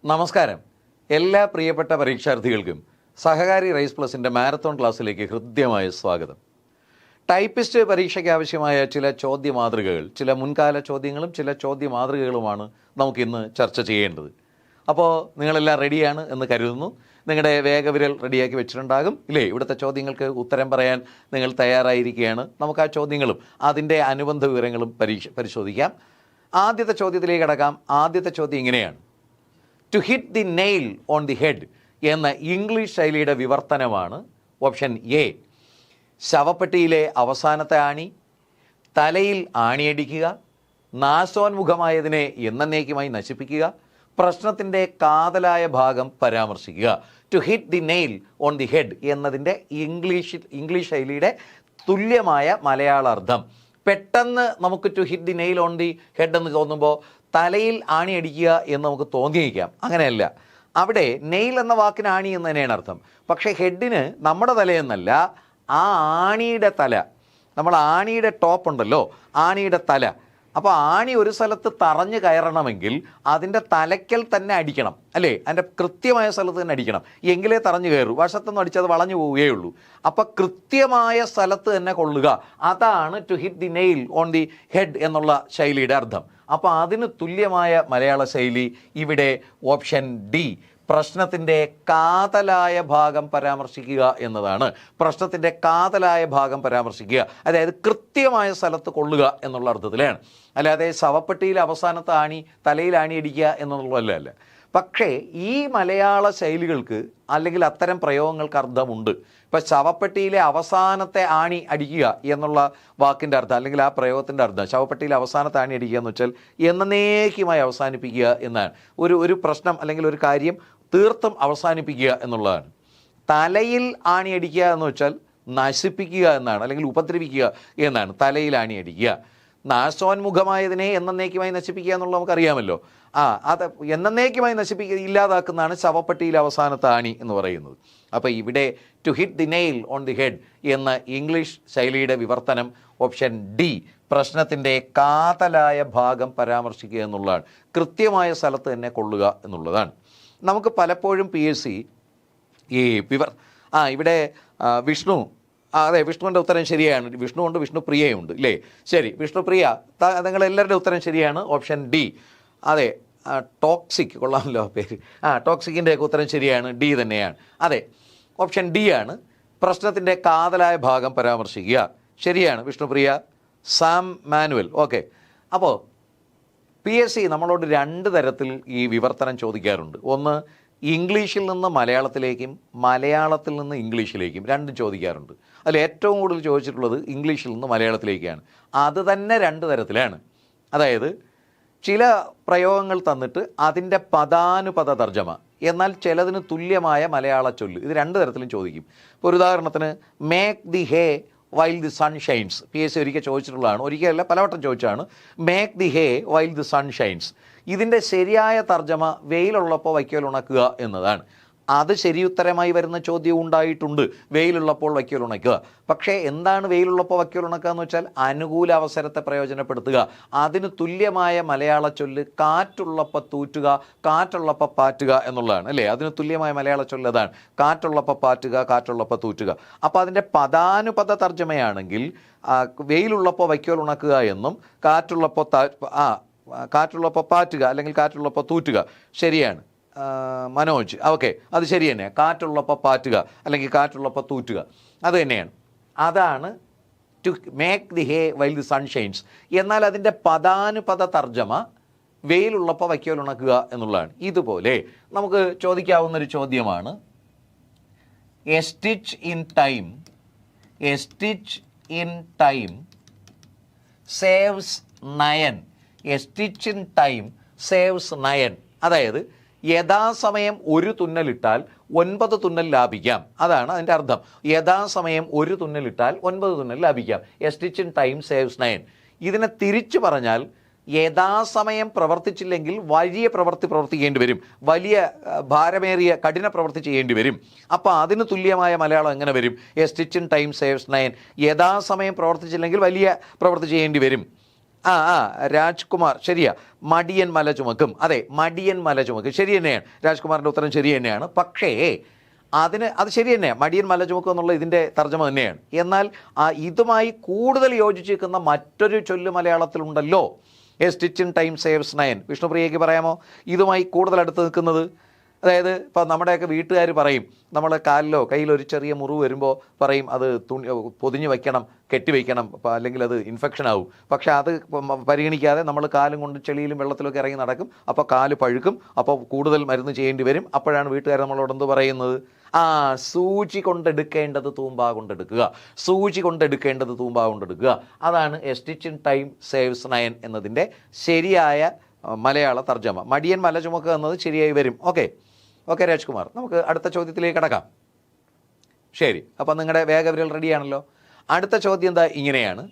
നമസ്കാരം. എല്ലാ പ്രിയപ്പെട്ട പരീക്ഷാർത്ഥികൾക്കും സഹകാരി റൈസ് പ്ലസിൻ്റെ മാരത്തോൺ ക്ലാസ്സിലേക്ക് ഹൃദ്യമായ സ്വാഗതം. ടൈപ്പിസ്റ്റ് പരീക്ഷയ്ക്ക് ആവശ്യമായ ചില ചോദ്യ മാതൃകകൾ, ചില മുൻകാല ചോദ്യങ്ങളും ചില ചോദ്യ മാതൃകകളുമാണ് നമുക്കിന്ന് ചർച്ച ചെയ്യേണ്ടത്. അപ്പോൾ നിങ്ങളെല്ലാം റെഡിയാണ് എന്ന് കരുതുന്നു. നിങ്ങളുടെ വേഗവിരൽ റെഡിയാക്കി വെച്ചിട്ടുണ്ടാകും ഇല്ലേ? ഇവിടുത്തെ ചോദ്യങ്ങൾക്ക് ഉത്തരം പറയാൻ നിങ്ങൾ തയ്യാറായിരിക്കുകയാണ്. നമുക്ക് ആ ചോദ്യങ്ങളും അതിൻ്റെ അനുബന്ധ വിവരങ്ങളും പരിശോധിക്കാം. ആദ്യത്തെ ചോദ്യത്തിലേക്ക് കടക്കാം. ആദ്യത്തെ ചോദ്യം ഇങ്ങനെയാണ്: to hit the nail on the head എന്ന ഇംഗ്ലീഷ് ശൈലിയുടെ വിവർത്തനമാണ് ഓപ്ഷൻ എ ശവപ്പെട്ടിയിലെ അവസാനത്തെ ആണി, തലയിൽ ആണിയടിക്കുക, നാശോന്മുഖമായതിനെ എന്നേക്കുമായി നശിപ്പിക്കുക, പ്രശ്നത്തിൻ്റെ കാതലായ ഭാഗം പരാമർശിക്കുക. To hit the nail on the head എന്നതിൻ്റെ ഇംഗ്ലീഷ് ശൈലിയുടെ തുല്യമായ മലയാള അർത്ഥം. പെട്ടെന്ന് നമുക്ക് to hit the nail on the head എന്ന് തോന്നുമ്പോൾ തലയിൽ ആണി അടിക്കുക എന്ന് നമുക്ക് തോന്നിയിരിക്കാം. അങ്ങനെയല്ല. അവിടെ നെയിൽ എന്ന വാക്കിന് ആണി എന്ന് തന്നെയാണ് അർത്ഥം. പക്ഷേ ഹെഡിന് നമ്മുടെ തലയെന്നല്ല, ആ ആണിയുടെ തല, നമ്മൾ ആണിയുടെ ടോപ്പ് ഉണ്ടല്ലോ, ആണിയുടെ തല. അപ്പോൾ ആണി ഒരു സ്ഥലത്ത് തറഞ്ഞു കയറണമെങ്കിൽ അതിൻ്റെ തലയ്ക്കൽ തന്നെ അടിക്കണം, അല്ലേ? അതിൻ്റെ കൃത്യമായ സ്ഥലത്ത് തന്നെ അടിക്കണം, എങ്കിലേ തറഞ്ഞു കയറൂ. വശത്തൊന്നും അടിച്ചത് വളഞ്ഞു പോവുകയുള്ളൂ. അപ്പോൾ കൃത്യമായ സ്ഥലത്ത് തന്നെ കൊള്ളുക, അതാണ് to hit the nail on the head എന്നുള്ള ശൈലിയുടെ അർത്ഥം. അപ്പോൾ അതിന് തുല്യമായ മലയാള ശൈലി ഇവിടെ ഓപ്ഷൻ ഡി, പ്രശ്നത്തിൻ്റെ കാതലായ ഭാഗം പരാമർശിക്കുക എന്നതാണ്. പ്രശ്നത്തിൻ്റെ കാതലായ ഭാഗം പരാമർശിക്കുക, അതായത് കൃത്യമായ സ്ഥലത്ത് കൊള്ളുക എന്നുള്ള അർത്ഥത്തിലാണ്. അല്ലാതെ ശവപ്പെട്ടിയിൽ അവസാനത്തെ ആണി തലയിൽ ആണി അടിക്കുക എന്നുള്ളതല്ല. പക്ഷേ ഈ മലയാള ശൈലികൾക്ക് അല്ലെങ്കിൽ അത്തരം പ്രയോഗങ്ങൾക്ക് അർത്ഥമുണ്ട്. ഇപ്പം ശവപ്പെട്ടിയിലെ അവസാനത്തെ ആണി അടിക്കുക എന്നുള്ള വാക്കിൻ്റെ അർത്ഥം അല്ലെങ്കിൽ ആ പ്രയോഗത്തിൻ്റെ അർത്ഥം, ശവപ്പെട്ടിയിലെ അവസാനത്തെ ആണി അടിക്കുക എന്ന് വെച്ചാൽ എന്നേക്കുമായി അവസാനിപ്പിക്കുക എന്നാണ്. ഒരു പ്രശ്നം അല്ലെങ്കിൽ ഒരു കാര്യം തീർത്തും അവസാനിപ്പിക്കുക എന്നുള്ളതാണ്. തലയിൽ ആണി അടിക്കുക എന്ന് വെച്ചാൽ നശിപ്പിക്കുക എന്നാണ്, അല്ലെങ്കിൽ ഉപദ്രവിക്കുക എന്നാണ്. തലയിൽ ആണി അടിക്കുക. നാശോന്മുഖമായതിനെ എന്നേക്കുമായി നശിപ്പിക്കുക എന്നുള്ളത് നമുക്കറിയാമല്ലോ. അത് എന്നേക്കുമായി ഇല്ലാതാക്കുന്നതാണ് ശവപ്പെട്ടിയിലെ അവസാനത്തെ ആണി എന്ന് പറയുന്നത്. അപ്പോൾ ഇവിടെ to hit the nail on the head എന്ന ഇംഗ്ലീഷ് ശൈലിയുടെ വിവർത്തനം ഓപ്ഷൻ ഡി, പ്രശ്നത്തിൻ്റെ കാതലായ ഭാഗം പരാമർശിക്കുക എന്നുള്ളതാണ്. കൃത്യമായ സ്ഥലത്ത് തന്നെ കൊള്ളുക എന്നുള്ളതാണ്. നമുക്ക് പലപ്പോഴും PSC ഈ ഇവിടെ വിഷ്ണു, അതെ, വിഷ്ണുവിൻ്റെ ഉത്തരം ശരിയാണ്. വിഷ്ണുവുണ്ട്, വിഷ്ണുപ്രിയയുണ്ട് ഇല്ലേ? ശരി, വിഷ്ണുപ്രിയ, നിങ്ങളെല്ലാവരുടെ ഉത്തരം ശരിയാണ്. ഓപ്ഷൻ ഡി, അതെ, ടോക്സിക്, കൊള്ളാമല്ലോ പേര്. ടോക്സിക്കിൻ്റെ ഉത്തരം ശരിയാണ്, ഡി തന്നെയാണ്. അതെ, ഓപ്ഷൻ ഡി ആണ്, പ്രശ്നത്തിൻ്റെ കാതലായ ഭാഗം പരാമർശിക്കുക. ശരിയാണ് വിഷ്ണുപ്രിയ. Sam Manuel, okay. അപ്പോൾ PSC നമ്മളോട് രണ്ട് തരത്തിൽ ഈ വിവർത്തനം ചോദിക്കാറുണ്ട്. ഒന്ന് ഇംഗ്ലീഷിൽ നിന്ന് മലയാളത്തിലേക്കും മലയാളത്തിൽ നിന്ന് ഇംഗ്ലീഷിലേക്കും രണ്ടും ചോദിക്കാറുണ്ട്. അതിൽ ഏറ്റവും കൂടുതൽ ചോദിച്ചിട്ടുള്ളത് ഇംഗ്ലീഷിൽ നിന്ന് മലയാളത്തിലേക്കാണ്. അത് തന്നെ രണ്ട് തരത്തിലാണ്. അതായത് ചില പ്രയോഗങ്ങൾ തന്നിട്ട് അതിൻ്റെ പദാനുപദ തർജ്ജമ, എന്നാൽ ചിലതിന് തുല്യമായ മലയാള ചൊല്ല്, ഇത് രണ്ട് തരത്തിലും ചോദിക്കും. ഇപ്പോൾ ഒരു ഉദാഹരണത്തിന് make the hay while the sun shines, PSC ഒരിക്കൽ ചോദിച്ചിട്ടുള്ളതാണ്, ഒരിക്കലല്ല പലവട്ടം ചോദിച്ചാണ്. Make the hay while the sun shines, ഇതിൻ്റെ ശരിയായ തർജ്ജമ വെയിലുള്ളപ്പോൾ വയ്ക്കോൽ ഉണക്കുക എന്നതാണ്. അത് ശരിയുത്തരമായി വരുന്ന ചോദ്യം ഉണ്ടായിട്ടുണ്ട്, വെയിലുള്ളപ്പോൾ വയ്ക്കോൽ ഉണക്കുക. പക്ഷേ എന്താണ് വെയിലുള്ളപ്പോൾ വയ്ക്കോൽ ഉണക്കുക എന്ന് വെച്ചാൽ അനുകൂല അവസരത്തെ പ്രയോജനപ്പെടുത്തുക. അതിന് തുല്യമായ മലയാള ചൊല്ല് കാറ്റുള്ളപ്പോൾ തൂറ്റുക, കാറ്റുള്ളപ്പോൾ പാറ്റുക എന്നുള്ളതാണ്, അല്ലേ? അതിന് തുല്യമായ മലയാള ചൊല്ല് അതാണ്, കാറ്റുള്ളപ്പോൾ പാറ്റുക, കാറ്റുള്ളപ്പോൾ തൂറ്റുക. അപ്പോൾ അതിൻ്റെ പദാനുപദ തർജ്ജമയാണെങ്കിൽ വെയിലുള്ളപ്പോൾ വയ്ക്കോൽ ഉണക്കുക എന്നും കാറ്റുള്ളപ്പോൾ പാറ്റുക അല്ലെങ്കിൽ കാറ്റുള്ളപ്പോൾ തൂറ്റുക. ശരിയാണ് മനോജ്, ഓക്കെ, അത് ശരി തന്നെ. കാറ്റുള്ളപ്പോൾ പാറ്റുക അല്ലെങ്കിൽ കാറ്റുള്ളപ്പോൾ തൂറ്റുക, അത് തന്നെയാണ്. അതാണ് to make the hay while the sun shines. എന്നാൽ അതിൻ്റെ പദാനുപദ തർജ്ജമ വെയിലുള്ളപ്പോൾ വയ്ക്കോൽ ഉണക്കുക എന്നുള്ളതാണ്. ഇതുപോലെ നമുക്ക് ചോദിക്കാവുന്നൊരു ചോദ്യമാണ്: A stitch in time saves 9. A stitch in time saves 9. അതായത് യഥാസമയം ഒരു തുന്നലിട്ടാൽ 9 തുന്നൽ ലാഭിക്കാം, അതാണ് അതിൻ്റെ അർത്ഥം. യഥാസമയം ഒരു തുന്നലിട്ടാൽ 9 തുന്നൽ ലാഭിക്കാം. A stitch in time saves 9. ഇതിനെ തിരിച്ചു പറഞ്ഞാൽ യഥാസമയം പ്രവർത്തിച്ചില്ലെങ്കിൽ വലിയ പ്രവർത്തിക്കേണ്ടി വരും, വലിയ ഭാരമേറിയ കഠിന പ്രവൃത്തി ചെയ്യേണ്ടി വരും. അപ്പോൾ അതിന് തുല്യമായ മലയാളം എങ്ങനെ വരും? A stitch in time saves 9. യഥാസമയം പ്രവർത്തിച്ചില്ലെങ്കിൽ വലിയ പ്രവൃത്തി ചെയ്യേണ്ടി വരും. രാജ്കുമാർ ശരിയാ, മടിയൻ മല ചുമക്കും. അതെ, മടിയൻ മല ചുമക്കും ശരി തന്നെയാണ്. രാജ്കുമാറിൻ്റെ ഉത്തരം ശരി തന്നെയാണ്. പക്ഷേ അത് ശരി തന്നെയാണ്, മടിയൻ മല ചുമക്കും എന്നുള്ള ഇതിൻ്റെ തർജ്ജമ തന്നെയാണ്. എന്നാൽ ഇതുമായി കൂടുതൽ യോജിച്ച് നിൽക്കുന്ന മറ്റൊരു ചൊല്ല് മലയാളത്തിലുണ്ടല്ലോ, a stitch in time saves nine. വിഷ്ണുപ്രിയയ്ക്ക് പറയാമോ ഇതുമായി കൂടുതൽ അടുത്ത് നിൽക്കുന്നത്? അതായത് ഇപ്പോൾ നമ്മുടെയൊക്കെ വീട്ടുകാർ പറയും, നമ്മൾ കാലിലോ കയ്യിലോ ഒരു ചെറിയ മുറിവ് വരുമ്പോൾ പറയും അത് പൊതിഞ്ഞ് വയ്ക്കണം, കെട്ടിവയ്ക്കണം, അല്ലെങ്കിൽ അത് ഇൻഫെക്ഷൻ ആവും. പക്ഷേ അത് പരിഗണിക്കാതെ നമ്മൾ കാലും കൊണ്ട് ചെളിയിലും വെള്ളത്തിലൊക്കെ ഇറങ്ങി നടക്കും. അപ്പോൾ കാല് പഴുക്കും, അപ്പോൾ കൂടുതൽ മരുന്ന് ചെയ്യേണ്ടി വരും. അപ്പോഴാണ് വീട്ടുകാർ നമ്മളോട് എന്ത് പറയുന്നത്? സൂചി കൊണ്ടെടുക്കേണ്ടത് തൂമ്പാ കൊണ്ടെടുക്കുക, സൂചി കൊണ്ടെടുക്കേണ്ടത് തൂമ്പാ കൊണ്ടെടുക്കുക. അതാണ് A stitch in time saves nine എന്നതിൻ്റെ ശരിയായ മലയാള തർജ്ജമ. മടിയൻ മല ചുമക്കുക എന്നത് ശരിയായി വരും. ഓക്കെ രാജ്കുമാർ, നമുക്ക് അടുത്ത ചോദ്യത്തിലേക്ക് കടക്കാം. ശരി, അപ്പം നിങ്ങളുടെ വേഗവിരൽ റെഡിയാണല്ലോ. അടുത്ത ചോദ്യം എന്താ? ഇങ്ങനെയാണ്: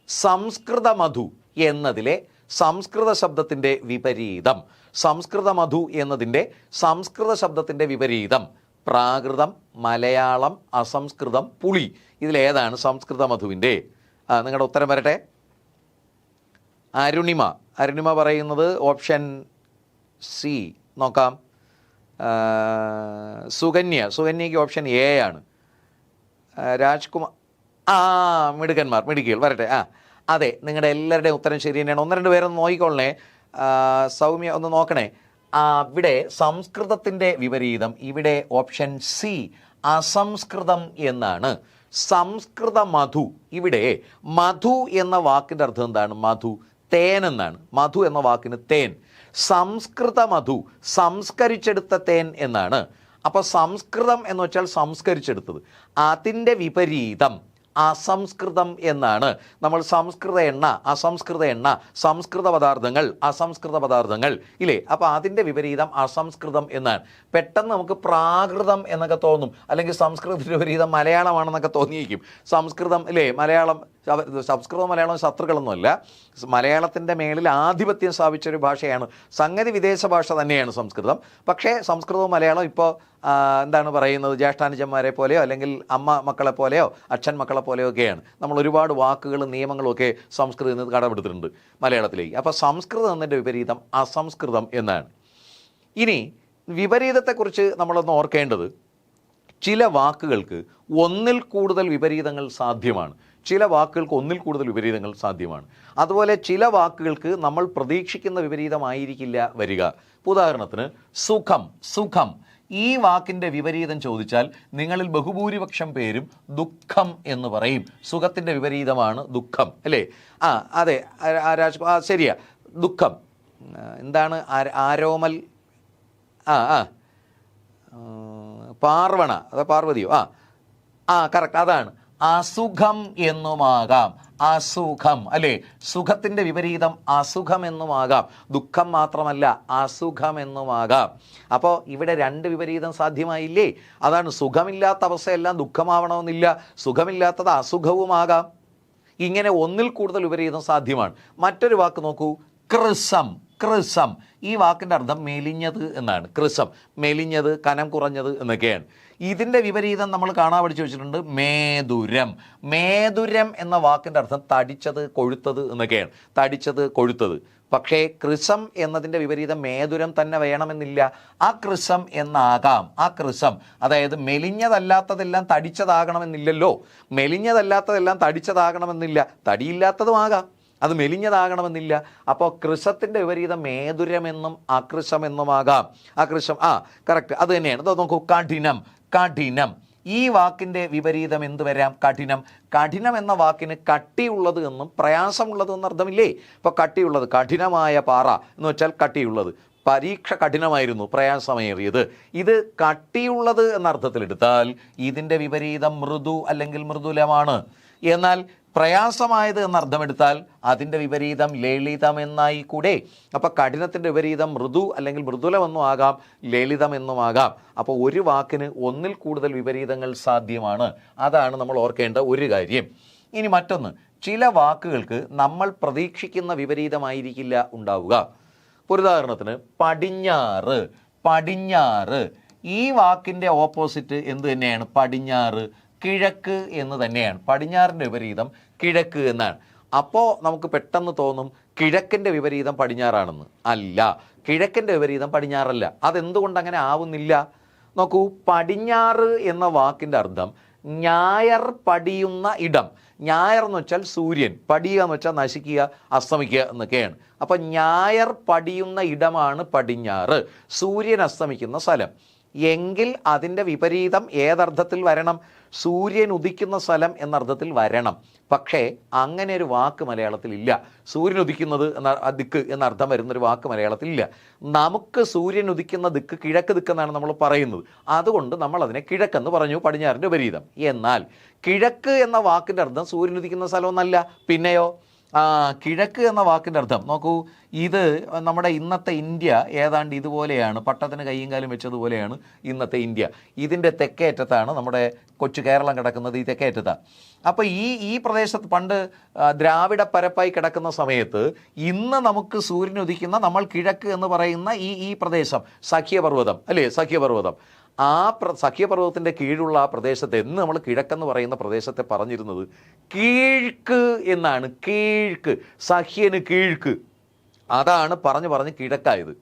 സംസ്കൃത മധു എന്നതിലെ സംസ്കൃത ശബ്ദത്തിൻ്റെ വിപരീതം. സംസ്കൃത മധു എന്നതിൻ്റെ സംസ്കൃത ശബ്ദത്തിൻ്റെ വിപരീതം പ്രാകൃതം, മലയാളം, അസംസ്കൃതം, പുളി. ഇതിലേതാണ് സംസ്കൃത മധുവിൻ്റെ? നിങ്ങളുടെ ഉത്തരം വരട്ടെ. അരുണിമ പറയുന്നത് ഓപ്ഷൻ സി. നോക്കാം. സുകന്യയ്ക്ക് ഓപ്ഷൻ എ ആണ്. രാജ്കുമാർ മിടുക്കികൾ വരട്ടെ. അതെ, നിങ്ങളുടെ എല്ലാവരുടെയും ഉത്തരം ശരി തന്നെയാണ്. ഒന്ന് രണ്ട് പേരൊന്ന് നോക്കിക്കൊള്ളണേ. സൗമ്യ ഒന്ന് നോക്കണേ. ഇവിടെ സംസ്കൃതത്തിൻ്റെ വിപരീതം ഇവിടെ ഓപ്ഷൻ സി അസംസ്കൃതം എന്നാണ്. സംസ്കൃത മധു. ഇവിടെ മധു എന്ന വാക്കിൻ്റെ അർത്ഥം എന്താണ്? മധു തേൻ എന്നാണ്. മധു എന്ന വാക്കിന് തേൻ. സംസ്കൃത മധു സംസ്കരിച്ചെടുത്ത തേൻ എന്നാണ്. അപ്പോൾ സംസ്കൃതം എന്ന് വെച്ചാൽ സംസ്കരിച്ചെടുത്തത്. അതിൻ്റെ വിപരീതം അസംസ്കൃതം എന്നാണ്. നമ്മൾ സംസ്കൃത എണ്ണ, അസംസ്കൃത എണ്ണ, സംസ്കൃത പദാർത്ഥങ്ങൾ, അസംസ്കൃത പദാർത്ഥങ്ങൾ ഇല്ലേ? അപ്പോൾ അതിൻ്റെ വിപരീതം അസംസ്കൃതം എന്നാണ്. പെട്ടെന്ന് നമുക്ക് പ്രാകൃതം എന്നൊക്കെ തോന്നും, അല്ലെങ്കിൽ സംസ്കൃതത്തിൻ്റെ വിപരീതം മലയാളമാണെന്നൊക്കെ തോന്നിയിരിക്കും. സംസ്കൃതം ഇല്ലേ? മലയാളം, സംസ്കൃതവും മലയാളവും ശത്രുക്കളൊന്നുമല്ല. മലയാളത്തിൻ്റെ മേളിൽ ആധിപത്യം സ്ഥാപിച്ചൊരു ഭാഷയാണ്. സംഗതി വിദേശ ഭാഷ തന്നെയാണ് സംസ്കൃതം. പക്ഷേ സംസ്കൃതവും മലയാളം ഇപ്പോൾ എന്താണ് പറയുന്നത്? ജ്യേഷ്ഠാനുജന്മാരെ പോലെയോ അല്ലെങ്കിൽ അമ്മ മക്കളെ പോലെയോ അച്ഛൻ മക്കളെ പോലെയോ ഒക്കെയാണ്. നമ്മൾ ഒരുപാട് വാക്കുകളും നിയമങ്ങളും ഒക്കെ സംസ്കൃതത്തിൽ നിന്ന് കടമെടുത്തിട്ടുണ്ട് മലയാളത്തിലേക്ക്. അപ്പോൾ സംസ്കൃതം എന്നതിൻ്റെ വിപരീതം അസംസ്കൃതം എന്നാണ്. ഇനി വിപരീതത്തെക്കുറിച്ച് നമ്മളൊന്ന് ഓർക്കേണ്ടത്, ചില വാക്കുകൾക്ക് ഒന്നിൽ കൂടുതൽ വിപരീതങ്ങൾ സാധ്യമാണ്. ചില വാക്കുകൾക്ക് ഒന്നിൽ കൂടുതൽ വിപരീതങ്ങൾ സാധ്യമാണ്. അതുപോലെ ചില വാക്കുകൾക്ക് നമ്മൾ പ്രതീക്ഷിക്കുന്ന വിപരീതമായിരിക്കില്ല വരിക. ഉദാഹരണത്തിന് സുഖം. ഈ വാക്കിൻ്റെ വിപരീതം ചോദിച്ചാൽ നിങ്ങളിൽ ബഹുഭൂരിപക്ഷം പേരും ദുഃഖം എന്ന് പറയും. സുഖത്തിൻ്റെ വിപരീതമാണ് ദുഃഖം അല്ലേ? അതെ ശരിയാ, ദുഃഖം. എന്താണ്? ആരോമൽ, പാർവണ, അതോ പാർവതിയോ? കറക്റ്റ്, അതാണ്. അസുഖം എന്നുമാകാം. അസുഖം അല്ലേ? സുഖത്തിൻ്റെ വിപരീതം അസുഖം എന്നുമാകാം. ദുഃഖം മാത്രമല്ല, അസുഖം എന്നുമാകാം. അപ്പോൾ ഇവിടെ രണ്ട് വിപരീതം സാധ്യമായില്ലേ? അതാണ്, സുഖമില്ലാത്ത അവസ്ഥയെല്ലാം ദുഃഖമാവണമെന്നില്ല, സുഖമില്ലാത്തത് അസുഖവുമാകാം. ഇങ്ങനെ ഒന്നിൽ കൂടുതൽ വിപരീതം സാധ്യമാണ്. മറ്റൊരു വാക്ക് നോക്കൂ, കൃസം. ഈ വാക്കിൻ്റെ അർത്ഥം മെലിഞ്ഞത് എന്നാണ്. കൃസം മെലിഞ്ഞത്, കനം കുറഞ്ഞത് എന്നൊക്കെയാണ്. ഇതിൻ്റെ വിപരീതം നമ്മൾ കാണാൻ പഠിച്ചു വെച്ചിട്ടുണ്ട്, മേതുരം എന്ന വാക്കിൻ്റെ അർത്ഥം തടിച്ചത്, കൊഴുത്തത് എന്നൊക്കെയാണ്. തടിച്ചത്, കൊഴുത്തത്. പക്ഷേ കൃസം എന്നതിൻ്റെ വിപരീതം മേതുരം തന്നെ വേണമെന്നില്ല. കൃസം എന്നാകാം. കൃസം അതായത് മെലിഞ്ഞതല്ലാത്തതെല്ലാം തടിച്ചതാകണമെന്നില്ലല്ലോ. മെലിഞ്ഞതല്ലാത്തതെല്ലാം തടിച്ചതാകണമെന്നില്ല, തടിയില്ലാത്തതുമാകാം, അത് മെലിഞ്ഞതാകണമെന്നില്ല. അപ്പോൾ കൃസത്തിൻ്റെ വിപരീതം മേതുരമെന്നും അകൃശമെന്നുമാകാം. അകൃശം കറക്റ്റ്, അത് തന്നെയാണ്. നോക്കൂ, കഠിനം. ഈ വാക്കിൻ്റെ വിപരീതം എന്ത് വരാം? കഠിനം എന്ന വാക്കിന് കട്ടിയുള്ളത് എന്നും പ്രയാസമുള്ളത് എന്നും അർത്ഥമില്ലേ? ഇപ്പോൾ കട്ടിയുള്ളത്, കഠിനമായ പാറ എന്ന് വെച്ചാൽ കട്ടിയുള്ളത്. പരീക്ഷ കഠിനമായിരുന്നു, പ്രയാസമേറിയത്. ഇത് കട്ടിയുള്ളത് എന്ന അർത്ഥത്തിലെടുത്താൽ ഇതിൻ്റെ വിപരീതം മൃദു അല്ലെങ്കിൽ മൃദുലമാണ്. എന്നാൽ പ്രയാസമായത് എന്നർത്ഥമെടുത്താൽ അതിൻ്റെ വിപരീതം ലളിതമെന്നായി കൂടെ. അപ്പോൾ കഠിനത്തിൻ്റെ വിപരീതം മൃദു അല്ലെങ്കിൽ മൃദുലമെന്നും ആകാം, ലളിതമെന്നും ആകാം. അപ്പോൾ ഒരു വാക്കിന് ഒന്നിൽ കൂടുതൽ വിപരീതങ്ങൾ സാധ്യമാണ്. അതാണ് നമ്മൾ ഓർക്കേണ്ട ഒരു കാര്യം. ഇനി മറ്റൊന്ന്, ചില വാക്കുകൾക്ക് നമ്മൾ പ്രതീക്ഷിക്കുന്ന വിപരീതമായിരിക്കില്ല ഉണ്ടാവുക. ഒരു ഉദാഹരണത്തിന് പടിഞ്ഞാറ്. ഈ വാക്കിൻ്റെ ഓപ്പോസിറ്റ് എന്ത് തന്നെയാണ്? പടിഞ്ഞാറ്, കിഴക്ക് എന്ന് തന്നെയാണ്. പടിഞ്ഞാറിൻ്റെ വിപരീതം കിഴക്ക് എന്നാണ്. അപ്പോൾ നമുക്ക് പെട്ടെന്ന് തോന്നും കിഴക്കിൻ്റെ വിപരീതം പടിഞ്ഞാറാണെന്ന്. അല്ല, കിഴക്കിൻ്റെ വിപരീതം പടിഞ്ഞാറല്ല. അതെന്തുകൊണ്ട് അങ്ങനെ ആവുന്നില്ല? നോക്കൂ, പടിഞ്ഞാറ് എന്ന വാക്കിൻ്റെ അർത്ഥം ഞായർ പടിയുന്ന ഇടം. ഞായർ എന്ന് വെച്ചാൽ സൂര്യൻ, പടിയുക എന്ന് വെച്ചാൽ നശിക്കുക, അസ്തമിക്കുക എന്നൊക്കെയാണ്. അപ്പം ഞായർ പടിയുന്ന ഇടമാണ് പടിഞ്ഞാറ്, സൂര്യൻ അസ്തമിക്കുന്ന സ്ഥലം. എങ്കിൽ അതിൻ്റെ വിപരീതം ഏതർത്ഥത്തിൽ വരണം? സൂര്യൻ ഉദിക്കുന്ന സ്ഥലം എന്നർത്ഥത്തിൽ വരണം. പക്ഷേ അങ്ങനെ ഒരു വാക്ക് മലയാളത്തിൽ ഇല്ല. സൂര്യൻ ഉദിക്കുന്നത് എന്ന ദിക്ക് എന്നർത്ഥം വരുന്നൊരു വാക്ക് മലയാളത്തിൽ ഇല്ല. നമുക്ക് സൂര്യൻ ഉദിക്കുന്ന ദിക്ക് കിഴക്ക് ദിക്കെന്നാണ് നമ്മൾ പറയുന്നത്. അതുകൊണ്ട് നമ്മൾ അതിനെ കിഴക്കെന്ന് പറഞ്ഞു, പടിഞ്ഞാറിൻ്റെ വിപരീതം. എന്നാൽ കിഴക്ക് എന്ന വാക്കിൻ്റെ അർത്ഥം സൂര്യൻ ഉദിക്കുന്ന സ്ഥലമൊന്നല്ല. പിന്നെയോ കിഴക്ക് എന്ന വാക്കിൻ്റെ അർത്ഥം നോക്കൂ, ഇത് നമ്മുടെ ഇന്നത്തെ ഇന്ത്യ ഏതാണ്ട് ഇതുപോലെയാണ്, പട്ടത്തിന് കയ്യും കാലും വെച്ചതുപോലെയാണ് ഇന്നത്തെ ഇന്ത്യ. ഇതിൻ്റെ തെക്കേറ്റത്താണ് നമ്മുടെ കൊച്ചു കേരളം കിടക്കുന്നത്, ഈ തെക്കേറ്റത്താണ്. അപ്പോൾ ഈ പ്രദേശത്ത് പണ്ട് ദ്രാവിഡ പരപ്പായി കിടക്കുന്ന സമയത്ത് ഇന്ന് നമുക്ക് സൂര്യൻ ഉദിക്കുന്ന, നമ്മൾ കിഴക്ക് എന്ന് പറയുന്ന ഈ പ്രദേശം സഖ്യപർവ്വതം അല്ലേ, സഖ്യപർവ്വതം, ആ സഖ്യപർവ്വതത്തിൻ്റെ കീഴുള്ള ആ പ്രദേശത്തെ എന്ന് നമ്മൾ കിഴക്കെന്ന് പറയുന്ന പ്രദേശത്തെ പറഞ്ഞിരുന്നത് കീഴ്ക്ക് എന്നാണ്. കീഴ്ക്ക്, സഖ്യന് കീഴ്ക്ക്, അതാണ് പറഞ്ഞ് കിഴക്കായത്.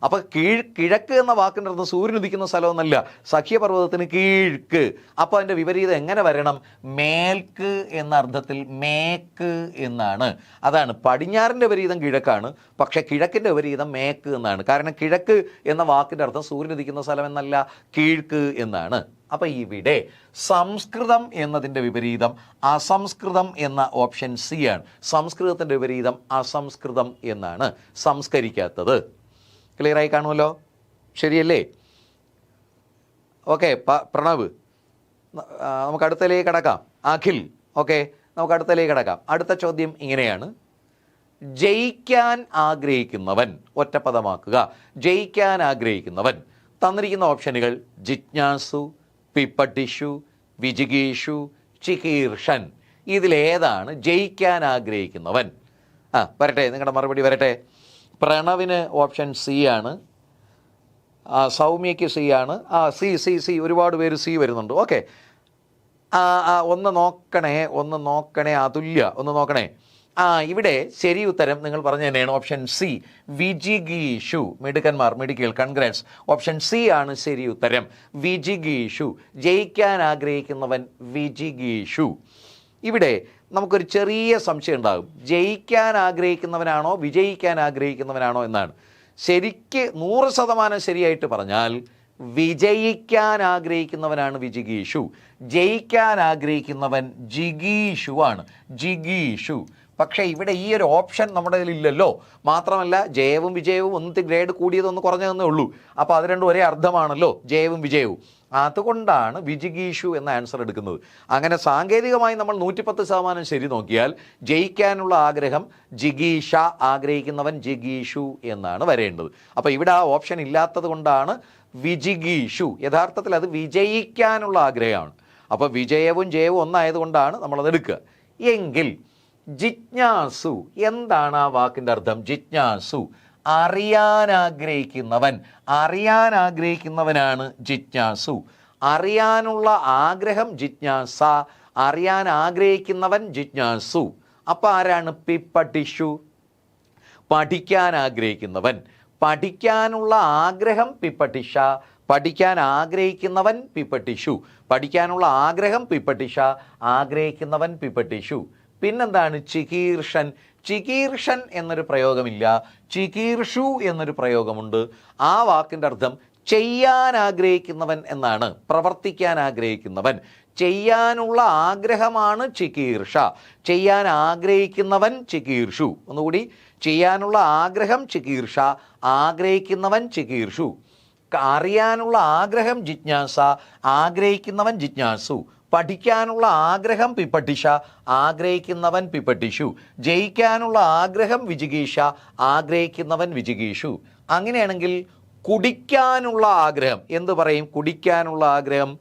അപ്പോൾ കിഴക്ക് എന്ന വാക്കിൻ്റെ അർത്ഥം സൂര്യൻ ഉദിക്കുന്ന സ്ഥലമൊന്നല്ല, സഖ്യപർവ്വതത്തിന് കീഴ്ക്ക്. അപ്പോൾ അതിൻ്റെ വിപരീതം എങ്ങനെ വരണം? മേൽക്ക് എന്ന അർത്ഥത്തിൽ മേക്ക് എന്നാണ്. അതാണ് പടിഞ്ഞാറിൻ്റെ വിപരീതം കിഴക്കാണ്, പക്ഷേ കിഴക്കിൻ്റെ വിപരീതം മേക്ക് എന്നാണ്. കാരണം കിഴക്ക് എന്ന വാക്കിൻ്റെ അർത്ഥം സൂര്യൻ ഉദിക്കുന്ന സ്ഥലം എന്നല്ല, കീഴ്ക്ക് എന്നാണ്. അപ്പം ഇവിടെ സംസ്കൃതം എന്നതിൻ്റെ വിപരീതം അസംസ്കൃതം എന്ന ഓപ്ഷൻ സി ആണ്. സംസ്കൃതത്തിൻ്റെ വിപരീതം അസംസ്കൃതം എന്നാണ്, സംസ്കരിക്കാത്തത്. ക്ലിയറായി കാണുമല്ലോ, ശരിയല്ലേ? ഓക്കെ, പ്രണവ്, നമുക്ക് അടുത്തലേക്ക് കിടക്കാം. അഖിൽ, ഓക്കെ, നമുക്ക് അടുത്തലേക്ക് കിടക്കാം. അടുത്ത ചോദ്യം ഇങ്ങനെയാണ്: ജയിക്കാൻ ആഗ്രഹിക്കുന്നവൻ, ഒറ്റപ്പദമാക്കുക, ജയിക്കാൻ ആഗ്രഹിക്കുന്നവൻ. തന്നിരിക്കുന്ന ഓപ്ഷനുകൾ ജിജ്ഞാസു, പിപ്പട്ടിഷു, വിജിഗീഷു, ചികീർഷൻ. ഇതിലേതാണ് ജയിക്കാൻ ആഗ്രഹിക്കുന്നവൻ? വരട്ടെ, നിങ്ങളുടെ മറുപടി വരട്ടെ. പ്രണവിന് ഓപ്ഷൻ സി ആണ്, സൗമ്യയ്ക്ക് സി ആണ്. സി ഒരുപാട് പേര് സി വരുന്നുണ്ട്. ഓക്കെ, ഒന്ന് നോക്കണേ അതുല്യ, ഒന്ന് നോക്കണേ. ഇവിടെ ശരി ഉത്തരം നിങ്ങൾ പറഞ്ഞു തന്നെയാണ്, ഓപ്ഷൻ സി, വിജിഗീഷു. മിടുക്കികൾ, കൺഗ്രാറ്റ്സ്. ഓപ്ഷൻ സി ആണ് ശരി ഉത്തരം, വിജിഗീഷു. ജയിക്കാൻ ആഗ്രഹിക്കുന്നവൻ വിജിഗീഷു. ഇവിടെ നമുക്കൊരു ചെറിയ സംശയം ഉണ്ടാകും, ജയിക്കാൻ ആഗ്രഹിക്കുന്നവനാണോ വിജയിക്കാൻ ആഗ്രഹിക്കുന്നവനാണോ എന്നാണ്. ശരിക്ക് 100% ശരിയായിട്ട് പറഞ്ഞാൽ വിജയിക്കാൻ ആഗ്രഹിക്കുന്നവനാണ് വിജിഗീഷു, ജയിക്കാൻ ആഗ്രഹിക്കുന്നവൻ ജിഗീഷു ആണ്, ജിഗീഷു. പക്ഷേ ഇവിടെ ഈ ഒരു ഓപ്ഷൻ നമ്മുടെ കയ്യിലില്ലല്ലോ. മാത്രമല്ല ജയവും വിജയവും ഒന്നത്തെ ഗ്രേഡ് കൂടിയതൊന്ന് കുറഞ്ഞതെന്നേ ഉള്ളൂ. അപ്പോൾ അത് രണ്ടും ഒരേ അർത്ഥമാണല്ലോ, ജയവും വിജയവും. അതുകൊണ്ടാണ് വിജിഗീഷു എന്ന ആൻസർ എടുക്കുന്നത്. അങ്ങനെ സാങ്കേതികമായി നമ്മൾ 110% ശരി നോക്കിയാൽ ജയിക്കാനുള്ള ആഗ്രഹം ജിഗീഷ, ആഗ്രഹിക്കുന്നവൻ ജിഗീഷു എന്നാണ് വരേണ്ടത്. അപ്പോൾ ഇവിടെ ആ ഓപ്ഷൻ ഇല്ലാത്തത് കൊണ്ടാണ് വിജിഗീഷു. യഥാർത്ഥത്തിൽ അത് വിജയിക്കാനുള്ള ആഗ്രഹമാണ്. അപ്പോൾ വിജയവും ജയവും ഒന്നായതുകൊണ്ടാണ് നമ്മളത് എടുക്കുക. എങ്കിൽ ജിജ്ഞാസു എന്താണ് ആ വാക്കിൻ്റെ അർത്ഥം? ജിജ്ഞാസു അറിയാൻ ആഗ്രഹിക്കുന്നവനാണ് ജിജ്ഞാസു. അറിയാനുള്ള ആഗ്രഹം ജിജ്ഞാസ, അറിയാൻ ആഗ്രഹിക്കുന്നവൻ ജിജ്ഞാസു. അപ്പം ആരാണ്? പിപ്പട്ടിഷു, പഠിക്കാൻ ആഗ്രഹിക്കുന്നവൻ. പഠിക്കാനുള്ള ആഗ്രഹം പിപ്പട്ടിഷ, പഠിക്കാൻ ആഗ്രഹിക്കുന്നവൻ പിപ്പട്ടിഷു. പഠിക്കാനുള്ള ആഗ്രഹം പിപ്പട്ടിഷ, ആഗ്രഹിക്കുന്നവൻ പിപ്പട്ടിഷു. പിന്നെന്താണ്? ചികീർഷൻ. ചികീർഷൻ എന്നൊരു പ്രയോഗമില്ല, ചികീർഷു എന്നൊരു പ്രയോഗമുണ്ട്. ആ വാക്കിൻ്റെ അർത്ഥം ചെയ്യാൻ ആഗ്രഹിക്കുന്നവൻ എന്നാണ്, പ്രവർത്തിക്കാൻ ആഗ്രഹിക്കുന്നവൻ. ചെയ്യാനുള്ള ആഗ്രഹമാണ് ചികീർഷ, ചെയ്യാൻ ആഗ്രഹിക്കുന്നവൻ ചികീർഷു. ഒന്നുകൂടി, ചെയ്യാനുള്ള ആഗ്രഹം ചികീർഷ, ആഗ്രഹിക്കുന്നവൻ ചികീർഷു. അറിയാനുള്ള ആഗ്രഹം ജിജ്ഞാസ, ആഗ്രഹിക്കുന്നവൻ ജിജ്ഞാസു. പഠിക്കാനുള്ള ആഗ്രഹം പിപ്പട്ടിഷ, ആഗ്രഹിക്കുന്നവൻ പിപ്പട്ടിഷു. ജയിക്കാനുള്ള ആഗ്രഹം വിജിഗീഷ, ആഗ്രഹിക്കുന്നവൻ വിജിഗീഷു. അങ്ങനെയാണെങ്കിൽ കുടിക്കാനുള്ള ആഗ്രഹം എന്ത് പറയും? കുടിക്കാനുള്ള ആഗ്രഹം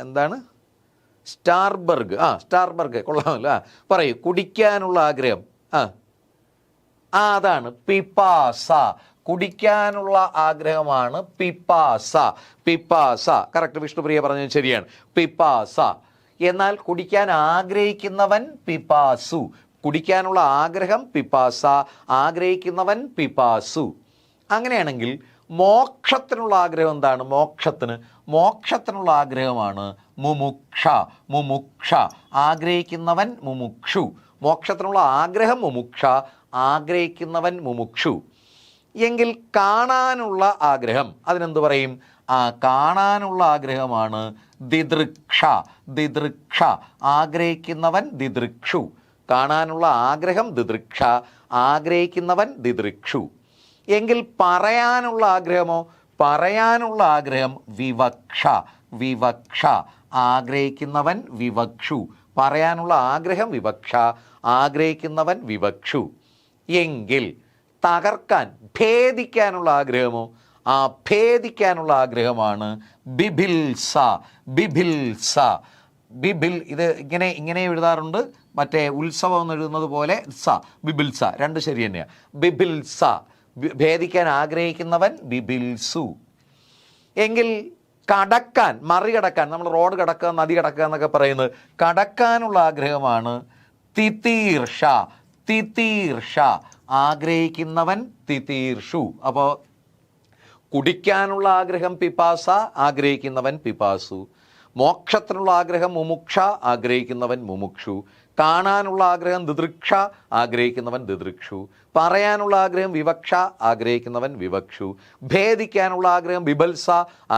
എന്താണ്? സ്റ്റാർബർഗ്. സ്റ്റാർബർഗ് കൊള്ളാമല്ലോ. പറയൂ, കുടിക്കാനുള്ള ആഗ്രഹം. അതാണ് പിപ്പാസ. കുടിക്കാനുള്ള ആഗ്രഹമാണ് പിപ്പാസ. പിപ്പാസ കറക്റ്റ്, വിഷ്ണുപ്രിയ പറഞ്ഞത് ശരിയാണ്, പിപ്പാസ. എന്നാൽ കുടിക്കാൻ ആഗ്രഹിക്കുന്നവൻ പിപാസു. കുടിക്കാനുള്ള ആഗ്രഹം പിപാസ, ആഗ്രഹിക്കുന്നവൻ പിപാസു. അങ്ങനെയാണെങ്കിൽ മോക്ഷത്തിനുള്ള ആഗ്രഹം എന്താണ്? മോക്ഷത്തിനുള്ള ആഗ്രഹമാണ് മുമുക്ഷ. മുമുക്ഷ, ആഗ്രഹിക്കുന്നവൻ മുമുക്ഷു. മോക്ഷത്തിനുള്ള ആഗ്രഹം മുമുക്ഷ, ആഗ്രഹിക്കുന്നവൻ മുമുക്ഷു. എങ്കിൽ കാണാനുള്ള ആഗ്രഹം, അതിനെന്ത് പറയും? കാണാനുള്ള ആഗ്രഹമാണ് ദിദൃക്ഷ. ദിദൃക്ഷ, ആഗ്രഹിക്കുന്നവൻ ദിദൃക്ഷു. കാണാനുള്ള ആഗ്രഹം ദിദൃക്ഷ, ആഗ്രഹിക്കുന്നവൻ ദിദൃക്ഷു. എങ്കിൽ പറയാനുള്ള ആഗ്രഹമോ? പറയാനുള്ള ആഗ്രഹം വിവക്ഷ. വിവക്ഷ, ആഗ്രഹിക്കുന്നവൻ വിവക്ഷു. പറയാനുള്ള ആഗ്രഹം വിവക്ഷ, ആഗ്രഹിക്കുന്നവൻ വിവക്ഷു. എങ്കിൽ തകർക്കാൻ, ഭേദിക്കാനുള്ള ആഗ്രഹമോ? ഭേദിക്കാനുള്ള ആഗ്രഹമാണ് ബിഭിൽസ. ബിഭിൽസ, ഇത് ഇങ്ങനെ എഴുതാറുണ്ട്. മറ്റേ ഉത്സവം എന്ന് എഴുതുന്നത് പോലെ സ, ബിഭിൽസ, രണ്ട് ശരി തന്നെയാണ്. ബിഭിൽസ, ഭേദിക്കാൻ ആഗ്രഹിക്കുന്നവൻ ബിഭിൽസു. എങ്കിൽ കടക്കാൻ, മറികടക്കാൻ, നമ്മൾ റോഡ് കടക്കുക, നദി കടക്കുക എന്നൊക്കെ പറയുന്നത്, കടക്കാനുള്ള ആഗ്രഹമാണ് തിതീർഷ. തിതീർഷ, ആഗ്രഹിക്കുന്നവൻ തിതീർഷു. അപ്പോൾ കുടിക്കാനുള്ള ആഗ്രഹം പിപാസ, ആഗ്രഹിക്കുന്നവൻ പിപാസു. മോക്ഷത്തിനുള്ള ആഗ്രഹം മുമുക്ഷ, ആഗ്രഹിക്കുന്നവൻ മുമുക്ഷു. കാണാനുള്ള ആഗ്രഹം ദിദൃക്ഷ, ആഗ്രഹിക്കുന്നവൻ ദിദൃക്ഷു. പറയാനുള്ള ആഗ്രഹം വിവക്ഷ, ആഗ്രഹിക്കുന്നവൻ വിവക്ഷു. ഭേദിക്കാനുള്ള ആഗ്രഹം ബിഭത്സ,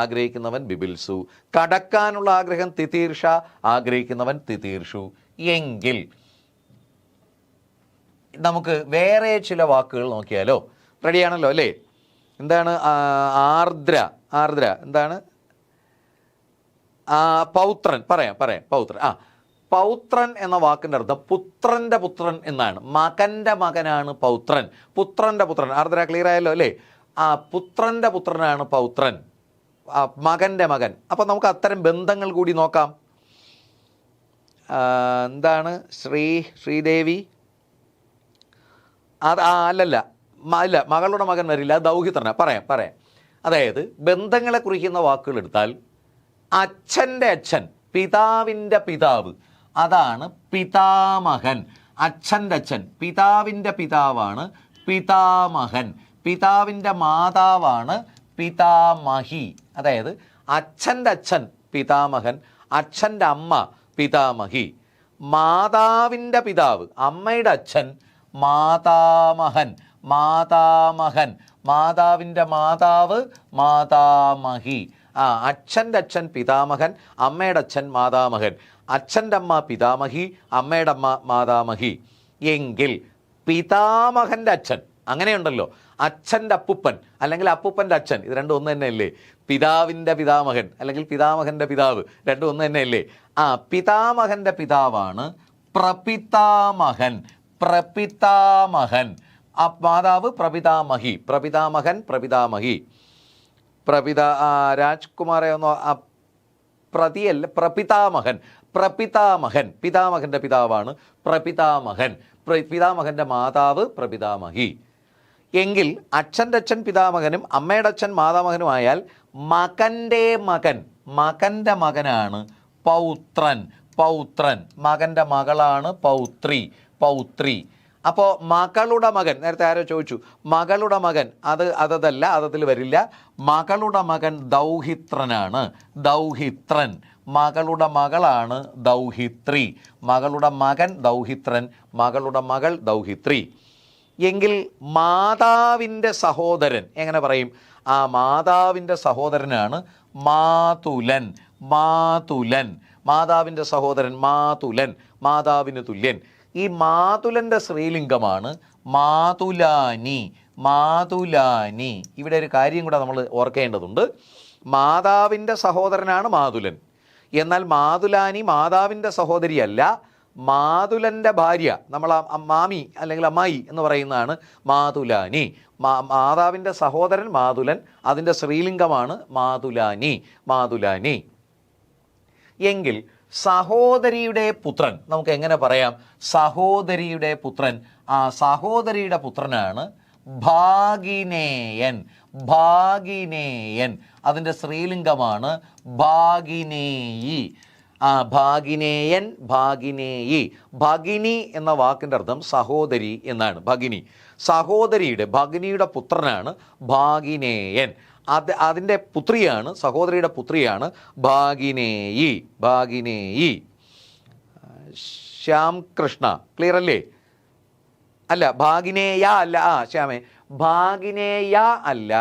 ആഗ്രഹിക്കുന്നവൻ ബിഭിൽസു. കടക്കാനുള്ള ആഗ്രഹം തിതീർഷ, ആഗ്രഹിക്കുന്നവൻ തിതീർഷു. എങ്കിൽ നമുക്ക് വേറെ ചില വാക്കുകൾ നോക്കിയാലോ? റെഡിയാണല്ലോ അല്ലേ? എന്താണ് ആർദ്ര? ആർദ്ര എന്താണ്? പൗത്രൻ. പറയാം. പൗത്രൻ. പൗത്രൻ എന്ന വാക്കിൻ്റെ അർത്ഥം പുത്രൻ്റെ പുത്രൻ എന്നാണ്. മകൻ്റെ മകനാണ് പൗത്രൻ. പുത്രൻ്റെ പുത്രൻ. ആർദ്ര ക്ലിയർ ആയല്ലോ അല്ലേ? പുത്രൻ്റെ പുത്രനാണ് പൗത്രൻ, മകൻ്റെ മകൻ. അപ്പം നമുക്ക് അത്തരം ബന്ധങ്ങൾ കൂടി നോക്കാം. എന്താണ് ശ്രീദേവി? അല്ലല്ല, മകളുടെ മകൻ വരില്ല, ദൗഹിത്രന. പറയാം. അതായത് ബന്ധങ്ങളെ കുറിക്കുന്ന വാക്കുകൾ എടുത്താൽ അച്ഛൻ്റെ അച്ഛൻ, പിതാവിൻ്റെ പിതാവ്, അതാണ് പിതാമഹൻ. അച്ഛൻ്റെ അച്ഛൻ, പിതാവിൻ്റെ പിതാവാണ് പിതാമഹൻ. പിതാവിൻ്റെ മാതാവാണ് പിതാമഹി. അതായത് അച്ഛൻ്റെ അച്ഛൻ പിതാമഹൻ, അച്ഛൻ്റെ അമ്മ പിതാമഹി. മാതാവിൻ്റെ പിതാവ്, അമ്മയുടെ അച്ഛൻ മാതാമഹൻ. മാതാവിൻ്റെ മാതാവ് മാതാമഹി. അച്ഛൻ്റെ അച്ഛൻ പിതാമഹൻ, അമ്മയുടെ അച്ഛൻ മാതാമഹൻ. അച്ഛൻ്റെ അമ്മ പിതാമഹി, അമ്മയുടെ അമ്മ മാതാമഹി. എങ്കിൽ പിതാമഹൻ്റെ അച്ഛൻ, അങ്ങനെയുണ്ടല്ലോ, അച്ഛൻ്റെ അപ്പുപ്പൻ അല്ലെങ്കിൽ അപ്പുപ്പൻ്റെ അച്ഛൻ, ഇത് രണ്ടും ഒന്ന് തന്നെയല്ലേ? പിതാവിൻ്റെ പിതാമഹൻ അല്ലെങ്കിൽ പിതാമഹൻ്റെ പിതാവ്, രണ്ടും ഒന്ന് തന്നെയല്ലേ? പിതാമഹൻ്റെ പിതാവാണ് പ്രപിതാമഹൻ. മാതാവ് പ്രപിതാമഹി. പ്രപിതാമഹി. രാജ്കുമാറെ ഒന്നോ പ്രതിയല്ല, പ്രപിതാമഹൻ. പിതാമഹൻ്റെ പിതാവാണ് പ്രപിതാമഹൻ. പിതാമഹൻ്റെ മാതാവ് പ്രപിതാമഹി. എങ്കിൽ അച്ഛൻ്റെ അച്ഛൻ പിതാമഹനും അമ്മയുടെ അച്ഛൻ മാതാമഹനുമായാൽ മകൻ്റെ മകനാണ് പൗത്രൻ. മകൻ്റെ മകളാണ് പൗത്രി. അപ്പോൾ മകളുടെ മകൻ, നേരത്തെ ആരോ ചോദിച്ചു, മകളുടെ മകൻ, അതല്ല, അതത്തിൽ വരില്ല. മകളുടെ മകൻ ദൗഹിത്രനാണ്. ദൗഹിത്രൻ. മകളുടെ മകളാണ് ദൗഹിത്രി. മകളുടെ മകൻ ദൗഹിത്രൻ, മകളുടെ മകൾ ദൗഹിത്രി. എങ്കിൽ മാതാവിൻ്റെ സഹോദരൻ എങ്ങനെ പറയും? മാതാവിൻ്റെ സഹോദരനാണ് മാതുലൻ. മാതാവിൻ്റെ സഹോദരൻ മാതുലൻ, മാതാവിന് തുല്യൻ. ഈ മാതുലൻ്റെ സ്ത്രീലിംഗമാണ് മാതുലാനി. ഇവിടെ ഒരു കാര്യം കൂടെ നമ്മൾ ഓർക്കേണ്ടതുണ്ട്. മാതാവിൻ്റെ സഹോദരനാണ് മാതുലൻ. എന്നാൽ മാതുലാനി മാതാവിൻ്റെ സഹോദരിയല്ല, മാതുലൻ്റെ ഭാര്യ, നമ്മൾ മാമി അല്ലെങ്കിൽ അമ്മായി എന്ന് പറയുന്നതാണ് മാതുലാനി. മാതാവിൻ്റെ സഹോദരൻ മാതുലൻ, അതിൻ്റെ സ്ത്രീലിംഗമാണ് മാതുലാനി. എങ്കിൽ സഹോദരിയുടെ പുത്രൻ നമുക്ക് എങ്ങനെ പറയാം? സഹോദരിയുടെ പുത്രൻ, സഹോദരിയുടെ പുത്രനാണ് ഭാഗിനേയൻ. അതിൻ്റെ സ്ത്രീലിംഗമാണ് ഭാഗിനേയി. ഭാഗിനേയൻ, ഭാഗിനേയി. ഭഗിനി എന്ന വാക്കിൻ്റെ അർത്ഥം സഹോദരി എന്നാണ്. ഭഗിനി, സഹോദരിയുടെ, ഭഗിനിയുടെ പുത്രനാണ് ഭാഗിനേയൻ. അതിൻ്റെ പുത്രിയാണ്, സഹോദരിയുടെ പുത്രിയാണ് ഭാഗിനേയി. ഭാഗിനേയി. ശ്യാം കൃഷ്ണ, ക്ലിയർ അല്ലേ? അല്ല, ഭാഗിനേയ അല്ല, ശ്യാമേ, ഭാഗിനേയ അല്ല,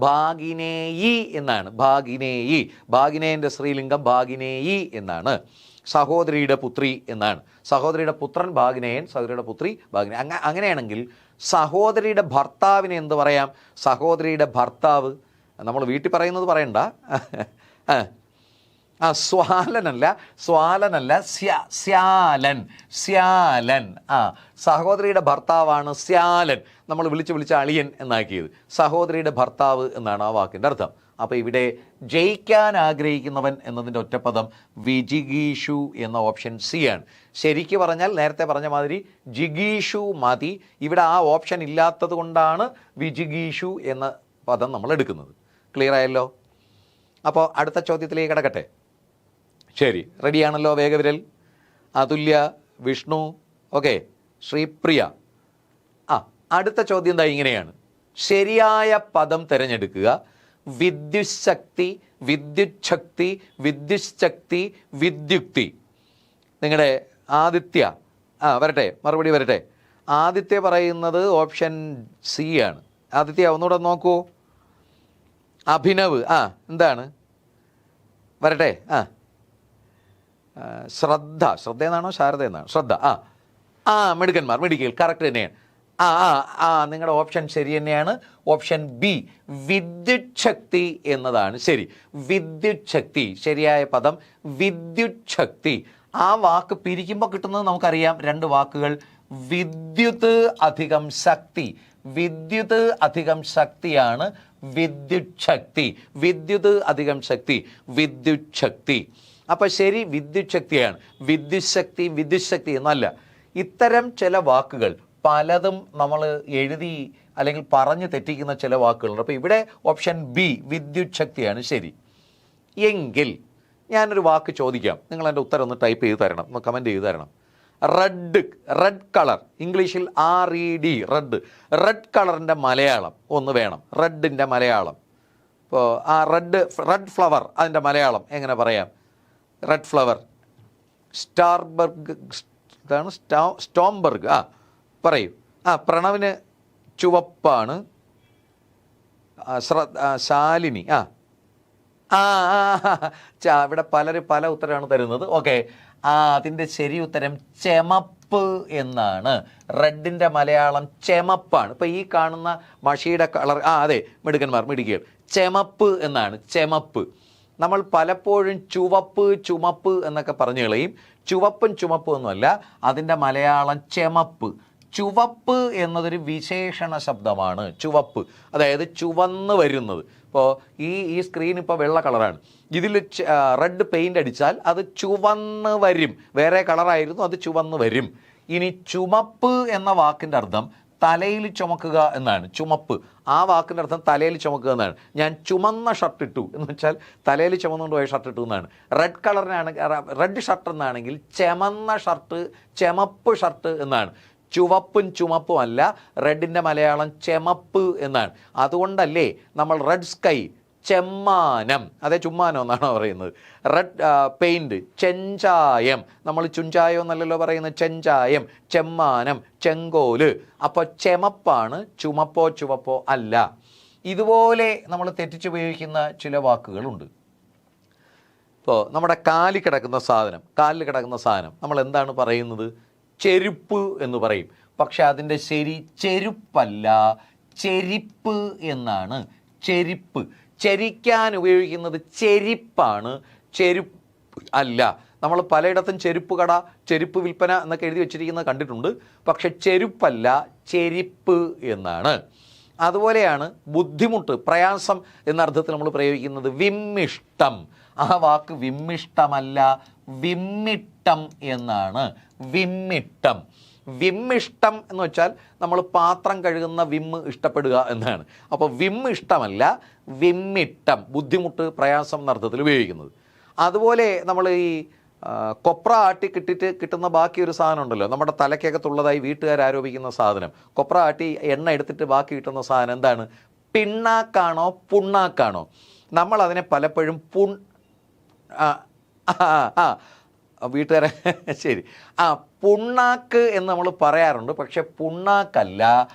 ഭാഗിനേയി എന്നാണ്. ഭാഗിനേയി, ഭാഗിനേയൻ്റെ സ്ത്രീലിംഗം ഭാഗിനേയി എന്നാണ്. സഹോദരിയുടെ പുത്രി എന്നാണ്. സഹോദരിയുടെ പുത്രൻ ഭാഗിനേയൻ, സഹോദരിയുടെ പുത്രി ഭാഗിനേ. അങ്ങനെയാണെങ്കിൽ സഹോദരിയുടെ ഭർത്താവിനെ എന്ത് പറയാം? സഹോദരിയുടെ ഭർത്താവ്. നമ്മൾ വീട്ടിൽ പറയുന്നത് പറയണ്ട. സ്വാലനല്ല, സ്വാലനല്ല, സ്യാലൻ, സ്യാലൻ. സഹോദരിയുടെ ഭർത്താവാണ് സ്യാലൻ. നമ്മൾ വിളിച്ച് അളിയൻ എന്നാക്കിയത്. സഹോദരിയുടെ ഭർത്താവ് എന്നാണ് ആ വാക്കിൻ്റെ അർത്ഥം. അപ്പോൾ ഇവിടെ ജയിക്കാൻ ആഗ്രഹിക്കുന്നവൻ എന്നതിൻ്റെ ഒറ്റപ്പദം വിജിഗീഷു എന്ന ഓപ്ഷൻ സി ആണ്. ശരിക്ക് പറഞ്ഞാൽ നേരത്തെ പറഞ്ഞ മാതിരി ജിഗീഷു മതി. ഇവിടെ ആ ഓപ്ഷൻ ഇല്ലാത്തത് കൊണ്ടാണ് വിജിഗീഷു എന്ന പദം നമ്മൾ എടുക്കുന്നത്. ക്ലിയർ ആയല്ലോ? അപ്പോൾ അടുത്ത ചോദ്യത്തിലേക്ക് കിടക്കട്ടെ. ശരി, റെഡിയാണല്ലോ? വേഗവിരൽ, അതുല്യ, വിഷ്ണു, ഓക്കെ, ശ്രീപ്രിയ. അടുത്ത ചോദ്യം എന്താ ഇങ്ങനെയാണ്. ശരിയായ പദം തിരഞ്ഞെടുക്കുക. വിദ്യുശക്തി, വിദ്യുച്ഛക്തി, വിദ്യുശക്തി, വിദ്യുക്തി. നിങ്ങളുടെ ആദിത്യ വരട്ടെ, മറുപടി വരട്ടെ. ആദിത്യ പറയുന്നത് ഓപ്ഷൻ സി ആണ്. ആദിത്യ ഒന്നുകൂടെ നോക്കൂ. അഭിനവ് എന്താണ്? വരട്ടെ. ശ്രദ്ധ, ശ്രദ്ധ എന്നാണോ ശാരദ എന്നാണോ? ശ്രദ്ധ. മിടുക്കന്മാർ, മിടുക്കികൾ, കറക്റ്റ് തന്നെയാണ്. നിങ്ങളുടെ ഓപ്ഷൻ ശരി തന്നെയാണ്. ഓപ്ഷൻ ബി വിദ്യുത് ശക്തി എന്നതാണ് ശരി. വിദ്യുത് ശക്തി, ശരിയായ പദം വിദ്യുത് ശക്തി. ആ വാക്ക് പിരിക്കുമ്പോൾ കിട്ടുന്നത് നമുക്കറിയാം, രണ്ട് വാക്കുകൾ. വിദ്യുത് അധികം ശക്തി, വിദ്യുത് അധികം ശക്തിയാണ് വിദ്യുത് ശക്തി. വിദ്യുത് അധികം ശക്തി, വിദ്യുത് ശക്തി. അപ്പോൾ ശരി വിദ്യുത് ശക്തിയാണ്. വിദ്യുത് ശക്തി, വിദ്യുത് ശക്തി എന്നല്ല. ഇത്തരം ചില വാക്കുകൾ പലതും നമ്മൾ എഴുതി അല്ലെങ്കിൽ പറഞ്ഞ് തെറ്റിക്കുന്ന ചില വാക്കുകളുണ്ട്. അപ്പോൾ ഇവിടെ ഓപ്ഷൻ ബി വിദ്യുത് ശക്തിയാണ് ശരി. എങ്കിൽ ഞാനൊരു വാക്ക് ചോദിക്കാം, നിങ്ങൾ എൻ്റെ ഉത്തരം ഒന്ന് ടൈപ്പ് ചെയ്ത് തരണം, ഒന്ന് കമൻറ്റ് ചെയ്ത് തരണം. റെഡ്, റെഡ് കളർ, ഇംഗ്ലീഷിൽ RED, റെഡ്. റെഡ് കളറിൻ്റെ മലയാളം ഒന്ന് വേണം. റെഡിൻ്റെ മലയാളം. ഇപ്പോൾ റെഡ് ഫ്ലവർ, അതിൻ്റെ മലയാളം എങ്ങനെ പറയാം? Red flower. സ്റ്റാർബർഗ്, ഇതാണ് സ്റ്റോംബർഗ്. പറയൂ. പ്രണവിന് ചുവപ്പാണ്. ശാലിനി. ഇവിടെ പലരും പല ഉത്തരമാണ് തരുന്നത്. ഓക്കെ, അതിൻ്റെ ശരി ഉത്തരം ചെമപ്പ് എന്നാണ്. റെഡിൻ്റെ മലയാളം ചെമപ്പാണ്. ഇപ്പോൾ ഈ കാണുന്ന മഷിയുടെ കളർ, അതെ മിടുക്കന്മാർ, മിടുക്കികൾ, ചെമപ്പ് എന്നാണ്. ചെമപ്പ്. നമ്മൾ പലപ്പോഴും ചുവപ്പ്, ചുമപ്പ് എന്നൊക്കെ പറഞ്ഞു കളയും. ചുവപ്പും ചുമപ്പും ഒന്നുമല്ല, അതിൻ്റെ മലയാളം ചെമപ്പ്. ചുവപ്പ് എന്നതൊരു വിശേഷണ ശബ്ദമാണ്. ചുവപ്പ്, അതായത് ചുവന്ന് വരുന്നത്. ഇപ്പോൾ ഈ സ്ക്രീൻ ഇപ്പോൾ വെള്ള കളറാണ്. ഇതിൽ റെഡ് പെയിൻ്റ് അടിച്ചാൽ അത് ചുവന്ന് വരും. വേറെ കളറായിരുന്നു, അത് ചുവന്ന് വരും. ഇനി ചുമപ്പ് എന്ന വാക്കിൻ്റെ അർത്ഥം തലയിൽ ചുമക്കുക എന്നാണ്. ചുമപ്പ്, ആ വാക്കിൻ്റെ അർത്ഥം തലയിൽ ചുമക്കുക എന്നാണ്. ഞാൻ ചുമന്ന ഷർട്ട് ഇട്ടു എന്ന് വെച്ചാൽ തലയിൽ ചുമന്നുകൊണ്ട് പോയ ഷർട്ട് ഇട്ടു എന്നാണ്. റെഡ് കളറിനാണ്, റെഡ് ഷർട്ട് എന്നാണെങ്കിൽ ചെമന്ന ഷർട്ട്, ചെമപ്പ് ഷർട്ട് എന്നാണ്. ചുവപ്പും ചുമപ്പും അല്ല, റെഡിൻ്റെ മലയാളം ചെമപ്പ് എന്നാണ്. അതുകൊണ്ടല്ലേ നമ്മൾ റെഡ് സ്കൈ, ചെമ്മാനം, അതെ ചുമ്മാനം എന്നാണോ പറയുന്നത്. റെഡ് പെയിൻറ്, ചെഞ്ചായം, നമ്മൾ ചുഞ്ചായം എന്നല്ലല്ലോ പറയുന്നത്, ചെഞ്ചായം, ചെമ്മാനം, ചെങ്കോല്. അപ്പോൾ ചെമപ്പാണ്, ചുമപ്പോ ചുവപ്പോ അല്ല. ഇതുപോലെ നമ്മൾ തെറ്റിച്ചുപയോഗിക്കുന്ന ചില വാക്കുകളുണ്ട്. ഇപ്പോൾ നമ്മുടെ കാലിൽ കിടക്കുന്ന സാധനം നമ്മൾ എന്താണ് പറയുന്നത്? ചെരുപ്പ് എന്ന് പറയും. പക്ഷെ അതിൻ്റെ ശരി ചെരുപ്പല്ല, ചെരിപ്പ് എന്നാണ്. ചെരിപ്പ്. ചരിക്കാൻ ഉപയോഗിക്കുന്നത് ചെരിപ്പാണ്, ചെരുപ്പ് അല്ല. നമ്മൾ പലയിടത്തും ചെരുപ്പ് കട, ചെരുപ്പ് വിൽപ്പന എന്നൊക്കെ എഴുതി വെച്ചിരിക്കുന്നത് കണ്ടിട്ടുണ്ട്. പക്ഷെ ചെരുപ്പല്ല, ചെരിപ്പ് എന്നാണ്. അതുപോലെയാണ് ബുദ്ധിമുട്ട്, പ്രയാസം എന്ന അർത്ഥത്തിൽ നമ്മൾ പ്രയോഗിക്കുന്നത് വിമ്മിഷ്ടം. ആ വാക്ക് വിമ്മിഷ്ടമല്ല, വിമ്മിട്ടം എന്നാണ്. വിമ്മിട്ടം. വിമ്മിഷ്ടം എന്ന് വെച്ചാൽ നമ്മൾ പാത്രം കഴുകുന്ന വിമ്മ് ഇഷ്ടപ്പെടുക എന്നാണ്. അപ്പോൾ വിമ്മ് ഇഷ്ടമല്ല, വിമ്മിട്ടം, ബുദ്ധിമുട്ട്, പ്രയാസം എന്ന അർത്ഥത്തിൽ ഉപയോഗിക്കുന്നത്. അതുപോലെ നമ്മൾ ഈ കൊപ്ര ആട്ടി കിട്ടുന്ന ബാക്കി ഒരു സാധനം ഉണ്ടല്ലോ, നമ്മുടെ തലയ്ക്കകത്തുള്ളതായി വീട്ടുകാർ ആരോപിക്കുന്ന സാധനം. കൊപ്ര ആട്ടി എണ്ണ എടുത്തിട്ട് ബാക്കി കിട്ടുന്ന സാധനം എന്താണ്? പിണ്ണാക്കാണോ പുണ്ണാക്കാണോ? നമ്മൾ അതിനെ പലപ്പോഴും വീട്ടുകാരെ ശരി, പുണ്ണാക്ക് എന്ന് നമ്മൾ പറയാറുണ്ട്. പക്ഷെ പുണ്ണാക്കല്ല,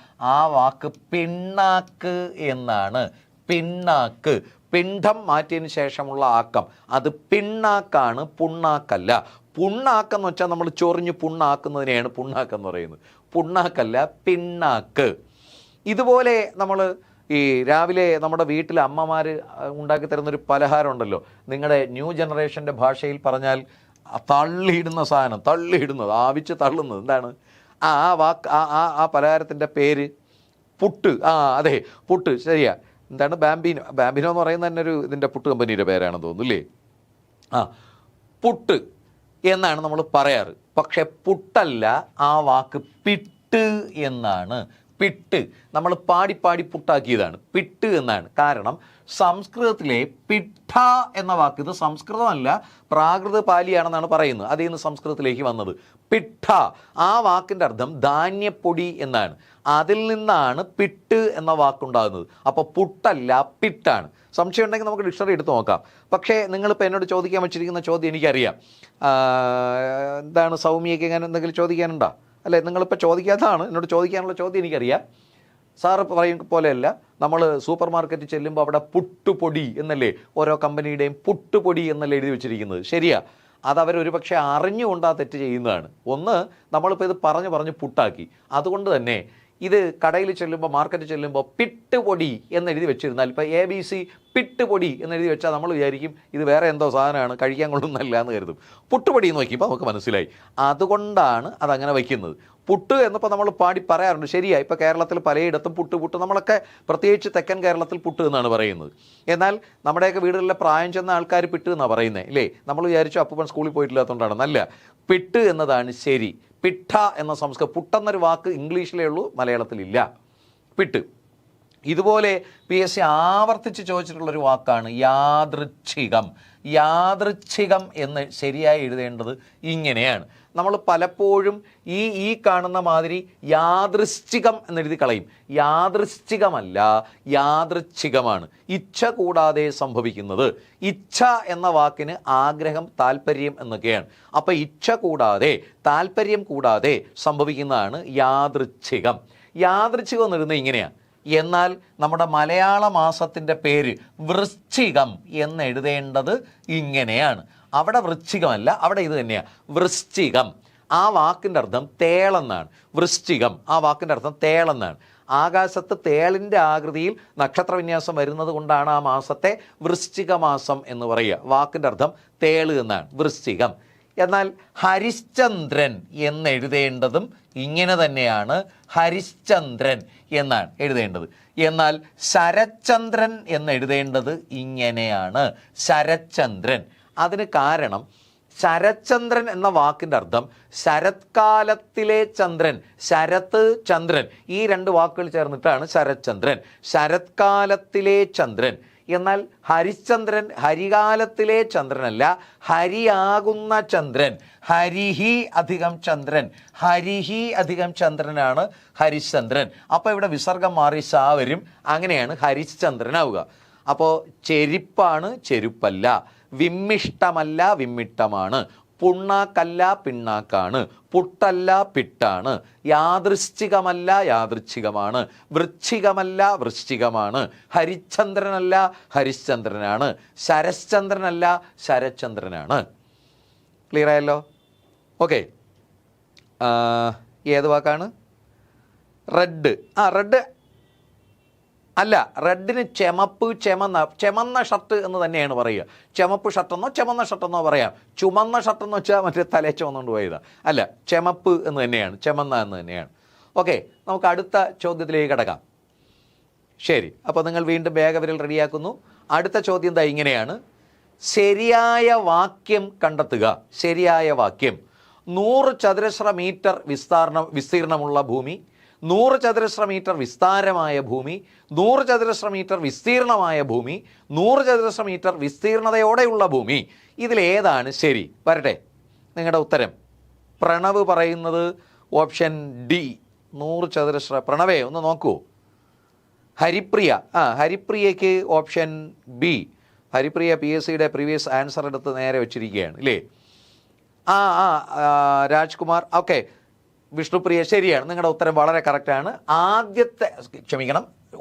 ആ വാക്ക് പിണ്ണാക്ക് എന്നാണ്. പിണ്ണാക്ക്, പിണ്ഡം മാറ്റിയതിന് ശേഷമുള്ള ആക്കം, അത് പിണ്ണാക്കാണ്, പുണ്ണാക്കല്ല. പുണ്ണാക്കെന്ന് വെച്ചാൽ നമ്മൾ ചൊറിഞ്ഞ് പുണ്ണാക്കുന്നതിനെയാണ് പുണ്ണാക്കെന്ന് പറയുന്നത്. പുണ്ണാക്കല്ല, പിണ്ണാക്ക്. ഇതുപോലെ നമ്മൾ ഈ രാവിലെ നമ്മുടെ വീട്ടിലെ അമ്മമാർ ഉണ്ടാക്കി തരുന്നൊരു പലഹാരം ഉണ്ടല്ലോ, നിങ്ങളുടെ ന്യൂ ജനറേഷൻ്റെ ഭാഷയിൽ പറഞ്ഞാൽ തള്ളിയിടുന്ന സാധനം, തള്ളിയിടുന്നത്, ആവിച്ച് തള്ളുന്നത് എന്താണ്? ആ വാക്ക് ആ പലഹാരത്തിൻ്റെ പേര് പുട്ട്. അതെ, പുട്ട്, ശരിയാ. എന്താണ്? ബാംബിനോ. ബാംബിനോ എന്ന് പറയുന്ന തന്നെ ഒരു ഇതിൻ്റെ പുട്ട് കമ്പനിയുടെ പേരാണെന്ന് തോന്നുന്നു അല്ലേ? പുട്ട് എന്നാണ് നമ്മൾ പറയാറ്. പക്ഷെ പുട്ടല്ല, ആ വാക്ക് പിട്ട് എന്നാണ്. പിട്ട് നമ്മൾ പാടി പുട്ടാക്കിയതാണ്, പിട്ട് എന്നാണ്. കാരണം സംസ്കൃതത്തിലെ പിഠ എന്ന വാക്ക്, ഇത് സംസ്കൃതമല്ല, പ്രാകൃത പാലിയാണെന്നാണ് പറയുന്നത്. അതിൽ നിന്ന് സംസ്കൃതത്തിലേക്ക് വന്നത് പിഠ. ആ വാക്കിൻ്റെ അർത്ഥം ധാന്യപ്പൊടി എന്നാണ്. അതിൽ നിന്നാണ് പിട്ട് എന്ന വാക്കുണ്ടാകുന്നത്. അപ്പോൾ പുട്ടല്ല, പിട്ടാണ്. സംശയം ഉണ്ടെങ്കിൽ നമുക്ക് ഡിക്ഷണറി എടുത്ത് നോക്കാം. പക്ഷേ നിങ്ങളിപ്പോൾ എന്നോട് ചോദിക്കാൻ വെച്ചിരിക്കുന്ന ചോദ്യം എനിക്കറിയാം. എന്താണ് സൗമ്യയ്ക്ക് എങ്ങനെ എന്തെങ്കിലും ചോദിക്കാനുണ്ടോ? അല്ലേ, നിങ്ങളിപ്പോൾ ചോദിക്കാത്തതാണ്, എന്നോട് ചോദിക്കാനുള്ള ചോദ്യം എനിക്കറിയാം. സാറ് പറയും പോലെയല്ല, നമ്മൾ സൂപ്പർ മാർക്കറ്റിൽ ചെല്ലുമ്പോൾ അവിടെ പുട്ടുപൊടി എന്നല്ലേ ഓരോ കമ്പനിയുടെയും പുട്ടുപൊടി എന്നല്ലേ എഴുതി വെച്ചിരിക്കുന്നത്. ശരിയാ, അതവരൊരു പക്ഷേ അറിഞ്ഞുകൊണ്ട് ആ തെറ്റ് ചെയ്യുന്നതാണ്. ഒന്ന്, നമ്മളിപ്പോൾ ഇത് പറഞ്ഞ് പുട്ടാക്കി. അതുകൊണ്ട് തന്നെ ഇത് കടയിൽ ചെല്ലുമ്പോൾ, മാർക്കറ്റിൽ ചെല്ലുമ്പോൾ പിട്ടുപൊടി എന്നെഴുതി വെച്ചിരുന്നാൽ, ഇപ്പോൾ ABC പിട്ടുപൊടി എന്നെഴുതി വെച്ചാൽ നമ്മൾ വിചാരിക്കും ഇത് വേറെ എന്തോ സാധനമാണ്, കഴിക്കാൻ കൊള്ളുന്നല്ല എന്ന് കരുതും. പുട്ടുപൊടി എന്ന് വയ്ക്കുമ്പോൾ നമുക്ക് മനസ്സിലായി. അതുകൊണ്ടാണ് അതങ്ങനെ വയ്ക്കുന്നത്. പുട്ട് എന്നപ്പോൾ നമ്മൾ പറയാറുണ്ട്. ശരിയായി, ഇപ്പോൾ കേരളത്തിൽ പലയിടത്തും പുട്ട് നമ്മളൊക്കെ പ്രത്യേകിച്ച് തെക്കൻ കേരളത്തിൽ പുട്ട് എന്നാണ് പറയുന്നത്. എന്നാൽ നമ്മുടെയൊക്കെ വീടുകളിലെ പ്രായം ചെന്ന ആൾക്കാർ പിട്ട് എന്നാണ് പറയുന്നത് ഇല്ലേ? നമ്മൾ വിചാരിച്ചു അപ്പൂപ്പൻ സ്കൂളിൽ പോയിട്ടില്ലാത്തതുകൊണ്ടാണ്. നല്ല, പിട്ട് എന്നതാണ് ശരി. പിഠ എന്ന സംസ്കൃതം, പുട്ടെന്നൊരു വാക്ക് ഇംഗ്ലീഷിലേ ഉള്ളൂ, മലയാളത്തിലില്ല. പിട്ട്. ഇതുപോലെ PSC ആവർത്തിച്ച് ചോദിച്ചിട്ടുള്ളൊരു വാക്കാണ് യാദൃച്ഛികം. യാദൃച്ഛികം എന്ന് ശരിയായി എഴുതേണ്ടത് ഇങ്ങനെയാണ്. നമ്മൾ പലപ്പോഴും ഈ കാണുന്ന മാതിരി യാദൃശ്ചികം എന്നെഴുതി കളയും. യാദൃശ്ചികമല്ല, യാദൃച്ഛികമാണ്. ഇച്ഛ കൂടാതെ സംഭവിക്കുന്നത്. ഇച്ഛ എന്ന വാക്കിന് ആഗ്രഹം, താല്പര്യം എന്നൊക്കെയാണ്. അപ്പോൾ ഇച്ഛ കൂടാതെ, താല്പര്യം കൂടാതെ സംഭവിക്കുന്നതാണ് യാദൃച്ഛികം. യാദൃച്ഛികം എന്നെഴുതുന്നത് ഇങ്ങനെയാണ്. എന്നാൽ നമ്മുടെ മലയാള മാസത്തിൻ്റെ പേര് വൃശ്ചികം എന്ന് എഴുതേണ്ടത് ഇങ്ങനെയാണ്. അവിടെ വൃശ്ചികമല്ല, അവിടെ ഇത് തന്നെയാണ്, വൃശ്ചികം. ആ വാക്കിൻ്റെ അർത്ഥം തേളെന്നാണ്. വൃശ്ചികം, ആ വാക്കിൻ്റെ അർത്ഥം തേളെന്നാണ്. ആകാശത്ത് തേളിൻ്റെ ആകൃതിയിൽ നക്ഷത്രവിന്യാസം വരുന്നത് കൊണ്ടാണ് ആ മാസത്തെ വൃശ്ചിക മാസം എന്ന് പറയുക. വാക്കിൻ്റെ അർത്ഥം തേള് എന്നാണ്, വൃശ്ചികം. എന്നാൽ ഹരിശ്ചന്ദ്രൻ എന്നെഴുതേണ്ടതും ഇങ്ങനെ തന്നെയാണ്, ഹരിശ്ചന്ദ്രൻ എന്നാണ് എഴുതേണ്ടത്. എന്നാൽ ശരചന്ദ്രൻ എന്നെഴുതേണ്ടത് ഇങ്ങനെയാണ്, ശരചന്ദ്രൻ. അതിന് കാരണം ശരചന്ദ്രൻ എന്ന വാക്കിൻ്റെ അർത്ഥം ശരത്കാലത്തിലെ ചന്ദ്രൻ, ശരത്ത് ചന്ദ്രൻ, ഈ രണ്ട് വാക്കുകൾ ചേർന്നിട്ടാണ് ശരചന്ദ്രൻ, ശരത്കാലത്തിലെ ചന്ദ്രൻ. എന്നാൽ ഹരിശ്ചന്ദ്രൻ ഹരികാലത്തിലെ ചന്ദ്രനല്ല, ഹരിയാകുന്ന ചന്ദ്രൻ, ഹരിഹി അധികം ചന്ദ്രൻ, ഹരിഹി അധികം ചന്ദ്രനാണ് ഹരിശ്ചന്ദ്രൻ. അപ്പോൾ ഇവിടെ വിസർഗം മാറി ശ വരും, അങ്ങനെയാണ് ഹരിശ്ചന്ദ്രനാവുക. അപ്പോൾ ചെരിപ്പാണ്, ചെരുപ്പല്ല. വിമ്മിഷ്ടമല്ല, വിമ്മിട്ടമാണ്. പുണ്ണാക്കല്ല, പിണ്ണാക്കാണ്. പുട്ടല്ല, പിട്ടാണ്. യാദൃശ്ചികമല്ല, യാദൃച്ഛികമാണ്. വൃശ്ചികമല്ല, വൃശ്ചികമാണ്. ഹരിശ്ചന്ദ്രനല്ല, ഹരിശ്ചന്ദ്രനാണ്. ശരശ്ചന്ദ്രനല്ല, ശരചന്ദ്രനാണ്. ക്ലിയർ ആയല്ലോ? ഓക്കെ. ഏത് വാക്കാണ്? റെഡ്. റെഡ് അല്ല, റെഡിന് ചെമപ്പ്, ചെമന്ന ഷർട്ട് എന്ന് തന്നെയാണ് പറയുക. ചെമപ്പ് ഷർട്ടെന്നോ ചെമന്ന ഷർട്ടെന്നോ പറയാം. ചുമന്ന ഷർട്ടെന്ന് വെച്ചാൽ മറ്റേ തലേ ചുമന്നുകൊണ്ട് പോയതാ. അല്ല, ചെമപ്പ് എന്ന് തന്നെയാണ്, ചെമന്ന എന്ന് തന്നെയാണ്. ഓക്കെ, നമുക്ക് അടുത്ത ചോദ്യത്തിലേക്ക് കിടക്കാം. ശരി, അപ്പോൾ നിങ്ങൾ വീണ്ടും വേഗവിരൽ റെഡിയാക്കുന്നു. അടുത്ത ചോദ്യം എന്താ ഇങ്ങനെയാണ്: ശരിയായ വാക്യം കണ്ടെത്തുക. ശരിയായ വാക്യം: 100 ചതുരശ്ര മീറ്റർ വിസ്തീർണമുള്ള ഭൂമി, 100 ചതുരശ്ര മീറ്റർ വിസ്താരമായ ഭൂമി, 100 ചതുരശ്ര മീറ്റർ വിസ്തീർണമായ ഭൂമി, 100 ചതുരശ്ര മീറ്റർ വിസ്തീർണതയോടെയുള്ള ഭൂമി. ഇതിലേതാണ് ശരി? വരട്ടെ, നിങ്ങളുടെ ഉത്തരം? പ്രണവ് പറയുന്നത് ഓപ്ഷൻ ഡി 100 ചതുരശ്ര. പ്രണവേ ഒന്ന് നോക്കൂ. ഹരിപ്രിയ ഹരിപ്രിയയ്ക്ക് ഓപ്ഷൻ ബി. ഹരിപ്രിയ PSCയുടെ പ്രീവിയസ് ആൻസർ എടുത്ത് നേരെ വെച്ചിരിക്കുകയാണ് ഇല്ലേ? രാജ്കുമാർ ഓക്കെ. വിഷ്ണുപ്രിയ ശരിയാണ്, നിങ്ങളുടെ ഉത്തരം വളരെ കറക്റ്റാണ്.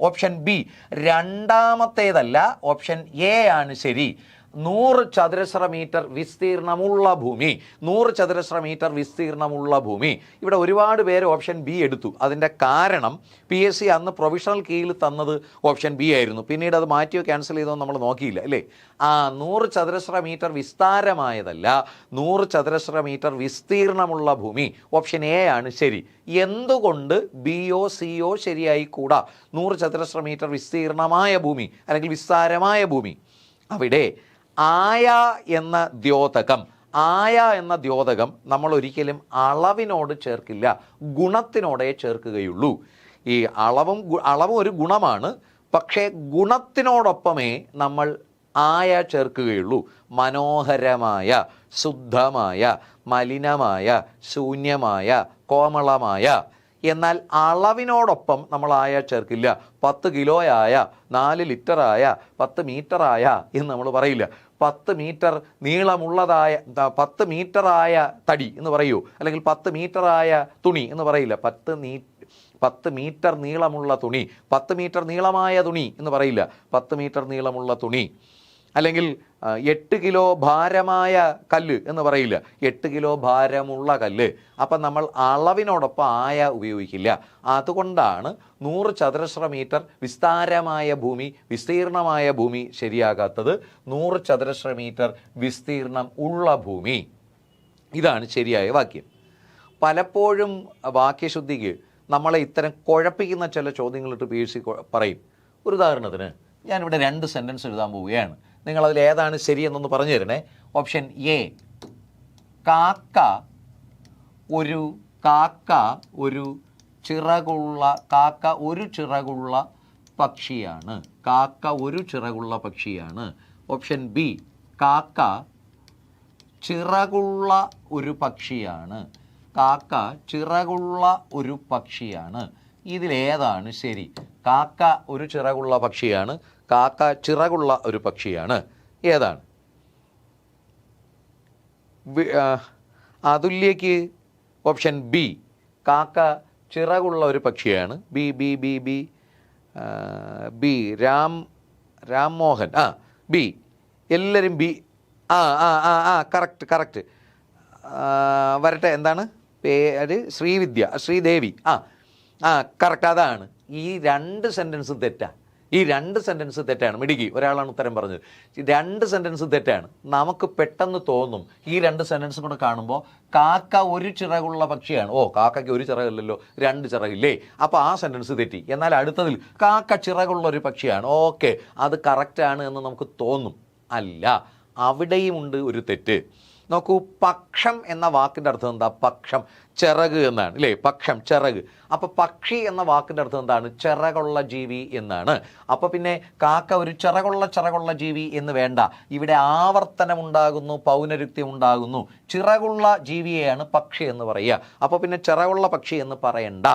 ഓപ്ഷൻ ബി, രണ്ടാമത്തേതല്ല, ഓപ്ഷൻ എ ആണ് ശരി. 100 ചതുരശ്ര മീറ്റർ വിസ്തീർണമുള്ള ഭൂമി. 100 ചതുരശ്ര മീറ്റർ വിസ്തീർണമുള്ള ഭൂമി. ഇവിടെ ഒരുപാട് പേര് ഓപ്ഷൻ ബി എടുത്തു. അതിൻ്റെ കാരണം PSC അന്ന് പ്രൊവിഷണൽ കീയിൽ തന്നത് ഓപ്ഷൻ ബി ആയിരുന്നു. പിന്നീട് അത് മാറ്റിയോ ക്യാൻസൽ ചെയ്തോ നമ്മൾ നോക്കിയില്ല അല്ലേ? 100 ചതുരശ്ര മീറ്റർ വിസ്താരമായതല്ല, 100 ചതുരശ്ര മീറ്റർ വിസ്തീർണമുള്ള ഭൂമി. ഓപ്ഷൻ എ ആണ് ശരി. എന്തുകൊണ്ട് ബിയോ സിയോ ശരിയായി കൂടാ? 100 ചതുരശ്ര മീറ്റർ വിസ്തീർണമായ ഭൂമി അല്ലെങ്കിൽ വിസ്താരമായ ഭൂമി. അവിടെ ആയ എന്ന ദ്യോതകം നമ്മൾ ഒരിക്കലും അളവിനോട് ചേർക്കില്ല, ഗുണത്തിനോടേ ചേർക്കുകയുള്ളൂ. ഈ അളവും ഒരു ഗുണമാണ്, പക്ഷേ ഗുണത്തിനോടൊപ്പമേ നമ്മൾ ആയ ചേർക്കുകയുള്ളൂ. മനോഹരമായ, ശുദ്ധമായ, മലിനമായ, ശൂന്യമായ, കോമളമായ. എന്നാൽ അളവിനോടൊപ്പം നമ്മൾ ആയ ചേർക്കില്ല. 10 കിലോയായ, 4 ലിറ്ററായ, 10 മീറ്ററായ എന്ന് നമ്മൾ പറയില്ല. 10 മീറ്റർ നീളമുള്ളതായ, 10 മീറ്ററായ തടി എന്ന് പറയൂ, അല്ലെങ്കിൽ 10 മീറ്ററായ തുണി എന്ന് പറയില്ല. 10 മീറ്റർ നീളമുള്ള തുണി, 10 മീറ്റർ നീളമായ തുണി എന്ന് പറയില്ല. 10 മീറ്റർ നീളമുള്ള തുണി. അല്ലെങ്കിൽ 8 കിലോ ഭാരമായ കല്ല് എന്ന് പറയില്ല, 8 കിലോ ഭാരമുള്ള കല്ല്. അപ്പം നമ്മൾ അളവിനോടൊപ്പം ആയ ഉപയോഗിക്കില്ല. അതുകൊണ്ടാണ് 100 ചതുരശ്ര മീറ്റർ വിസ്താരമായ ഭൂമി, വിസ്തീർണമായ ഭൂമി ശരിയാകാത്തത്. 100 ചതുരശ്ര മീറ്റർ വിസ്തീർണം ഉള്ള ഭൂമി, ഇതാണ് ശരിയായ വാക്യം. പലപ്പോഴും വാക്യശുദ്ധിക്ക് നമ്മളെ ഇത്തരം കുഴപ്പിക്കുന്ന ചില ചോദ്യങ്ങളിട്ട് PSC പറയും. ഒരു ഉദാഹരണത്തിന് ഞാനിവിടെ 2 സെൻറ്റൻസ് എഴുതാൻ പോവുകയാണ്. നിങ്ങളതിൽ ഏതാണ് ശരിയെന്നൊന്ന് പറഞ്ഞു തരണേ. ഓപ്ഷൻ എ, കാക്ക ഒരു ചിറകുള്ള പക്ഷിയാണ്. കാക്ക ഒരു ചിറകുള്ള പക്ഷിയാണ്. ഓപ്ഷൻ ബി, കാക്ക ചിറകുള്ള ഒരു പക്ഷിയാണ്. കാക്ക ചിറകുള്ള ഒരു പക്ഷിയാണ്. ഇതിലേതാണ് ശരി? കാക്ക ഒരു ചിറകുള്ള പക്ഷിയാണ്, കാക്ക ചിറകുള്ള ഒരു പക്ഷിയാണ്. ഏതാണ്? അതുല്യക്ക് ഓപ്ഷൻ ബി, കാക്ക ചിറകുള്ള ഒരു പക്ഷിയാണ്. B B B B B Rammohan B. എല്ലാവരും ബി. കറക്റ്റ്. വരട്ടെ, എന്താണ് പേര്? ശ്രീദേവി. കറക്റ്റ്, അതാണ്. ഈ 2 സെൻറ്റൻസും തെറ്റാണ്. ഈ 2 സെൻറ്റൻസ് തെറ്റാണ്. മിടുക്കി, ഒരാളാണ് ഉത്തരം പറഞ്ഞത്. 2 സെൻറ്റൻസ് തെറ്റാണ്. നമുക്ക് പെട്ടെന്ന് തോന്നും ഈ 2 സെൻറ്റൻസും കൂടെ കാണുമ്പോൾ കാക്ക ഒരു ചിറകുള്ള പക്ഷിയാണ്. കാക്കയ്ക്ക് ഒരു ചിറകല്ലല്ലോ, 2 ചിറകില്ലേ? അപ്പോൾ ആ സെൻറ്റൻസ് തെറ്റി. എന്നാൽ അടുത്തതിൽ കാക്ക ചിറകുള്ള ഒരു പക്ഷിയാണ്, ഓക്കെ, അത് കറക്റ്റാണ് എന്ന് നമുക്ക് തോന്നും. അല്ല, അവിടെയും ഉണ്ട് ഒരു തെറ്റ്. നോക്കൂ, പക്ഷം എന്ന വാക്കിൻ്റെ അർത്ഥം എന്താ? പക്ഷം ചിറക് എന്നാണ് അല്ലേ? പക്ഷം ചിറക്. അപ്പോൾ പക്ഷി എന്ന വാക്കിൻ്റെ അർത്ഥം എന്താണ്? ചിറകുള്ള ജീവി എന്നാണ്. അപ്പോൾ പിന്നെ കാക്ക ഒരു ചിറകുള്ള ജീവി എന്ന് വേണ്ട. ഇവിടെ ആവർത്തനം ഉണ്ടാകുന്നു, പൗനരുക്തി ഉണ്ടാകുന്നു. ചിറകുള്ള ജീവിയെയാണ് പക്ഷി എന്ന് പറയുക. അപ്പോൾ പിന്നെ ചിറകുള്ള പക്ഷി എന്ന് പറയണ്ട.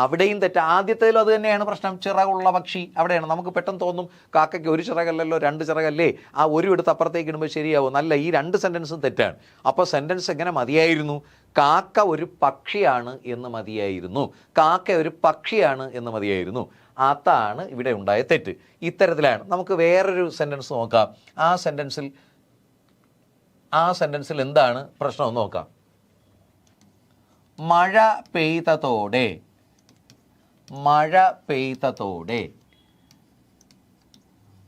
അവിടെയും തെറ്റ്. ആദ്യത്തേലും അത് തന്നെയാണ് പ്രശ്നം, ചിറകുള്ള പക്ഷി. അവിടെയാണ് നമുക്ക് പെട്ടെന്ന് തോന്നും കാക്കയ്ക്ക് ഒരു ചിറകല്ലല്ലോ, 2 ചിറകല്ലേ, ആ ഒരു എടുത്ത് അപ്പുറത്തേക്ക് ഇടുമ്പോൾ ശരിയാവും. നല്ല, ഈ 2 സെൻറ്റൻസും തെറ്റാണ്. അപ്പോൾ സെൻറ്റൻസ് എങ്ങനെ മതിയായിരുന്നു? കാക്ക ഒരു പക്ഷിയാണ് എന്ന് മതിയായിരുന്നു. കാക്ക ഒരു പക്ഷിയാണ് എന്ന് മതിയായിരുന്നു. അതാണ് ഇവിടെ ഉണ്ടായ തെറ്റ്. ഇത്തരത്തിലാണ്. നമുക്ക് വേറൊരു സെൻറ്റൻസ് നോക്കാം. ആ സെൻറ്റൻസിൽ എന്താണ് പ്രശ്നം നോക്കാം. മഴ പെയ്തതോടെ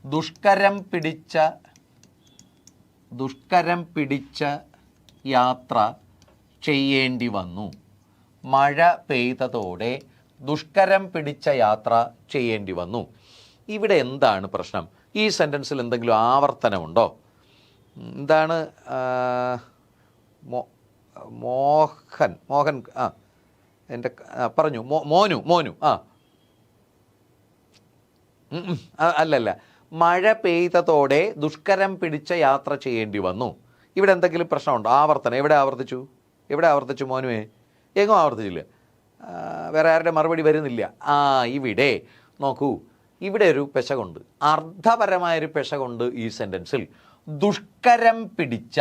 ദുഷ്കരം പിടിച്ച യാത്ര ചെയ്യേണ്ടി വന്നു. മഴ പെയ്തതോടെ ദുഷ്കരം പിടിച്ച യാത്ര ചെയ്യേണ്ടി വന്നു. ഇവിടെ എന്താണ് പ്രശ്നം? ഈ സെൻറ്റൻസിൽ എന്തെങ്കിലും ആവർത്തനമുണ്ടോ? എന്താണ്? മോഹൻ എൻ്റെ പറഞ്ഞു. മോനു അല്ലല്ല. മഴ പെയ്തതോടെ ദുഷ്കരം പിടിച്ച യാത്ര ചെയ്യേണ്ടി വന്നു. ഇവിടെ എന്തെങ്കിലും പ്രശ്നമുണ്ടോ? ആവർത്തനം എവിടെ ആവർത്തിച്ചു? എവിടെ ആവർത്തിച്ചു മോനുവേ? എങ്ങും ആവർത്തിച്ചില്ല. വേറെ ആരുടെ മറുപടി വരുന്നില്ല. ഇവിടെ നോക്കൂ, ഇവിടെ ഒരു പെശകുണ്ട്, അർത്ഥപരമായൊരു പെശകുണ്ട് ഈ സെൻറ്റൻസിൽ. ദുഷ്കരം പിടിച്ച,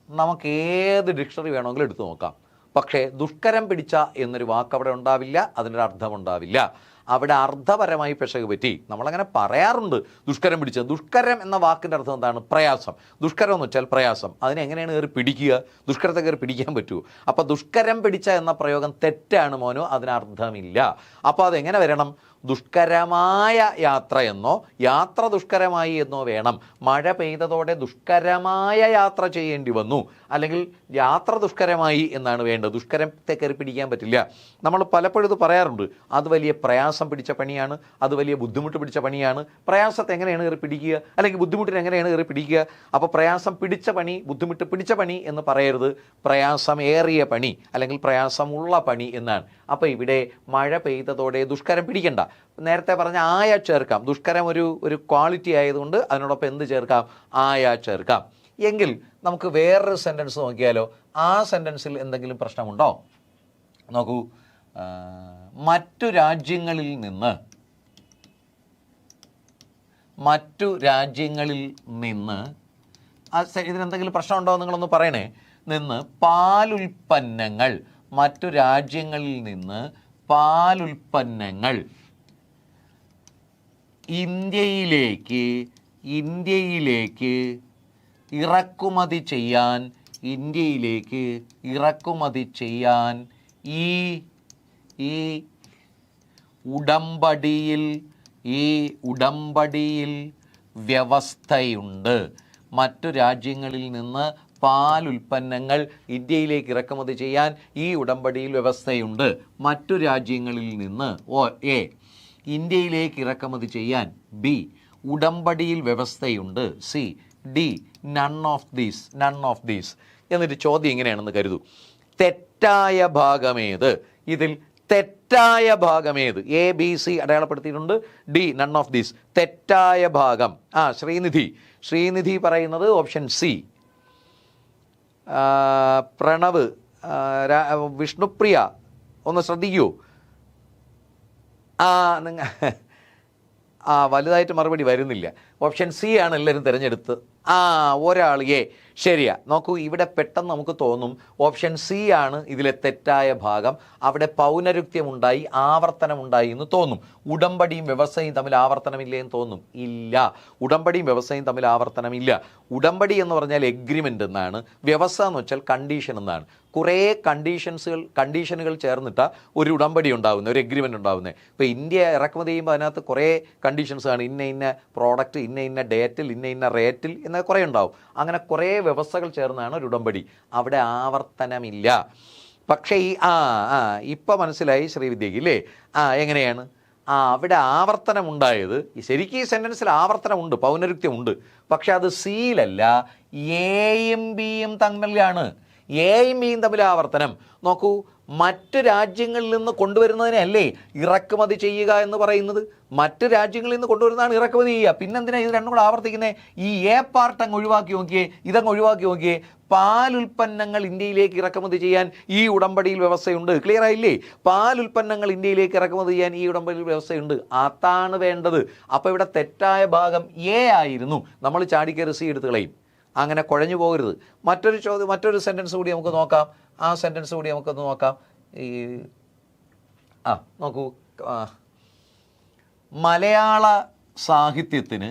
നമുക്ക് ഏത് ഡിക്ഷണറി വേണമെങ്കിലും എടുത്തു നോക്കാം. പക്ഷേ ദുഷ്കരം പിടിച്ച എന്നൊരു വാക്ക് അവിടെ ഉണ്ടാവില്ല, അതിനൊരു അർത്ഥമുണ്ടാവില്ല. അവിടെ അർത്ഥപരമായി പിശക് പറ്റി. നമ്മളങ്ങനെ പറയാറുണ്ട്, ദുഷ്കരം പിടിച്ച. ദുഷ്കരം എന്ന വാക്കിൻ്റെ അർത്ഥം എന്താണ്? പ്രയാസം. ദുഷ്കരം എന്ന് വെച്ചാൽ പ്രയാസം. അതിനെങ്ങനെയാണ് കയറി പിടിക്കുക? ദുഷ്കരത്തെ കയറി പിടിക്കാൻ പറ്റുമോ? അപ്പോൾ ദുഷ്കരം പിടിച്ച എന്ന പ്രയോഗം തെറ്റാണ് മോനോ, അതിനർത്ഥമില്ല. അപ്പോൾ അതെങ്ങനെ വരണം? ദുഷ്കരമായ യാത്രയെന്നോ യാത്ര ദുഷ്കരമായി എന്നോ വേണം. മഴ പെയ്തതോടെ ദുഷ്കരമായ യാത്ര ചെയ്യേണ്ടി വന്നു, അല്ലെങ്കിൽ യാത്ര ദുഷ്കരമായി എന്നാണ് വേണ്ടത്. ദുഷ്കരത്തെ കയറി പിടിക്കാൻ പറ്റില്ല. നമ്മൾ പലപ്പോഴും ഇത് പറയാറുണ്ട്, അത് വലിയ പ്രയാസം പിടിച്ച പണിയാണ്, അത് വലിയ ബുദ്ധിമുട്ട് പിടിച്ച പണിയാണ്. പ്രയാസത്തെ എങ്ങനെയാണ് കയറി പിടിക്കുക, അല്ലെങ്കിൽ ബുദ്ധിമുട്ടിന് എങ്ങനെയാണ് കയറി പിടിക്കുക? അപ്പോൾ പ്രയാസം പിടിച്ച പണി, ബുദ്ധിമുട്ട് പിടിച്ച പണി എന്ന് പറയരുത്, പ്രയാസമേറിയ പണി അല്ലെങ്കിൽ പ്രയാസമുള്ള പണി എന്നാണ്. അപ്പോൾ ഇവിടെ മഴ പെയ്തതോടെ ദുഷ്കരം പിടിക്കണ്ട. നേരത്തെ പറഞ്ഞ ആയ ചേർക്കാം. ദുഷ്കരം ഒരു ക്വാളിറ്റി ആയതുകൊണ്ട് അതിനോടൊപ്പം എന്ത് ചേർക്കാം? ആയ ചേർക്കാം. എങ്കിൽ നമുക്ക് വേറൊരു സെൻറ്റൻസ് നോക്കിയാലോ? ആ സെൻറ്റൻസിൽ എന്തെങ്കിലും പ്രശ്നമുണ്ടോ? നോക്കൂ, മറ്റു രാജ്യങ്ങളിൽ നിന്ന് ഇതിനെന്തെങ്കിലും പ്രശ്നമുണ്ടോ നിങ്ങളൊന്ന് പറയണേ. പാലുൽപ്പന്നങ്ങൾ, മറ്റു രാജ്യങ്ങളിൽ നിന്ന് പാലുൽപ്പന്നങ്ങൾ ഇന്ത്യയിലേക്ക് ഇറക്കുമതി ചെയ്യാൻ ഈ ഉടമ്പടിയിൽ വ്യവസ്ഥയുണ്ട്. മറ്റു രാജ്യങ്ങളിൽ നിന്ന് പാലുൽപ്പന്നങ്ങൾ ഇന്ത്യയിലേക്ക് ഇറക്കുമതി ചെയ്യാൻ ഈ ഉടമ്പടിയിൽ വ്യവസ്ഥയുണ്ട്. മറ്റു രാജ്യങ്ങളിൽ നിന്ന് എ ഇന്ത്യയിലേക്ക് ഇറക്കുമതി ചെയ്യാൻ, ബി ഉടമ്പടിയിൽ വ്യവസ്ഥയുണ്ട്, C D none of these. എന്നിട്ട് ചോദ്യം ഇങ്ങനെയാണെന്ന് കരുതൂ, തെറ്റായ ഭാഗമേത്? ഇതിൽ തെറ്റായ ഭാഗമേത്? എ ബി സി അടയാളപ്പെടുത്തിയിട്ടുണ്ട്, ഡി നൺ ഓഫ് ദീസ്. തെറ്റായ ഭാഗം ശ്രീനിധി പറയുന്നത് ഓപ്ഷൻ സി. പ്രണവ്, വിഷ്ണുപ്രിയ ഒന്ന് ശ്രദ്ധിക്കൂ. വലുതായിട്ട് മറുപടി വരുന്നില്ല. ഓപ്ഷൻ സി ആണ് എല്ലാവരും തിരഞ്ഞെടുത്ത്. ഒരാൾ എ. ശരിയാ. നോക്കൂ, ഇവിടെ പെട്ടെന്ന് നമുക്ക് തോന്നും ഓപ്ഷൻ സി ആണ് ഇതിലെ തെറ്റായ ഭാഗം. അവിടെ പൗനരുക്ത്യമുണ്ടായി, ആവർത്തനമുണ്ടായി എന്ന് തോന്നും. ഉടമ്പടിയും വ്യവസ്ഥയും തമ്മിൽ ആവർത്തനമില്ലേ എന്ന് തോന്നും. ഇല്ല, ഉടമ്പടിയും വ്യവസ്ഥയും തമ്മിൽ ആവർത്തനമില്ല. ഉടമ്പടി എന്ന് പറഞ്ഞാൽ എഗ്രിമെൻ്റ് എന്നാണ്, വ്യവസ്ഥ എന്ന് വെച്ചാൽ കണ്ടീഷൻ എന്നാണ്. കുറേ കണ്ടീഷനുകൾ ചേർന്നിട്ടാണ് ഒരു ഉടമ്പടി ഉണ്ടാകുന്നത്, ഒരു എഗ്രിമെൻ്റ് ഉണ്ടാകുന്നത്. ഇപ്പോൾ ഇന്ത്യ ഇറക്കുമതി ചെയ്യുമ്പോൾ അതിനകത്ത് കുറേ കണ്ടീഷൻസാണ്. ഇന്ന പ്രോഡക്റ്റ് ഇന്ന ഡേറ്റിൽ ഇന്ന റേറ്റിൽ എന്നൊക്കെ കുറേ ഉണ്ടാവും. അങ്ങനെ കുറേ വ്യവസ്ഥകൾ ചേർന്നാണ് ഒരു ഉടമ്പടി. അവിടെ ആവർത്തനമില്ല. പക്ഷേ ഇപ്പം മനസ്സിലായി ശ്രീവിദ്യയ്ക്ക് ഇല്ലേ? എങ്ങനെയാണ്? അവിടെ ആവർത്തനം ഉണ്ടായത്, ശരിക്കും ഈ സെൻറ്റൻസിൽ ആവർത്തനമുണ്ട്, പൗനരുക്ത്യമുണ്ട്. പക്ഷെ അത് സിയിലല്ല, എയും ബിയും തമ്മിലാണ്. എയും ബിയും തമ്മിൽ ആവർത്തനം. നോക്കൂ, മറ്റ് രാജ്യങ്ങളിൽ നിന്ന് കൊണ്ടുവരുന്നതിനല്ലേ ഇറക്കുമതി ചെയ്യുക എന്ന് പറയുന്നത്? മറ്റ് രാജ്യങ്ങളിൽ നിന്ന് കൊണ്ടുവരുന്നതാണ് ഇറക്കുമതി ചെയ്യുക. പിന്നെന്തിനാണ് ഇത് രണ്ടും കൂടെ ആവർത്തിക്കുന്നത്? ഈ എ പാർട്ട് അങ്ങ് ഒഴിവാക്കി നോക്കിയേ, ഇതങ്ങ് ഒഴിവാക്കി നോക്കിയേ. പാലുൽപ്പന്നങ്ങൾ ഇന്ത്യയിലേക്ക് ഇറക്കുമതി ചെയ്യാൻ ഈ ഉടമ്പടിയിൽ വ്യവസ്ഥയുണ്ട്. ക്ലിയർ ആയില്ലേ? പാലുൽപ്പന്നങ്ങൾ ഇന്ത്യയിലേക്ക് ഇറക്കുമതി ചെയ്യാൻ ഈ ഉടമ്പടിയിൽ വ്യവസ്ഥയുണ്ട്. അതാണ് വേണ്ടത്. അപ്പോൾ ഇവിടെ തെറ്റായ ഭാഗം എ ആയിരുന്നു. നമ്മൾ ചാടിക്കയറി സി എടുത്ത് കളയും. അങ്ങനെ കുഴഞ്ഞു പോകരുത്. മറ്റൊരു സെൻറ്റൻസ് കൂടി നമുക്ക് നോക്കാം. ആ സെൻറ്റൻസ് കൂടി നമുക്കൊന്ന് നോക്കാം. നോക്കൂ, മലയാള സാഹിത്യത്തിന്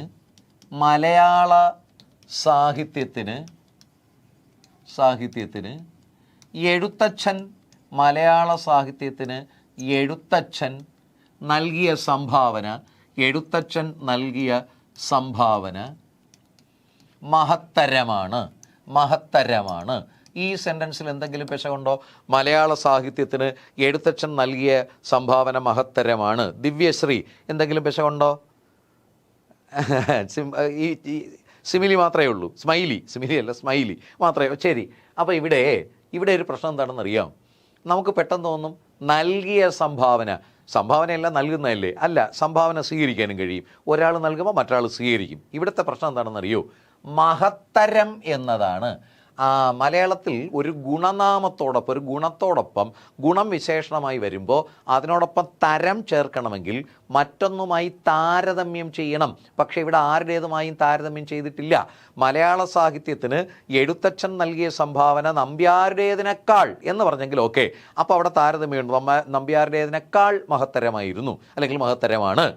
എഴുത്തച്ഛൻ നൽകിയ സംഭാവന മഹത്തരമാണ്. ഈ സെൻറ്റൻസിൽ എന്തെങ്കിലും പെശകുണ്ടോ? മലയാള സാഹിത്യത്തിന് എഴുത്തച്ഛൻ നൽകിയ സംഭാവന മഹത്തരമാണ്. ദിവ്യശ്രീ, എന്തെങ്കിലും പെശകുണ്ടോ? ഈ സിമിലി മാത്രമേ ഉള്ളൂ. സ്മൈലി മാത്രമേ. ശരി. അപ്പോൾ ഇവിടെ ഒരു പ്രശ്നം എന്താണെന്ന് അറിയാം. നമുക്ക് പെട്ടെന്ന് തോന്നും നൽകിയ സംഭാവനയല്ല നൽകുന്നതല്ലേ? അല്ല, സംഭാവന സ്വീകരിക്കാനും കഴിയും. ഒരാൾ നൽകുമ്പോൾ മറ്റൊരാൾ സ്വീകരിക്കും. ഇവിടുത്തെ പ്രശ്നം എന്താണെന്ന് അറിയോ? മഹത്തരം എന്നതാണ്. മലയാളത്തിൽ ഒരു ഗുണനാമത്തോടൊപ്പം ഒരു ഗുണത്തോടൊപ്പം ഗുണം വിശേഷണമായി വരുമ്പോൾ അതിനോടൊപ്പം തരം ചേർക്കണമെങ്കിൽ മറ്റൊന്നുമായി താരതമ്യം ചെയ്യണം. പക്ഷേ ഇവിടെ ആരുടേതുമായും താരതമ്യം ചെയ്തിട്ടില്ല. മലയാള സാഹിത്യത്തിന് എഴുത്തച്ഛൻ നൽകിയ സംഭാവന നമ്പ്യാരുടേതിനേക്കാൾ എന്ന് പറഞ്ഞെങ്കിൽ ഓക്കെ, അപ്പോൾ അവിടെ താരതമ്യമുണ്ട്. നമ്പ്യാരുടേതിനേക്കാൾ മഹത്തരമായിരുന്നു അല്ലെങ്കിൽ മഹത്തരമാണ്.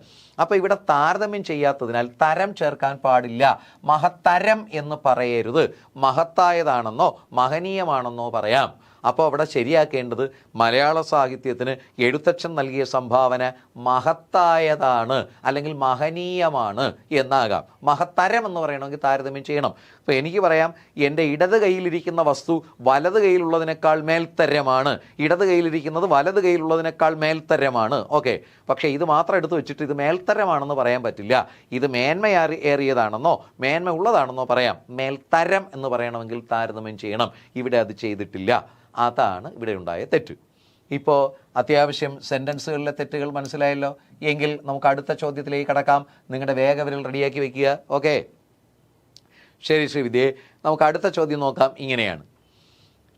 അപ്പോൾ ഇവിടെ താരതമ്യം ചെയ്യാത്തതിനാൽ തരം ചേർക്കാൻ പാടില്ല. മഹത്തരം എന്ന് പറയരുത്. മഹത്തായതാണെന്നോ മഹനീയമാണെന്നോ പറയാം. അപ്പോൾ അവിടെ ശരിയാക്കേണ്ടത് മലയാള സാഹിത്യത്തിന് എഴുത്തച്ഛൻ നൽകിയ സംഭാവന മഹത്തായതാണ് അല്ലെങ്കിൽ മഹനീയമാണ് എന്നാകാം. മഹത്തരം എന്ന് പറയണമെങ്കിൽ താരതമ്യം ചെയ്യണം. അപ്പോൾ എനിക്ക് പറയാം, എൻ്റെ ഇടത് കയ്യിലിരിക്കുന്ന വസ്തു വലത് കയ്യിലുള്ളതിനേക്കാൾ മേൽത്തരമാണ്, ഇടത് കയ്യിലിരിക്കുന്നത് വലത് കയ്യിലുള്ളതിനേക്കാൾ മേൽത്തരമാണ്. ഓക്കെ, പക്ഷേ ഇത് മാത്രം എടുത്തു വെച്ചിട്ട് ഇത് മേൽത്തരമാണെന്ന് പറയാൻ പറ്റില്ല. ഇത് മേന്മയേറിയതാണെന്നോ മേന്മ ഉള്ളതാണെന്നോ പറയാം. മേൽത്തരം എന്ന് പറയണമെങ്കിൽ താരതമ്യം ചെയ്യണം. ഇവിടെ അത് ചെയ്തിട്ടില്ല. അതാണ് ഇവിടെ ഉണ്ടായ തെറ്റ്. ഇപ്പോൾ അത്യാവശ്യം സെൻറ്റൻസുകളിലെ തെറ്റുകൾ മനസ്സിലായല്ലോ. എങ്കിൽ നമുക്ക് അടുത്ത ചോദ്യത്തിലേക്ക് കടക്കാം. നിങ്ങളുടെ വേഗവിരൽ റെഡിയാക്കി വെക്കുക. ഓക്കെ, ശരി ശ്രീവിദ്യേ, നമുക്ക് അടുത്ത ചോദ്യം നോക്കാം. ഇങ്ങനെയാണ്: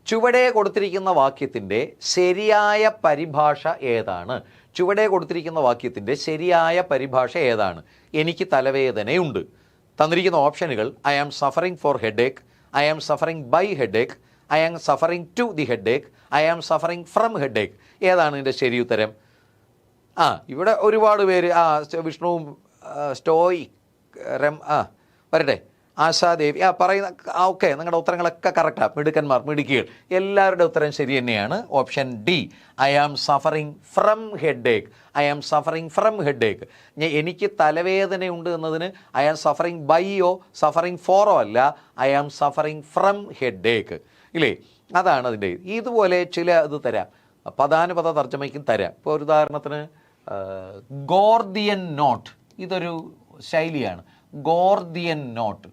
ചുവടെ കൊടുത്തിരിക്കുന്ന വാക്യത്തിൻ്റെ ശരിയായ പരിഭാഷ ഏതാണ്? ചുവടെ കൊടുത്തിരിക്കുന്ന വാക്യത്തിൻ്റെ ശരിയായ പരിഭാഷ ഏതാണ്? എനിക്ക് തലവേദനയുണ്ട്. തന്നിരിക്കുന്ന ഓപ്ഷനുകൾ: I am suffering for headache, I am suffering by headache, I am suffering to the headache, I am suffering from headache. ഏതാണ് ഇതിൻ്റെ ശരി ഉത്തരം? ഇവിടെ ഒരുപാട് പേര് വിഷ്ണുവും സ്റ്റോയി വരട്ടെ, ആശാദേവി പറയുന്ന ഓക്കെ, നിങ്ങളുടെ ഉത്തരങ്ങളൊക്കെ കറക്റ്റാണ്. മിടുക്കന്മാർ, മിടുക്കികൾ, എല്ലാവരുടെ ഉത്തരം ശരി തന്നെയാണ്. Option D, I am suffering from headache. I am suffering from headache. എനിക്ക് തലവേദനയുണ്ട് എന്നതിന് ഐ ആം സഫറിങ് ബൈയോ സഫറിങ് ഫോറോ അല്ല, I am suffering from headache ഇല്ലേ? അതാണ് അതിൻ്റെ. ഇതുപോലെ ചില ഇത് തരാം, പദാനുപദ തർജ്ജമയ്ക്കും തരാം. ഇപ്പോൾ ഒരു ഉദാഹരണത്തിന് ഗോർദിയൻ നോട്ട്, ഇതൊരു ശൈലിയാണ്. ഗോർദിയൻ നോട്ട്,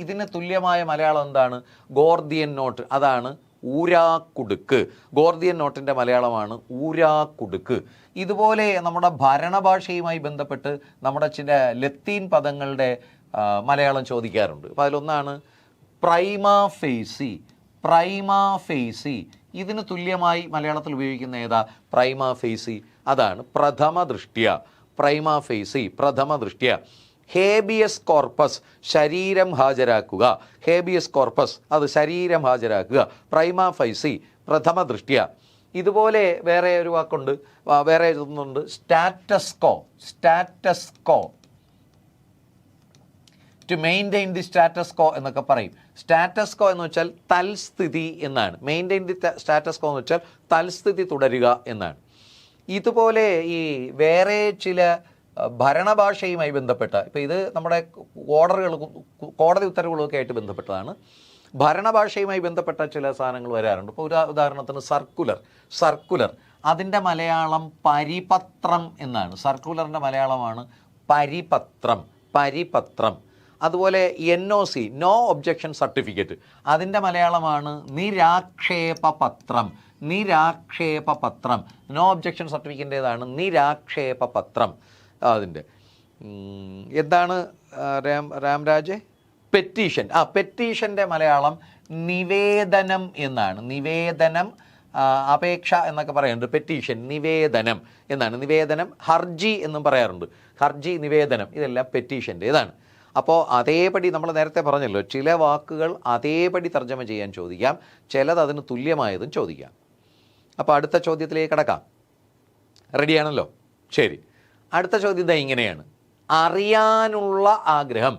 ഇതിന് തുല്യമായ മലയാളം എന്താണ്? ഗോർദിയൻ നോട്ട്, അതാണ് ഊരാക്കുടുക്ക്. ഗോർദിയൻ നോട്ടിൻ്റെ മലയാളമാണ് ഊരാക്കുടുക്ക്. ഇതുപോലെ നമ്മുടെ ഭരണഭാഷയുമായി ബന്ധപ്പെട്ട് നമ്മുടെ ചില ലത്തീൻ പദങ്ങളുടെ മലയാളം ചോദിക്കാറുണ്ട്. അപ്പോൾ അതിലൊന്നാണ് പ്രൈമാ ഫേസി. പ്രൈമാ ഫേസി ഇതിന് തുല്യമായി മലയാളത്തിൽ ഉപയോഗിക്കുന്ന ഏതാ? പ്രൈമാ ഫേസി, അതാണ് പ്രഥമ ദൃഷ്ട്യ. പ്രൈമാ ഫേസി പ്രഥമ ദൃഷ്ട്യ. ഹേബിയസ് കോർപ്പസ് ശരീരം ഹാജരാക്കുക. ഹേബിയസ് കോർപ്പസ് അത് ശരീരം ഹാജരാക്കുക. പ്രൈമാ ഫേസി പ്രഥമ ദൃഷ്ട്യ. ഇതുപോലെ വേറെ ഒരു വാക്കുണ്ട്, വേറെ ഒന്നുണ്ട്, status quo. Status quo, to maintain the status quo എന്നൊക്കെ പറയും. സ്റ്റാറ്റസ്കോ എന്ന് വെച്ചാൽ തൽസ്ഥിതി എന്നാണ്. മെയിൻറ്റെയിൻ ദി സ്റ്റാറ്റസ്കോ എന്ന് വെച്ചാൽ തൽസ്ഥിതി തുടരുക എന്നാണ്. ഇതുപോലെ ഈ വേറെ ചില ഭരണഭാഷയുമായി ബന്ധപ്പെട്ട, ഇപ്പോൾ ഇത് നമ്മുടെ കോടതി ഉത്തരവുകളൊക്കെ ആയിട്ട് ബന്ധപ്പെട്ടതാണ്. ഭരണഭാഷയുമായി ബന്ധപ്പെട്ട ചില സാധനങ്ങൾ വരാറുണ്ട്. ഇപ്പോൾ ഉദാഹരണത്തിന് സർക്കുലർ അതിൻ്റെ മലയാളം പരിപത്രം എന്നാണ്. സർക്കുലറിൻ്റെ മലയാളമാണ് പരിപത്രം. അതുപോലെ NOC, നോ ഒബ്ജക്ഷൻ സർട്ടിഫിക്കറ്റ്, അതിൻ്റെ മലയാളമാണ് നിരാക്ഷേപപത്രം. No objection സർട്ടിഫിക്കറ്റിൻ്റേതാണ് നിരാക്ഷേപപത്രം. അതിൻ്റെ എന്താണ് രാംരാജ്? പെറ്റീഷൻ. പെറ്റീഷൻ്റെ മലയാളം നിവേദനം എന്നാണ്. നിവേദനം, അപേക്ഷ എന്നൊക്കെ പറയാറുണ്ട്. പെറ്റീഷൻ നിവേദനം എന്നാണ്. നിവേദനം ഹർജി എന്നും പറയാറുണ്ട്. ഹർജി, നിവേദനം, ഇതെല്ലാം പെറ്റീഷൻ്റേതാണ്. അപ്പോൾ അതേപടി നമ്മൾ നേരത്തെ പറഞ്ഞല്ലോ, ചില വാക്കുകൾ അതേപടി തർജ്ജമ ചെയ്യാൻ ചോദിക്കാം, ചിലത് അതിന് തുല്യമായതും ചോദിക്കാം. അപ്പോൾ അടുത്ത ചോദ്യത്തിലേക്ക് കടക്കാം. റെഡിയാണല്ലോ? ശരി, അടുത്ത ചോദ്യം ഇതാ ഇങ്ങനെയാണ്: അറിയാനുള്ള ആഗ്രഹം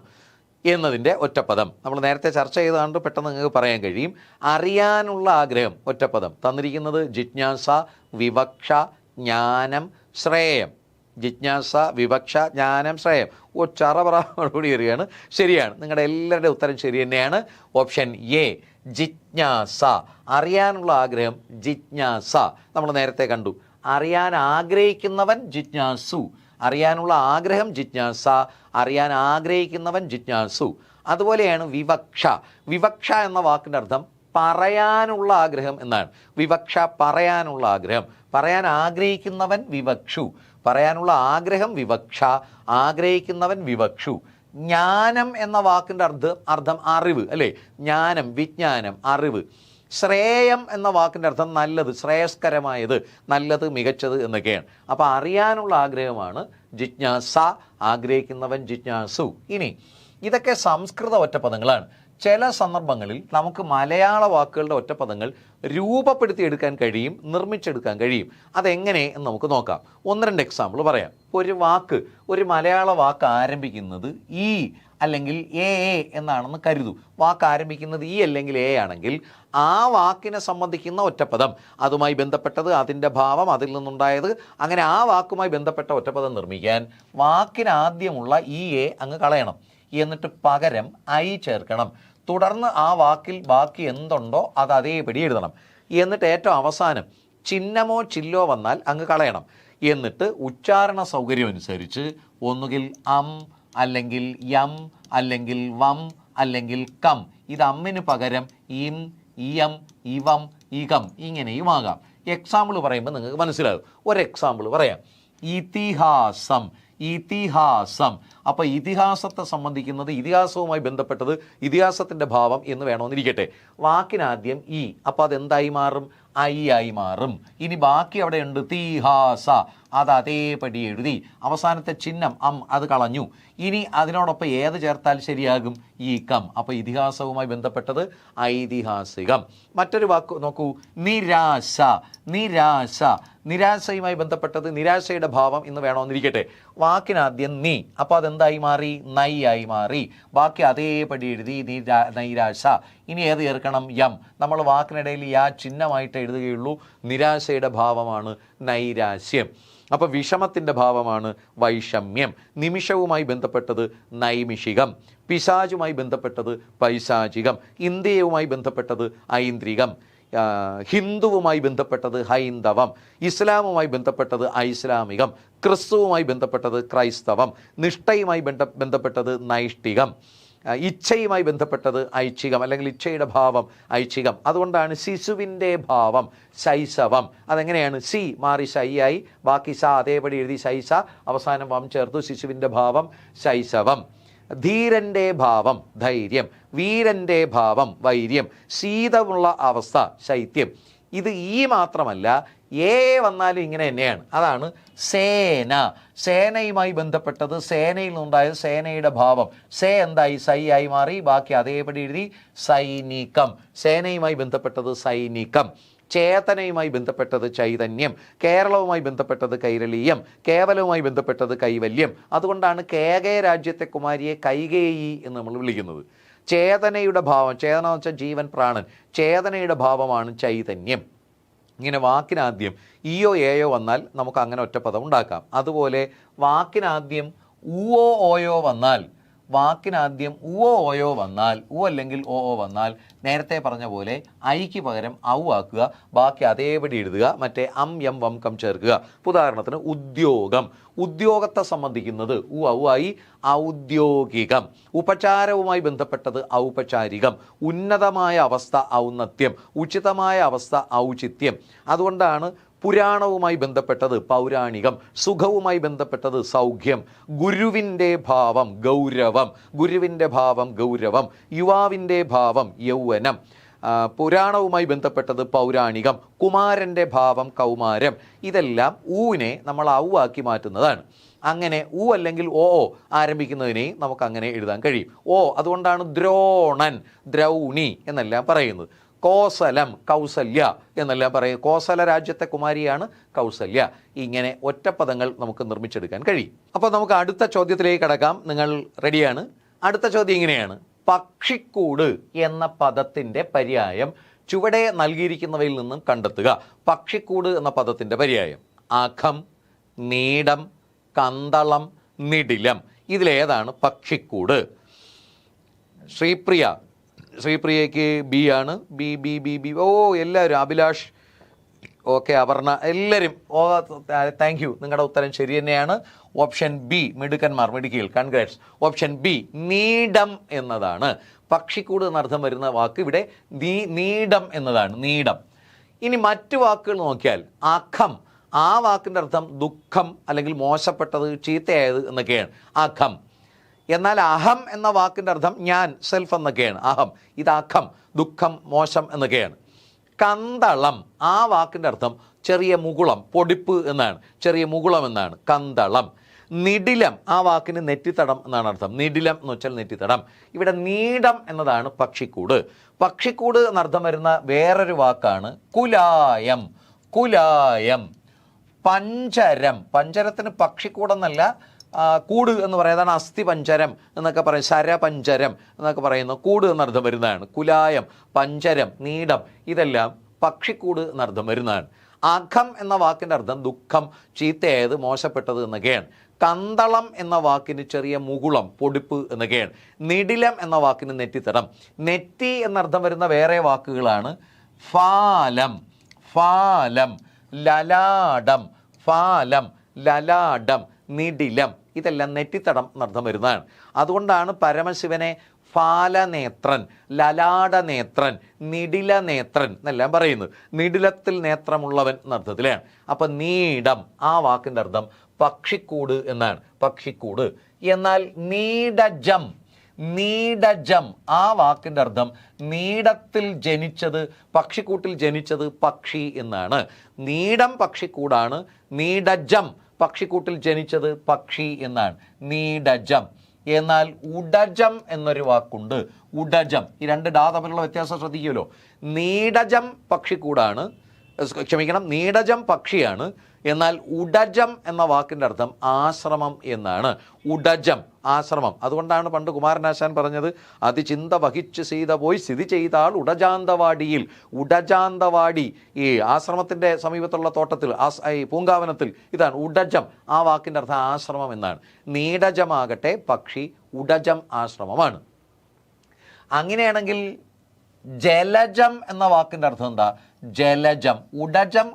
എന്നതിൻ്റെ ഒറ്റപ്പദം. നമ്മൾ നേരത്തെ ചർച്ച ചെയ്തുകൊണ്ട് പെട്ടെന്ന് നിങ്ങൾക്ക് പറയാൻ കഴിയും. അറിയാനുള്ള ആഗ്രഹം ഒറ്റപ്പദം തന്നിരിക്കുന്നത് ജിജ്ഞാസ, വിവക്ഷ, ജ്ഞാനം, ശ്രേയം. ജിജ്ഞാസ, വിവക്ഷ, ജ്ഞാനം, ശ്രേയം. ചറപറോടുകൂടി വരികയാണ്. ശരിയാണ്, നിങ്ങളുടെ എല്ലാവരുടെ ഉത്തരം ശരി തന്നെയാണ്. ഓപ്ഷൻ എ, ജിജ്ഞാസ. അറിയാനുള്ള ആഗ്രഹം ജിജ്ഞാസ. നമ്മൾ നേരത്തെ കണ്ടു, അറിയാൻ ആഗ്രഹിക്കുന്നവൻ ജിജ്ഞാസു. അറിയാനുള്ള ആഗ്രഹം ജിജ്ഞാസ, അറിയാൻ ആഗ്രഹിക്കുന്നവൻ ജിജ്ഞാസു. അതുപോലെയാണ് വിവക്ഷ. വിവക്ഷ എന്ന വാക്കിൻ്റെ അർത്ഥം പറയാനുള്ള ആഗ്രഹം എന്നാണ്. വിവക്ഷ പറയാനുള്ള ആഗ്രഹം. പറയാൻ ആഗ്രഹിക്കുന്നവൻ വിവക്ഷു. പറയാനുള്ള ആഗ്രഹം വിവക്ഷ, ആഗ്രഹിക്കുന്നവൻ വിവക്ഷു. ജ്ഞാനം എന്ന വാക്കിൻ്റെ അർത്ഥം അറിവ് അല്ലേ, ജ്ഞാനം, വിജ്ഞാനം, അറിവ്. ശ്രേയം എന്ന വാക്കിൻ്റെ അർത്ഥം നല്ലത്, ശ്രേയസ്കരമായത്, നല്ലത്, മികച്ചത് എന്നൊക്കെയാണ്. അപ്പോൾ അറിയാനുള്ള ആഗ്രഹമാണ് ജിജ്ഞാസ, ആഗ്രഹിക്കുന്നവൻ ജിജ്ഞാസു. ഇനി ഇതൊക്കെ സംസ്കൃത ഒറ്റപ്പദങ്ങളാണ്. ചില സന്ദർഭങ്ങളിൽ നമുക്ക് മലയാള വാക്കുകളുടെ ഒറ്റപ്പദങ്ങൾ രൂപപ്പെടുത്തിയെടുക്കാൻ കഴിയും, നിർമ്മിച്ചെടുക്കാൻ കഴിയും. അതെങ്ങനെ എന്ന് നമുക്ക് നോക്കാം. 1-2 എക്സാമ്പിൾ പറയാം. ഒരു മലയാള വാക്ക് ആരംഭിക്കുന്നത് ഈ അല്ലെങ്കിൽ എ എന്നാണെന്ന് കരുതൂ. വാക്ക് ആരംഭിക്കുന്നത് ഈ അല്ലെങ്കിൽ എ ആണെങ്കിൽ ആ വാക്കിനെ സംബന്ധിക്കുന്ന ഒറ്റപ്പദം, അതുമായി ബന്ധപ്പെട്ടത്, അതിൻ്റെ ഭാവം, അതിൽ നിന്നുണ്ടായത്, അങ്ങനെ ആ വാക്കുമായി ബന്ധപ്പെട്ട ഒറ്റപ്പദം നിർമ്മിക്കാൻ വാക്കിനാദ്യമുള്ള ഈ എ അങ്ങ് കളയണം. എന്നിട്ട് പകരം ഐ ചേർക്കണം. തുടർന്ന് ആ വാക്കിൽ ബാക്കി എന്തുണ്ടോ അത് അതേപടി എഴുതണം. എന്നിട്ട് ഏറ്റവും അവസാനം ചിഹ്നമോ ചില്ലോ വന്നാൽ അങ്ങ് കളയണം. എന്നിട്ട് ഉച്ചാരണ സൗകര്യം അനുസരിച്ച് ഒന്നുകിൽ അല്ലെങ്കിൽ യം, അല്ലെങ്കിൽ വം, അല്ലെങ്കിൽ കം. ഇത് അമ്മിന് പകരം ഇം, ഇയം, ഇവം, ഇകം ഇങ്ങനെയുമാകാം. എക്സാമ്പിൾ പറയുമ്പോൾ നിങ്ങൾക്ക് മനസ്സിലാകും. ഒരു എക്സാമ്പിൾ പറയാം. ഇതിഹാസം. അപ്പോൾ ഇതിഹാസത്തെ സംബന്ധിക്കുന്നത്, ഇതിഹാസവുമായി ബന്ധപ്പെട്ടത്, ഇതിഹാസത്തിൻ്റെ ഭാവം എന്ന് വേണമെന്നിരിക്കട്ടെ. വാക്കിനാദ്യം ഈ, അപ്പോൾ അതെന്തായി മാറും? ഐ ആയി മാറും. ഇനി ബാക്കി അവിടെ ഉണ്ട് തീഹാസ, അത് അതേപടി എഴുതി. അവസാനത്തെ ചിഹ്നം അത് കളഞ്ഞു. ഇനി അതിനോടൊപ്പം ഏത് ചേർത്താൽ ശരിയാകും? ഈ കം. അപ്പോൾ ഇതിഹാസവുമായി ബന്ധപ്പെട്ടത് ഐതിഹാസികം. മറ്റൊരു വാക്ക് നോക്കൂ, നിരാശ. നിരാശയുമായി ബന്ധപ്പെട്ടത്, നിരാശയുടെ ഭാവം എന്ന് വേണമെന്നിരിക്കട്ടെ. വാക്കിനാദ്യം നീ, അപ്പോൾ അതെന്തായി മാറി? നൈ ആയി മാറി. ബാക്കി അതേപടി എഴുതി നൈരാശ. ഇനി ഏത് ചേർക്കണം? യം. നമ്മൾ വാക്കിനിടയിൽ യാ ചിഹ്നമായിട്ട് എഴുതുകയുള്ളൂ. നിരാശയുടെ ഭാവമാണ് നൈരാശ്യം. അപ്പോൾ വിഷമത്തിൻ്റെ ഭാവമാണ് വൈഷമ്യം. നിമിഷവുമായി ബന്ധപ്പെട്ടത് നൈമിഷികം. പിശാചുമായി ബന്ധപ്പെട്ടത് പൈശാചികം. ഇന്ത്യയുമായി ബന്ധപ്പെട്ടത് ഐന്ദ്രികം. ഹിന്ദുവുമായി ബന്ധപ്പെട്ടത് ഹൈന്ദവം. ഇസ്ലാമുമായി ബന്ധപ്പെട്ടത് ഐസ്ലാമികം. ക്രിസ്തുവുമായി ബന്ധപ്പെട്ടത് ക്രൈസ്തവം. നിഷ്ഠയുമായി ബന്ധപ്പെട്ടത് നൈഷ്ഠികം. ഇച്ഛയുമായി ബന്ധപ്പെട്ടത് ഐച്ഛികം, അല്ലെങ്കിൽ ഇച്ഛയുടെ ഭാവം ഐച്ഛികം. അതുകൊണ്ടാണ് ശിശുവിൻ്റെ ഭാവം ശൈശവം. അതെങ്ങനെയാണ്? സി മാറി ശൈയായി, ബാക്കി സ അതേപടി എഴുതി ശൈശ, അവസാനം വം ചേർത്തു, ശിശുവിൻ്റെ ഭാവം ശൈശവം. ധീരൻ്റെ ഭാവം ധൈര്യം, വീരൻ്റെ ഭാവം വൈര്യം, ശീതമുള്ള അവസ്ഥ ശൈത്യം. ഇത് ഈ മാത്രമല്ല, വന്നാലും ഇങ്ങനെ തന്നെയാണ്. അതാണ് സേന. സേനയുമായി ബന്ധപ്പെട്ടത്, സേനയിൽ നിന്നുണ്ടായത് സേനയുടെ ഭാവം. എന്തായി? സൈ ആയി മാറി, ബാക്കി അതേപടി എഴുതി സൈനികം. സേനയുമായി ബന്ധപ്പെട്ടത് സൈനികം. ചേതനയുമായി ബന്ധപ്പെട്ടത് ചൈതന്യം. കേരളവുമായി ബന്ധപ്പെട്ടത് കൈരളീയം. കേവലവുമായി ബന്ധപ്പെട്ടത് കൈവല്യം. അതുകൊണ്ടാണ് കേകയ രാജ്യത്തെ കുമാരിയെ കൈകേയി എന്ന് നമ്മൾ വിളിക്കുന്നത്. ചേതനയുടെ ഭാവം, ചേതന എന്ന് വെച്ചാൽ ജീവൻ, പ്രാണൻ. ചേതനയുടെ ഭാവമാണ് ചൈതന്യം. ഇങ്ങനെ വാക്കിനാദ്യം ഈയോ ഏയോ വന്നാൽ നമുക്ക് അങ്ങനെ ഒറ്റപ്പദം ഉണ്ടാക്കാം. അതുപോലെ വാക്കിനാദ്യം ഊവോ ഓയോ വന്നാൽ, ഊ അല്ലെങ്കിൽ ഓ വന്നാൽ നേരത്തെ പറഞ്ഞ പോലെ ഐക്ക് പകരം ഔ ആക്കുക, ബാക്കി അതേപടി എഴുതുക, മറ്റേ യം വം കം ചേർക്കുക. ഉദാഹരണത്തിന് ഉദ്യോഗം. ഉദ്യോഗത്തെ സംബന്ധിക്കുന്നത് ഔ ആയി ഔദ്യോഗികം. ഉപചാരവുമായി ബന്ധപ്പെട്ടത് ഔപചാരികം. ഉന്നതമായ അവസ്ഥ ഔന്നത്യം, ഉചിതമായ അവസ്ഥ ഔചിത്യം. അതുകൊണ്ടാണ് പുരാണവുമായി ബന്ധപ്പെട്ടത് പൗരാണികം, സുഖവുമായി ബന്ധപ്പെട്ടത് സൗഖ്യം. ഗുരുവിൻ്റെ ഭാവം ഗൗരവം, യുവാവിൻ്റെ ഭാവം യൗവനം. പുരാണവുമായി ബന്ധപ്പെട്ടത് പൗരാണികം, കുമാരൻ്റെ ഭാവം കൗമാരം. ഇതെല്ലാം ഊവിനെ നമ്മൾ ഔ ആക്കി മാറ്റുന്നതാണ്. അങ്ങനെ ഊ അല്ലെങ്കിൽ ഓ ആരംഭിക്കുന്നതിനെ നമുക്ക് അങ്ങനെ എഴുതാൻ കഴിയും. അതുകൊണ്ടാണ് ദ്രോണൻ, ദ്രൗണി എന്നെല്ലാം പറയുന്നത്. കോസലം, കൗസല്യ എന്നെല്ലാം പറയും. കോസല രാജ്യത്തെ കുമാരിയാണ് കൗസല്യ. ഇങ്ങനെ ഒറ്റപ്പദങ്ങൾ നമുക്ക് നിർമ്മിച്ചെടുക്കാൻ കഴിയും. അപ്പോൾ നമുക്ക് അടുത്ത ചോദ്യത്തിലേക്ക് കടക്കാം. നിങ്ങൾ റെഡിയാണ്? അടുത്ത ചോദ്യം ഇങ്ങനെയാണ്: പക്ഷിക്കൂട് എന്ന പദത്തിൻ്റെ പര്യായം ചുവടെ നൽകിയിരിക്കുന്നവയിൽ നിന്നും കണ്ടെത്തുക. പക്ഷിക്കൂട് എന്ന പദത്തിൻ്റെ പര്യായം: അഖം, നീടം, കന്തളം, നിടിലം. ഇതിലേതാണ് പക്ഷിക്കൂട്? ശ്രീപ്രിയയ്ക്ക് ബി ആണ്. ബി ബി ബി ബി എല്ലാവരും, അഭിലാഷ്, ഓക്കെ, അപർണ, എല്ലാവരും താങ്ക് യു. നിങ്ങളുടെ ഉത്തരം ശരി തന്നെയാണ്. Option B. മിടുക്കികൾ, കൺഗ്രാറ്റ്സ്. ഓപ്ഷൻ ബി നീടം എന്നതാണ്. പക്ഷിക്കൂട് എന്നർത്ഥം വരുന്ന വാക്ക് ഇവിടെ നീടം എന്നതാണ്. നീടം. ഇനി മറ്റു വാക്കുകൾ നോക്കിയാൽ അഖം, ആ വാക്കിൻ്റെ അർത്ഥം ദുഃഖം അല്ലെങ്കിൽ മോശപ്പെട്ടത്, ചീത്തയായത് എന്നൊക്കെയാണ്. അഖം. എന്നാൽ അഹം എന്ന വാക്കിൻ്റെ അർത്ഥം ഞാൻ, സെൽഫ് എന്നൊക്കെയാണ്. അഹം, ഇത് അഖം, ദുഃഖം, മോശം എന്നൊക്കെയാണ്. കന്തളം, ആ വാക്കിൻ്റെ അർത്ഥം ചെറിയ മുകുളം, പൊടിപ്പ് എന്നാണ്, ചെറിയ മുകുളം എന്നാണ് കന്തളം. നിഡിലം, ആ വാക്കിന് നെറ്റിത്തടം എന്നാണ് അർത്ഥം. നിഡിലം എന്ന് വെച്ചാൽ നെറ്റിത്തടം. ഇവിടെ നീടം എന്നതാണ് പക്ഷിക്കൂട്. പക്ഷിക്കൂട് എന്നർത്ഥം വരുന്ന വേറൊരു വാക്കാണ് കുലായം. കുലായം. പഞ്ചരം, പഞ്ചരത്തിന് പക്ഷിക്കൂടെന്നല്ല കൂട് എന്ന് പറയുന്നതാണ്. അസ്ഥി പഞ്ചരം എന്നൊക്കെ പറയും, ശരപഞ്ചരം എന്നൊക്കെ പറയുന്നു. കൂട് എന്നർത്ഥം വരുന്നതാണ്. കുലായം, പഞ്ചരം, നീടം ഇതെല്ലാം പക്ഷിക്കൂട് എന്നർത്ഥം വരുന്നതാണ്. അഖം എന്ന വാക്കിൻ്റെ അർത്ഥം ദുഃഖം, ചീത്തയായത്, മോശപ്പെട്ടത് എന്നൊക്കെയാണ്. കന്തളം എന്ന വാക്കിന് ചെറിയ മുകുളം, പൊടിപ്പ് എന്നൊക്കെയാണ്. നിഡിലം എന്ന വാക്കിന് നെറ്റിത്തടം. നെറ്റി എന്നർത്ഥം വരുന്ന വേറെ വാക്കുകളാണ് ഫാലം, ഫാലം, ലലാടം, ഫാലം, ലലാടം, നിഡിലം ഇതെല്ലാം നെറ്റിത്തടം എന്നർത്ഥം വരുന്നതാണ്. അതുകൊണ്ടാണ് പരമശിവനെ ഫാലനേത്രൻ, ലലാടനേത്രൻ, നിഡിലനേത്രൻ എന്നെല്ലാം പറയുന്നത്. നിഡിലത്തിൽ നേത്രമുള്ളവൻ എന്നർത്ഥത്തിലാണ്. അപ്പം നീടം, ആ വാക്കിൻ്റെ അർത്ഥം പക്ഷിക്കൂട് എന്നാണ്, പക്ഷിക്കൂട്. എന്നാൽ നീഡജം, നീഡജം, ആ വാക്കിൻ്റെ അർത്ഥം നീടത്തിൽ ജനിച്ചത്, പക്ഷിക്കൂട്ടിൽ ജനിച്ചത് പക്ഷി എന്നാണ്. നീടം പക്ഷിക്കൂടാണ്, നീഡജം പക്ഷിക്കൂട്ടിൽ ജനിച്ചത് പക്ഷി എന്നാണ്, നീഡജം. എന്നാൽ ഉഡജം എന്നൊരു വാക്കുണ്ട്. ഉഡജം, ഈ രണ്ട് ഡാ തമ്മിലുള്ള വ്യത്യാസം ശ്രദ്ധിക്കുമല്ലോ. നീഡജം പക്ഷിക്കൂടാണ്, ക്ഷമിക്കണം, നീഡജം പക്ഷിയാണ്. എന്നാൽ ഉഡജം എന്ന വാക്കിൻ്റെ അർത്ഥം ആശ്രമം എന്നാണ്. ഉഡജം, ആശ്രമം. അതുകൊണ്ടാണ് പണ്ട് കുമാരനാശാൻ പറഞ്ഞത്, അതിചിന്ത വഹിച്ച് ചെയ്ത പോയി സ്ഥിതി ചെയ്താൽ ഉടജാന്തവാടിയിൽ. ഉടജാന്തവാടി, ഈ ആശ്രമത്തിൻ്റെ സമീപത്തുള്ള തോട്ടത്തിൽ, ഈ പൂങ്കാവനത്തിൽ. ഇതാണ് ഉഡജം, ആ വാക്കിൻ്റെ അർത്ഥം ആശ്രമം എന്നാണ്. നീഡജമാകട്ടെ പക്ഷി, ഉഡജം ആശ്രമമാണ്. അങ്ങനെയാണെങ്കിൽ ജലജം എന്ന വാക്കിൻ്റെ അർത്ഥം എന്താ? ജലജം. ഉഡജം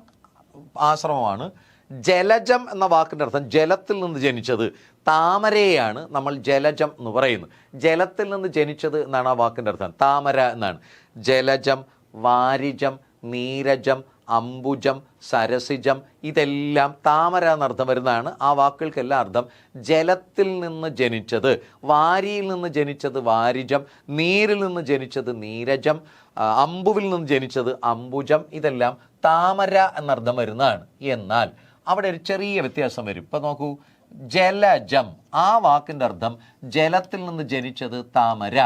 ആശ്രമമാണ്. ജലജം എന്ന വാക്കിൻ്റെ അർത്ഥം ജലത്തിൽ നിന്ന് ജനിച്ചത്. താമരയാണ് നമ്മൾ ജലജം എന്ന് പറയുന്നത്. ജലത്തിൽ നിന്ന് ജനിച്ചത് എന്നാണ് ആ വാക്കിൻ്റെ അർത്ഥം. താമര എന്നാണ്. ജലജം, വാരിജം, നീരജം, അംബുജം, സരസിജം ഇതെല്ലാം താമര എന്നർത്ഥം വരുന്നതാണ്. ആ വാക്കുകൾക്കെല്ലാം അർത്ഥം ജലത്തിൽ നിന്ന് ജനിച്ചത്. വാരിയിൽ നിന്ന് ജനിച്ചത് വാരിജം, നീരിൽ നിന്ന് ജനിച്ചത് നീരജം, അമ്പുവിൽ നിന്ന് ജനിച്ചത് അംബുജം. ഇതെല്ലാം താമര എന്നർത്ഥം വരുന്നതാണ്. എന്നാൽ അവിടെ ഒരു ചെറിയ വ്യത്യാസം വരും. ഇപ്പം നോക്കൂ, ജലജം, ആ വാക്കിൻ്റെ അർത്ഥം ജലത്തിൽ നിന്ന് ജനിച്ചത് താമര.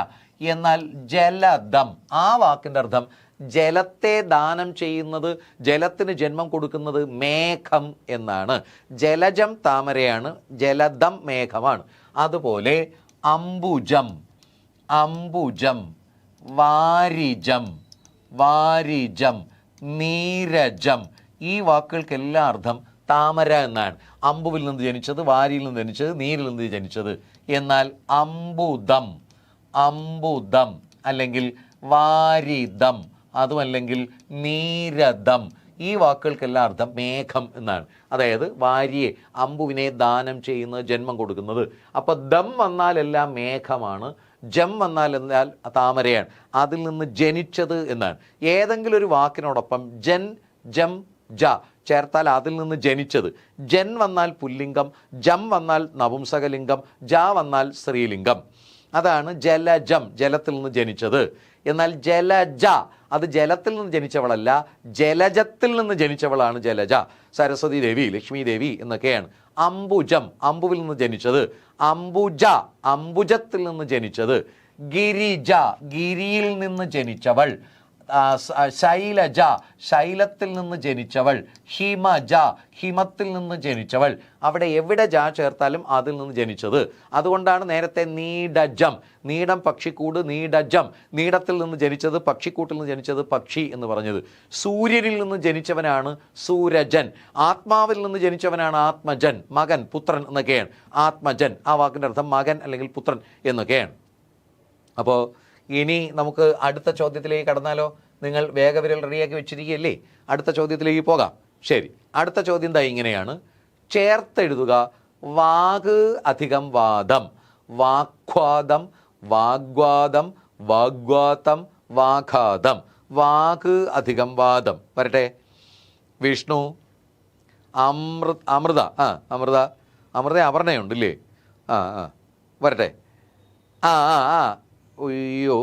എന്നാൽ ജലദം, ആ വാക്കിൻ്റെ അർത്ഥം ജലത്തെ ദാനം ചെയ്യുന്നത്, ജലത്തിന് ജന്മം കൊടുക്കുന്നത് മേഘം എന്നാണ്. ജലജം താമരയാണ്, ജലദം മേഘമാണ്. അതുപോലെ അംബുജം, അംബുജം, വാരിജം, വാരിജം, നീരജം ഈ വാക്കുകൾക്കെല്ലാം അർത്ഥം താമര എന്നാണ്. അമ്പുവിൽ നിന്ന് ജനിച്ചത്, വാരിയിൽ നിന്ന് ജനിച്ചത്, നീരിൽ നിന്ന് ജനിച്ചത്. എന്നാൽ അംബുദം, അംബുദം അല്ലെങ്കിൽ വാരിദം, അതുമല്ലെങ്കിൽ നീരദം ഈ വാക്കുകൾക്കെല്ലാം അർത്ഥം മേഘം എന്നാണ്. അതായത് വാരിയെ, അമ്പുവിനെ ദാനം ചെയ്യുന്നത്, ജന്മം കൊടുക്കുന്നത്. അപ്പോൾ ദം വന്നാൽ എല്ലാം മേഘമാണ്, ജം വന്നാൽ എന്നാൽ താമരയാണ്. അതിൽ നിന്ന് ജനിച്ചത് എന്നാണ്. ഏതെങ്കിലും ഒരു വാക്കിനോടൊപ്പം ജൻ, ജം, ജ ചേർത്താൽ അതിൽ നിന്ന് ജനിച്ചത്. ജൻ വന്നാൽ പുല്ലിംഗം, ജം വന്നാൽ നപുംസകലിംഗം, ജ വന്നാൽ സ്ത്രീലിംഗം. അതാണ് ജലജം, ജലത്തിൽ നിന്ന് ജനിച്ചത്. എന്നാൽ ജലജ, അത് ജലത്തിൽ നിന്ന് ജനിച്ചവളല്ല, ജലജത്തിൽ നിന്ന് ജനിച്ചവളാണ് ജലജ. സരസ്വതി ദേവി, ലക്ഷ്മി ദേവി എന്നൊക്കെയാണ്. അംബുജം, അമ്പുവിൽ നിന്ന് ജനിച്ചത്. അംബുജ, അംബുജത്തിൽ നിന്ന് ജനിച്ചത്. ഗിരിജ, ഗിരിയിൽ നിന്ന് ജനിച്ചവൾ. ശൈലജ, ശൈലത്തിൽ നിന്ന് ജനിച്ചവൾ. ഹിമജ, ഹിമത്തിൽ നിന്ന് ജനിച്ചവൾ. അവിടെ എവിടെ ജ ചേർത്താലും അതിൽ നിന്ന് ജനിച്ചത്. അതുകൊണ്ടാണ് നേരത്തെ നീഡജം, നീടം പക്ഷിക്കൂട്, നീഡജം നീടത്തിൽ നിന്ന് ജനിച്ചത്, പക്ഷിക്കൂട്ടിൽ നിന്ന് ജനിച്ചത് പക്ഷി എന്ന് പറഞ്ഞത്. സൂര്യനിൽ നിന്ന് ജനിച്ചവനാണ് സൂരജൻ, ആത്മാവിൽ നിന്ന് ജനിച്ചവനാണ് ആത്മജൻ, മകൻ, പുത്രൻ എന്നൊക്കെയാണ്. ആത്മജൻ, ആ വാക്കിൻ്റെ അർത്ഥം മകൻ അല്ലെങ്കിൽ പുത്രൻ എന്നൊക്കെയാണ്. അപ്പോൾ ഇനി നമുക്ക് അടുത്ത ചോദ്യത്തിലേക്ക് കടന്നാലോ? നിങ്ങൾ വേഗവിരൽ റെഡിയാക്കി വെച്ചിരിക്കുകയല്ലേ? അടുത്ത ചോദ്യത്തിലേക്ക് പോകാം. ശരി, അടുത്ത ചോദ്യം ദാ ഇങ്ങനെയാണ്. ചേർത്തെഴുതുക. വാഗ് അധികം വാദം, വാഗ്വാദം, വാഗ്വാദം, വാഗ്വാതം, വാഘാതം. വാഗ് അധികം വാദം. വരട്ടെ. വിഷ്ണു, അമൃത, അമൃത, അമൃത അപർണയുണ്ടല്ലേ? വരട്ടെ. ആ ആ ആ അയ്യോ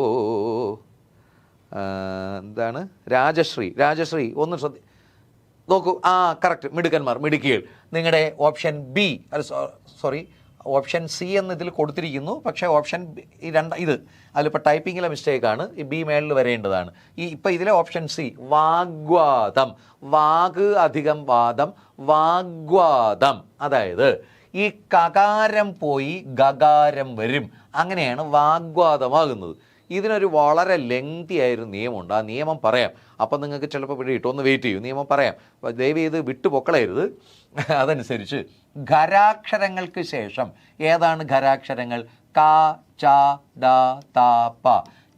എന്താണ് രാജശ്രീ ഒന്ന് നോക്കൂ. കറക്റ്റ്, മിടുക്കന്മാർ മിടുക്കികൾ. നിങ്ങളുടെ option B, sorry option C എന്ന് ഇതിൽ കൊടുത്തിരിക്കുന്നു, പക്ഷേ ഓപ്ഷൻ ഇത് അതിലിപ്പോൾ ടൈപ്പിങ്ങിലെ മിസ്റ്റേക്കാണ്. ഈ ബി മേളിൽ വരേണ്ടതാണ്. ഇപ്പം ഇതിലെ ഓപ്ഷൻ സി വാഗ്വാദം, വാഗ് അധികം വാദം, വാഗ്വാദം. അതായത് ഈ കകാരം പോയി ഗകാരം വരും, അങ്ങനെയാണ് വാഗ്വാദമാകുന്നത്. ഇതിനൊരു വളരെ ലെങ്തി ആയൊരു നിയമമുണ്ട്. ആ നിയമം പറയാം, അപ്പം നിങ്ങൾക്ക് ചിലപ്പോൾ പിടിയിട്ടു. ഒന്ന് വെയിറ്റ് ചെയ്യൂ, നിയമം പറയാം. ദയവ് ഇത് വിട്ടുപൊക്കളയരുത്. അതനുസരിച്ച് ഖരാക്ഷരങ്ങൾക്ക് ശേഷം ഏതാണ് ഖരാക്ഷരങ്ങൾ? ക, ച, ഡ, ത, പ.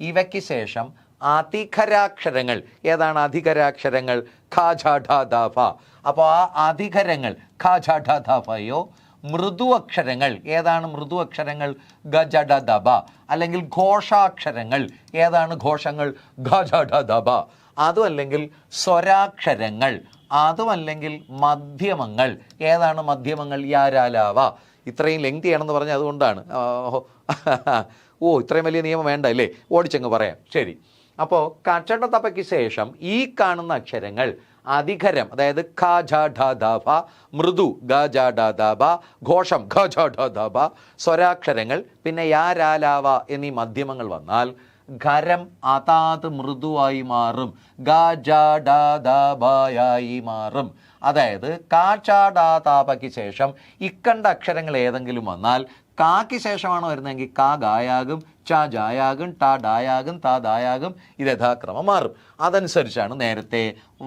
ഇവയ്ക്ക് ശേഷം അധികരാക്ഷരങ്ങൾ ഏതാണ്? അധികരാക്ഷരങ്ങൾ ഖ, ഝ, ഢ, ധ, ഫ. അപ്പോൾ ആ അധികരങ്ങൾ ഖ, ഝ, ഢ, ധ, ഫയോ. മൃദു അക്ഷരങ്ങൾ ഏതാണ്? മൃദു അക്ഷരങ്ങൾ ഗ, ജ, ഡ, ദ, ബ. അല്ലെങ്കിൽ ഘോഷാക്ഷരങ്ങൾ ഏതാണ്? ഘോഷങ്ങൾ ഘ, ഝ, ഢ, ധ, ബ. അതും അല്ലെങ്കിൽ സ്വരാക്ഷരങ്ങൾ, അതുമല്ലെങ്കിൽ മധ്യമങ്ങൾ ഏതാണ്? മധ്യമങ്ങൾ യാ, രാ, ല, വ. ഇത്രയും ലെങ്തി ആണെന്ന് പറഞ്ഞാൽ അതുകൊണ്ടാണ്. ഇത്രയും വലിയ നിയമം വേണ്ട അല്ലേ? ഓടിച്ചങ്ങ് പറയാം. ശരി. അപ്പോൾ കച്ചട തപ്പയ്ക്ക് ശേഷം ഈ കാണുന്ന അക്ഷരങ്ങൾ അധികരം, അതായത് ഖ, ഝ, ഢ, ധ, ഫ. മൃദു ഗ, ജ, ഡ, ധ, ബ. ഘോഷം ഘ, ഝ, ഢ, ധ, ബ. സ്വരാക്ഷരങ്ങൾ പിന്നെ യാ, രാ, ല, വ എന്നീ മധ്യമങ്ങൾ വന്നാൽ ഖരം അതാത് മൃദുവായി മാറും, ഗ, ജ, ഡ, ധ, ബ യായി മാറും. അതായത് ക, ച, ഡ, ത, പയ്ക്ക് ശേഷം ഇക്കണ്ട അക്ഷരങ്ങൾ ഏതെങ്കിലും വന്നാൽ കാക്ക് ശേഷമാണ് വരുന്നതെങ്കിൽ ക ഗായാകും, ച ജായാകും, ട ഡായാകും, ത ദായാകും. ഇത് യഥാക്രമം മാറും. അതനുസരിച്ചാണ് നേരത്തെ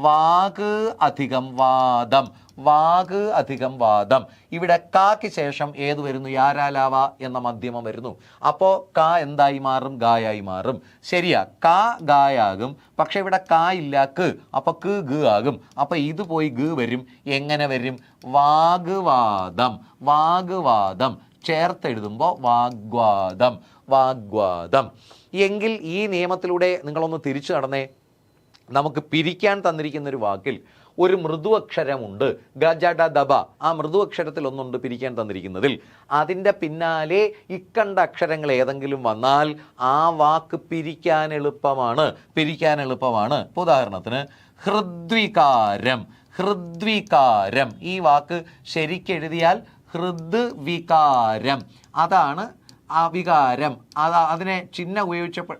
വാഗ് അധികം വാദം, വാഗ് അധികം വാദം. ഇവിടെ കാക്ക് ശേഷം ഏത് വരുന്നു? യാരാലാവ എന്ന മധ്യമം വരുന്നു. അപ്പോൾ ക എന്തായി മാറും? ഗായായി മാറും. ശരിയാ, ക ഗായാകും. പക്ഷെ ഇവിടെ ക ഇല്ല, ക്. അപ്പോൾ ക് ഗ ആകും. അപ്പോൾ ഇത് പോയി ഗ വരും. എങ്ങനെ വരും? വാഗ്വാദം, വാഗ്വാദം. ചേർത്തെഴുതുമ്പോൾ വാഗ്വാദം, വാഗ്വാദം. എങ്കിൽ ഈ നിയമത്തിലൂടെ നിങ്ങളൊന്ന് തിരിച്ചു നടന്നേ. നമുക്ക് പിരിക്കാൻ തന്നിരിക്കുന്നൊരു വാക്കിൽ ഒരു മൃദു അക്ഷരമുണ്ട്, ഗ, ജ, ഡ, ദ, ബ. ആ മൃദു അക്ഷരത്തിൽ ഒന്നുണ്ട് പിരിക്കാൻ തന്നിരിക്കുന്നതിൽ. അതിൻ്റെ പിന്നാലെ ഇക്കണ്ട അക്ഷരങ്ങൾ ഏതെങ്കിലും വന്നാൽ ആ വാക്ക് പിരിക്കാൻ എളുപ്പമാണ്, പിരിക്കാൻ എളുപ്പമാണ്. ഉദാഹരണത്തിന് ഹൃദ്വികാരം, ഹൃദ്വികാരം. ഈ വാക്ക് ശരിക്കെഴുതിയാൽ ഹൃദ് വികാരം, അതാണ് ആ വികാരം. അതിനെ ചിഹ്നം ഉപയോഗിച്ചപ്പോൾ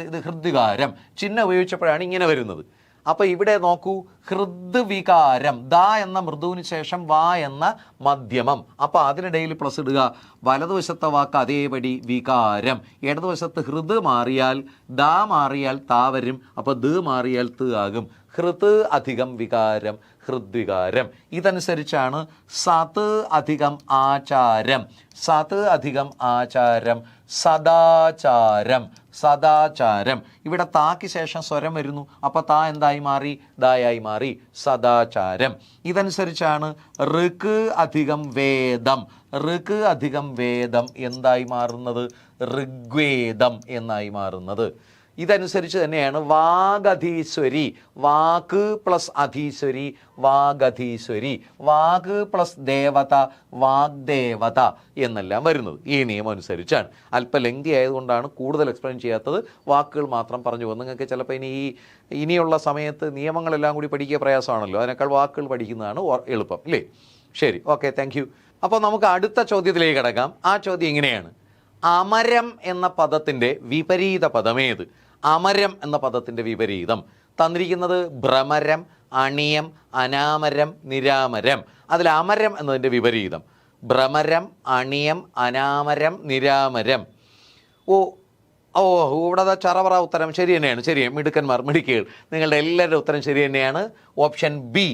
ഇത് ഹൃദ്വികാരം ചിഹ്നം ഉപയോഗിച്ചപ്പോഴാണ് ഇങ്ങനെ വരുന്നത്. അപ്പോൾ ഇവിടെ നോക്കൂ, ഹൃദ്വികാരം, ദ എന്ന മൃദുവിന് ശേഷം വ എന്ന മധ്യമം. അപ്പോൾ അതിനിടയിൽ പ്ലസ് ഇടുക. വലതുവശത്തെ വാക്ക് അതേപടി വികാരം. ഇടതുവശത്ത് ഹൃദ് മാറിയാൽ ദ മാറിയാൽ ത വരും. അപ്പോൾ ദ മാറിയാൽ ത് ആകും. ഹൃത് അധികം വികാരം, ഹൃദ്വികാരം. ഇതനുസരിച്ചാണ് സത് അധികം ആചാരം, സത് അധികം ആചാരം, സദാചാരം, സദാചാരം. ഇവിടെ താക്ക് ശേഷം സ്വരം വരുന്നു. അപ്പോൾ താ എന്തായി മാറി? ദായായി മാറി. സദാചാരം. ഇതനുസരിച്ചാണ് ഋക്ക് അധികം വേദം, ഋക്ക് അധികം വേദം എന്തായി മാറുന്നത്? ഋഗ്വേദം എന്നായി മാറുന്നത്. ഇതനുസരിച്ച് തന്നെയാണ് വാഗധീശ്വരി, വാക്ക് പ്ലസ് അധീശ്വരി, വാഗധീശ്വരി. വാഗ് പ്ലസ് ദേവത, വാഗ്ദേവത എന്നെല്ലാം വരുന്നത് ഈ നിയമം അനുസരിച്ചാണ്. അല്പം ലെങ്തി ആയതുകൊണ്ടാണ് കൂടുതൽ എക്സ്പ്ലെയിൻ ചെയ്യാത്തത്. വാക്കുകൾ മാത്രം പറഞ്ഞു പോകും. നിങ്ങൾക്ക് ചിലപ്പോൾ ഇനിയുള്ള സമയത്ത് നിയമങ്ങളെല്ലാം കൂടി പഠിക്കുക പ്രയാസമാണല്ലോ. അതിനേക്കാൾ വാക്കുകൾ പഠിക്കുന്നതാണ് എളുപ്പം, ഇല്ലേ? ശരി, ഓക്കെ, താങ്ക് യു. അപ്പോൾ നമുക്ക് അടുത്ത ചോദ്യത്തിലേക്ക് കിടക്കാം. ആ ചോദ്യം ഇങ്ങനെയാണ്: അമരം എന്ന പദത്തിൻ്റെ വിപരീത പദമേത്? അമരം എന്ന പദത്തിൻ്റെ വിപരീതം തന്നിരിക്കുന്നത് ഭ്രമരം, അണിയം, അനാമരം, നിരാമരം. അതിൽ അമരം എന്നതിൻ്റെ വിപരീതം ഭ്രമരം, അണിയം, അനാമരം, നിരാമരം. ഇവിടെ ചറവറ ഉത്തരം ശരി തന്നെയാണ്. ശരി, മിടുക്കന്മാർ മിടുക്കികൾ, നിങ്ങളുടെ എല്ലാവരുടെ ഉത്തരം ശരി തന്നെയാണ്. ഓപ്ഷൻ ബി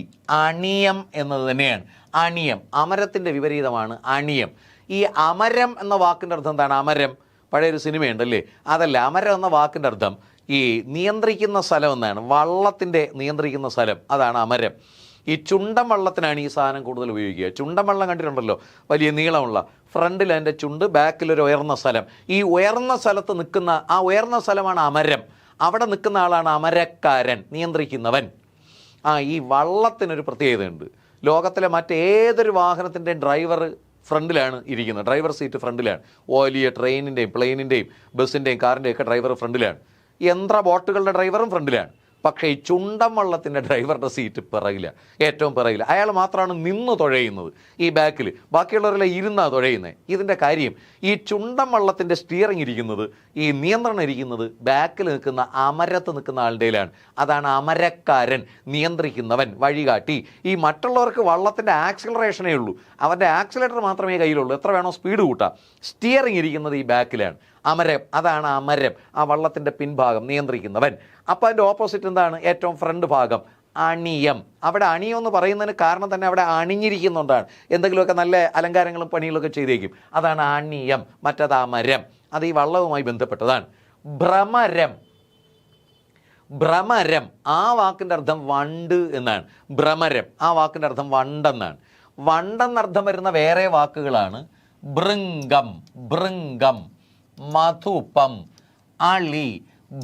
അണിയം എന്നത് തന്നെയാണ്. അണിയം, അമരത്തിൻ്റെ വിപരീതമാണ് അണിയം. ഈ അമരം എന്ന വാക്കിൻ്റെ അർത്ഥം എന്താണ്? അമരം പഴയൊരു സിനിമയുണ്ടല്ലേ, അതല്ല. അമരം എന്ന വാക്കിൻ്റെ അർത്ഥം ഈ നിയന്ത്രിക്കുന്ന സ്ഥലം എന്നാണ്. വള്ളത്തിൻ്റെ നിയന്ത്രിക്കുന്ന സ്ഥലം, അതാണ് അമരം. ഈ ചുണ്ടൻ വള്ളത്തിനാണ് ഈ സാധനം കൂടുതൽ ഉപയോഗിക്കുക. ചുണ്ടൻ വള്ളം കണ്ടിട്ടുണ്ടല്ലോ, വലിയ നീളമുള്ള, ഫ്രണ്ടിൽ അതിൻ്റെ ചുണ്ട്, ബാക്കിലൊരു ഉയർന്ന സ്ഥലം. ഈ ഉയർന്ന സ്ഥലത്ത് നിൽക്കുന്ന ആ ഉയർന്ന സ്ഥലമാണ് അമരം. അവിടെ നിൽക്കുന്ന ആളാണ് അമരക്കാരൻ, നിയന്ത്രിക്കുന്നവൻ. ഈ വള്ളത്തിനൊരു പ്രത്യേകതയുണ്ട്. ലോകത്തിലെ മറ്റേതൊരു വാഹനത്തിൻ്റെ ഡ്രൈവർ ഫ്രണ്ടിലാണ് ഇരിക്കുന്നത്, ഡ്രൈവർ സീറ്റ് ഫ്രണ്ടിലാണ്. വലിയ ട്രെയിനിൻ്റെയും പ്ലെയിനിൻ്റെയും ബസ്സിൻ്റെയും കാറിൻ്റെയും ഒക്കെ ഡ്രൈവർ ഫ്രണ്ടിലാണ്. യന്ത്ര ബോട്ടുകളുടെ ഡ്രൈവറും ഫ്രണ്ടിലാണ്. പക്ഷേ ഈ ചുണ്ടൻ വള്ളത്തിൻ്റെ ഡ്രൈവറുടെ സീറ്റ് പിറകില്ല, ഏറ്റവും പിറകില്ല. അയാൾ മാത്രമാണ് നിന്ന് തുഴയുന്നത് ഈ ബാക്കിൽ, ബാക്കിയുള്ളവരെല്ലാം ഇരുന്നാ തുഴയുന്നത്. ഇതിൻ്റെ കാര്യം ഈ ചുണ്ടൻ വള്ളത്തിൻ്റെ സ്റ്റിയറിംഗ് ഇരിക്കുന്നത്, ഈ നിയന്ത്രണം ഇരിക്കുന്നത് ബാക്കിൽ നിൽക്കുന്ന അമരത്ത് നിൽക്കുന്ന ആളുടെയിലാണ്. അതാണ് അമരക്കാരൻ, നിയന്ത്രിക്കുന്നവൻ, വഴികാട്ടി. ഈ മറ്റുള്ളവർക്ക് വള്ളത്തിൻ്റെ ആക്സിലറേഷനേ ഉള്ളൂ, അവൻ്റെ ആക്സിലേറ്റർ മാത്രമേ കയ്യിലുള്ളൂ, എത്ര വേണോ സ്പീഡ് കൂട്ടാം. സ്റ്റിയറിംഗ് ഇരിക്കുന്നത് ഈ ബാക്കിലാണ്. അമരം, അതാണ് അമരം, ആ വള്ളത്തിൻ്റെ പിൻഭാഗം നിയന്ത്രിക്കുന്നവൻ. അപ്പോൾ അതിൻ്റെ ഓപ്പോസിറ്റ് എന്താണ്? ഏറ്റവും ഫ്രണ്ട് ഭാഗം അണിയം. അവിടെ അണിയം എന്ന് പറയുന്നതിന് കാരണം തന്നെ അവിടെ അണിഞ്ഞിരിക്കുന്നുണ്ടാണ്, എന്തെങ്കിലുമൊക്കെ നല്ല അലങ്കാരങ്ങളും പണികളൊക്കെ ചെയ്തേക്കും, അതാണ് അണിയം. മറ്റത് അമരം, അത് ഈ വള്ളവുമായി ബന്ധപ്പെട്ടതാണ്. ഭ്രമരം, ഭ്രമരം ആ വാക്കിൻ്റെ അർത്ഥം വണ്ട് എന്നാണ്. ഭ്രമരം ആ വാക്കിൻ്റെ അർത്ഥം വണ്ടെന്നാണ്. വണ്ടെന്നർത്ഥം വരുന്ന വേറെ വാക്കുകളാണ് ഭൃംഗം, ഭൃംഗം, മധുപം, അളി.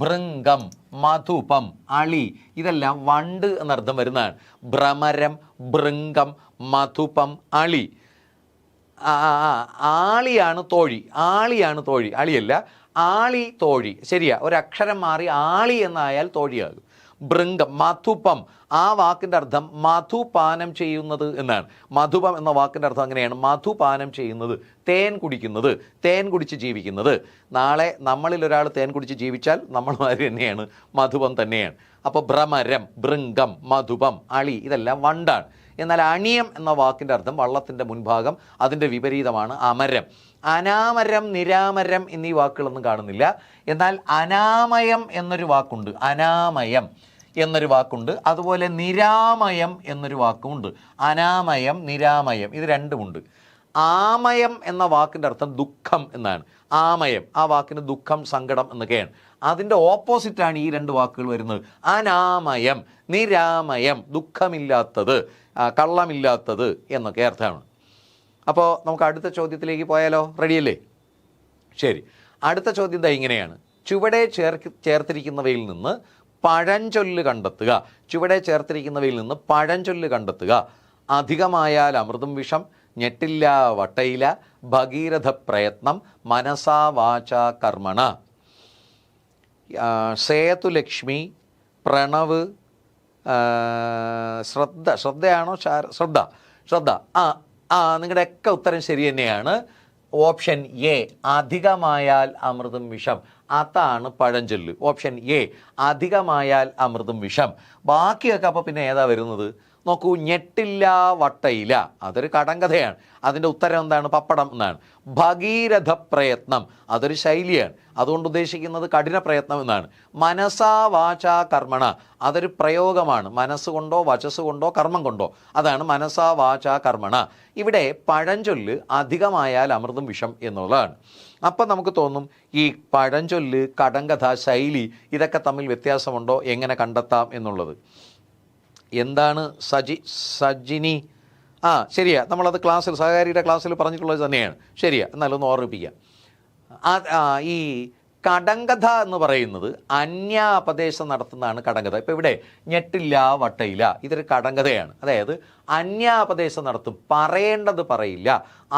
ഭൃംഗം, മധുപം, അളി, ഇതെല്ലാം വണ്ട് എന്നർത്ഥം വരുന്നതാണ്. ഭ്രമരം, ഭൃംഗം, മധുപം, അളി. ആളിയാണ് തോഴി, ആളിയാണ് തോഴി, അളിയല്ല, ആളി തോഴി. ശരിയാ, ഒരക്ഷരം മാറി ആളി എന്നായാൽ തോഴിയാകും. ഭൃംഗം, മധുപം ആ വാക്കിൻ്റെ അർത്ഥം മധുപാനം ചെയ്യുന്നത് എന്നാണ്. മധുപം എന്ന വാക്കിൻ്റെ അർത്ഥം അങ്ങനെയാണ്, മധുപാനം ചെയ്യുന്നത്, തേൻ കുടിക്കുന്നത്, തേൻ കുടിച്ച് ജീവിക്കുന്നത്. നാളെ നമ്മളിൽ ഒരാൾ തേൻ കുടിച്ച് ജീവിച്ചാൽ നമ്മൾമാർ തന്നെയാണ്, മധുപം തന്നെയാണ്. അപ്പോൾ ഭ്രമരം, ഭൃംഗം, മധുപം, അളി ഇതെല്ലാം വണ്ടാണ്. എന്നാൽ അണിയം എന്ന വാക്കിൻ്റെ അർത്ഥം വള്ളത്തിൻ്റെ മുൻഭാഗം, അതിൻ്റെ വിപരീതമാണ് അമരം. അനാമരം, നിരാമരം എന്നീ വാക്കുകളൊന്നും കാണുന്നില്ല. എന്നാൽ അനാമയം എന്നൊരു വാക്കുണ്ട്, അനാമയം എന്നൊരു വാക്കുണ്ട്. അതുപോലെ നിരാമയം എന്നൊരു വാക്കുമുണ്ട്. അനാമയം, നിരാമയം ഇത് രണ്ടുമുണ്ട്. ആമയം എന്ന വാക്കിൻ്റെ അർത്ഥം ദുഃഖം എന്നാണ്. ആമയം ആ വാക്കിന് ദുഃഖം, സങ്കടം എന്നൊക്കെയാണ്. അതിൻ്റെ ഓപ്പോസിറ്റാണ് ഈ രണ്ട് വാക്കുകൾ വരുന്നത്. അനാമയം, നിരാമയം, ദുഃഖമില്ലാത്തത്, കള്ളമില്ലാത്തത് എന്നൊക്കെ അർത്ഥമാണ്. അപ്പോൾ നമുക്ക് അടുത്ത ചോദ്യത്തിലേക്ക് പോയാലോ? റെഡിയല്ലേ? ശരി, അടുത്ത ചോദ്യം ദാ ഇങ്ങനെയാണ്. ചുവടെ ചേർത്തിരിക്കുന്നവയിൽ നിന്ന് പഴഞ്ചൊല്ല് കണ്ടെത്തുക. ചുവടെ ചേർത്തിരിക്കുന്നവയിൽ നിന്ന് പഴഞ്ചൊല്ല് കണ്ടെത്തുക. അധികമായാൽ അമൃതും വിഷം, ഞെട്ടില്ല വട്ടയില, ഭഗീരഥ പ്രയത്നം, മനസാ വാച കർമ്മണ. സേതുലക്ഷ്മി, പ്രണവ്, ശ്രദ്ധയാണോ? ശ്രദ്ധ. നിങ്ങളുടെയൊക്കെ ഉത്തരം ശരി തന്നെയാണ്. ഓപ്ഷൻ എ, അധികമായാൽ അമൃതും വിഷം, അതാണ് പഴഞ്ചൊല്ല്. ഓപ്ഷൻ എ, അധികമായാൽ അമൃതും വിഷം. ബാക്കിയൊക്കെ അപ്പോൾ പിന്നെ ഏതാ വരുന്നത്? നോക്കൂ, ഞെട്ടില്ല വട്ടയില, അതൊരു കടങ്കഥയാണ്. അതിൻ്റെ ഉത്തരം എന്താണ്? പപ്പടം എന്നാണ്. ഭഗീരഥ പ്രയത്നം, അതൊരു ശൈലിയാണ്, അതുകൊണ്ട് ഉദ്ദേശിക്കുന്നത് കഠിന പ്രയത്നം എന്നാണ്. മനസാ വാച കർമ്മണ, അതൊരു പ്രയോഗമാണ്, മനസ്സുകൊണ്ടോ വചസ്സുകൊണ്ടോ കർമ്മം കൊണ്ടോ, അതാണ് മനസാ വാച കർമ്മണ. ഇവിടെ പഴഞ്ചൊല്ല് അധികമായാൽ അമൃതും വിഷം എന്നുള്ളതാണ്. അപ്പം നമുക്ക് തോന്നും ഈ പഴഞ്ചൊല്ല്, കടങ്കഥ, ശൈലി ഇതൊക്കെ തമ്മിൽ വ്യത്യാസമുണ്ടോ, എങ്ങനെ കണ്ടെത്താം എന്നുള്ളത്. എന്താണ് സജിനി? ശരിയാ, നമ്മളത് ക്ലാസ്സിൽ, സഹകാരിയുടെ ക്ലാസ്സിൽ പറഞ്ഞിട്ടുള്ളത് തന്നെയാണ്. ശരിയാ, എന്നാലൊന്ന് ഓർമ്മിപ്പിക്കാം. ഈ കടങ്കഥ എന്ന് പറയുന്നത് അന്യാപദേശം നടത്തുന്നതാണ് കടങ്കഥ. ഇപ്പോൾ ഇവിടെ ഞെട്ടില്ല വട്ടയില്ല, ഇതൊരു കടങ്കഥയാണ്. അതായത് അന്യാപദേശം നടത്തും, പറയേണ്ടത് പറയില്ല,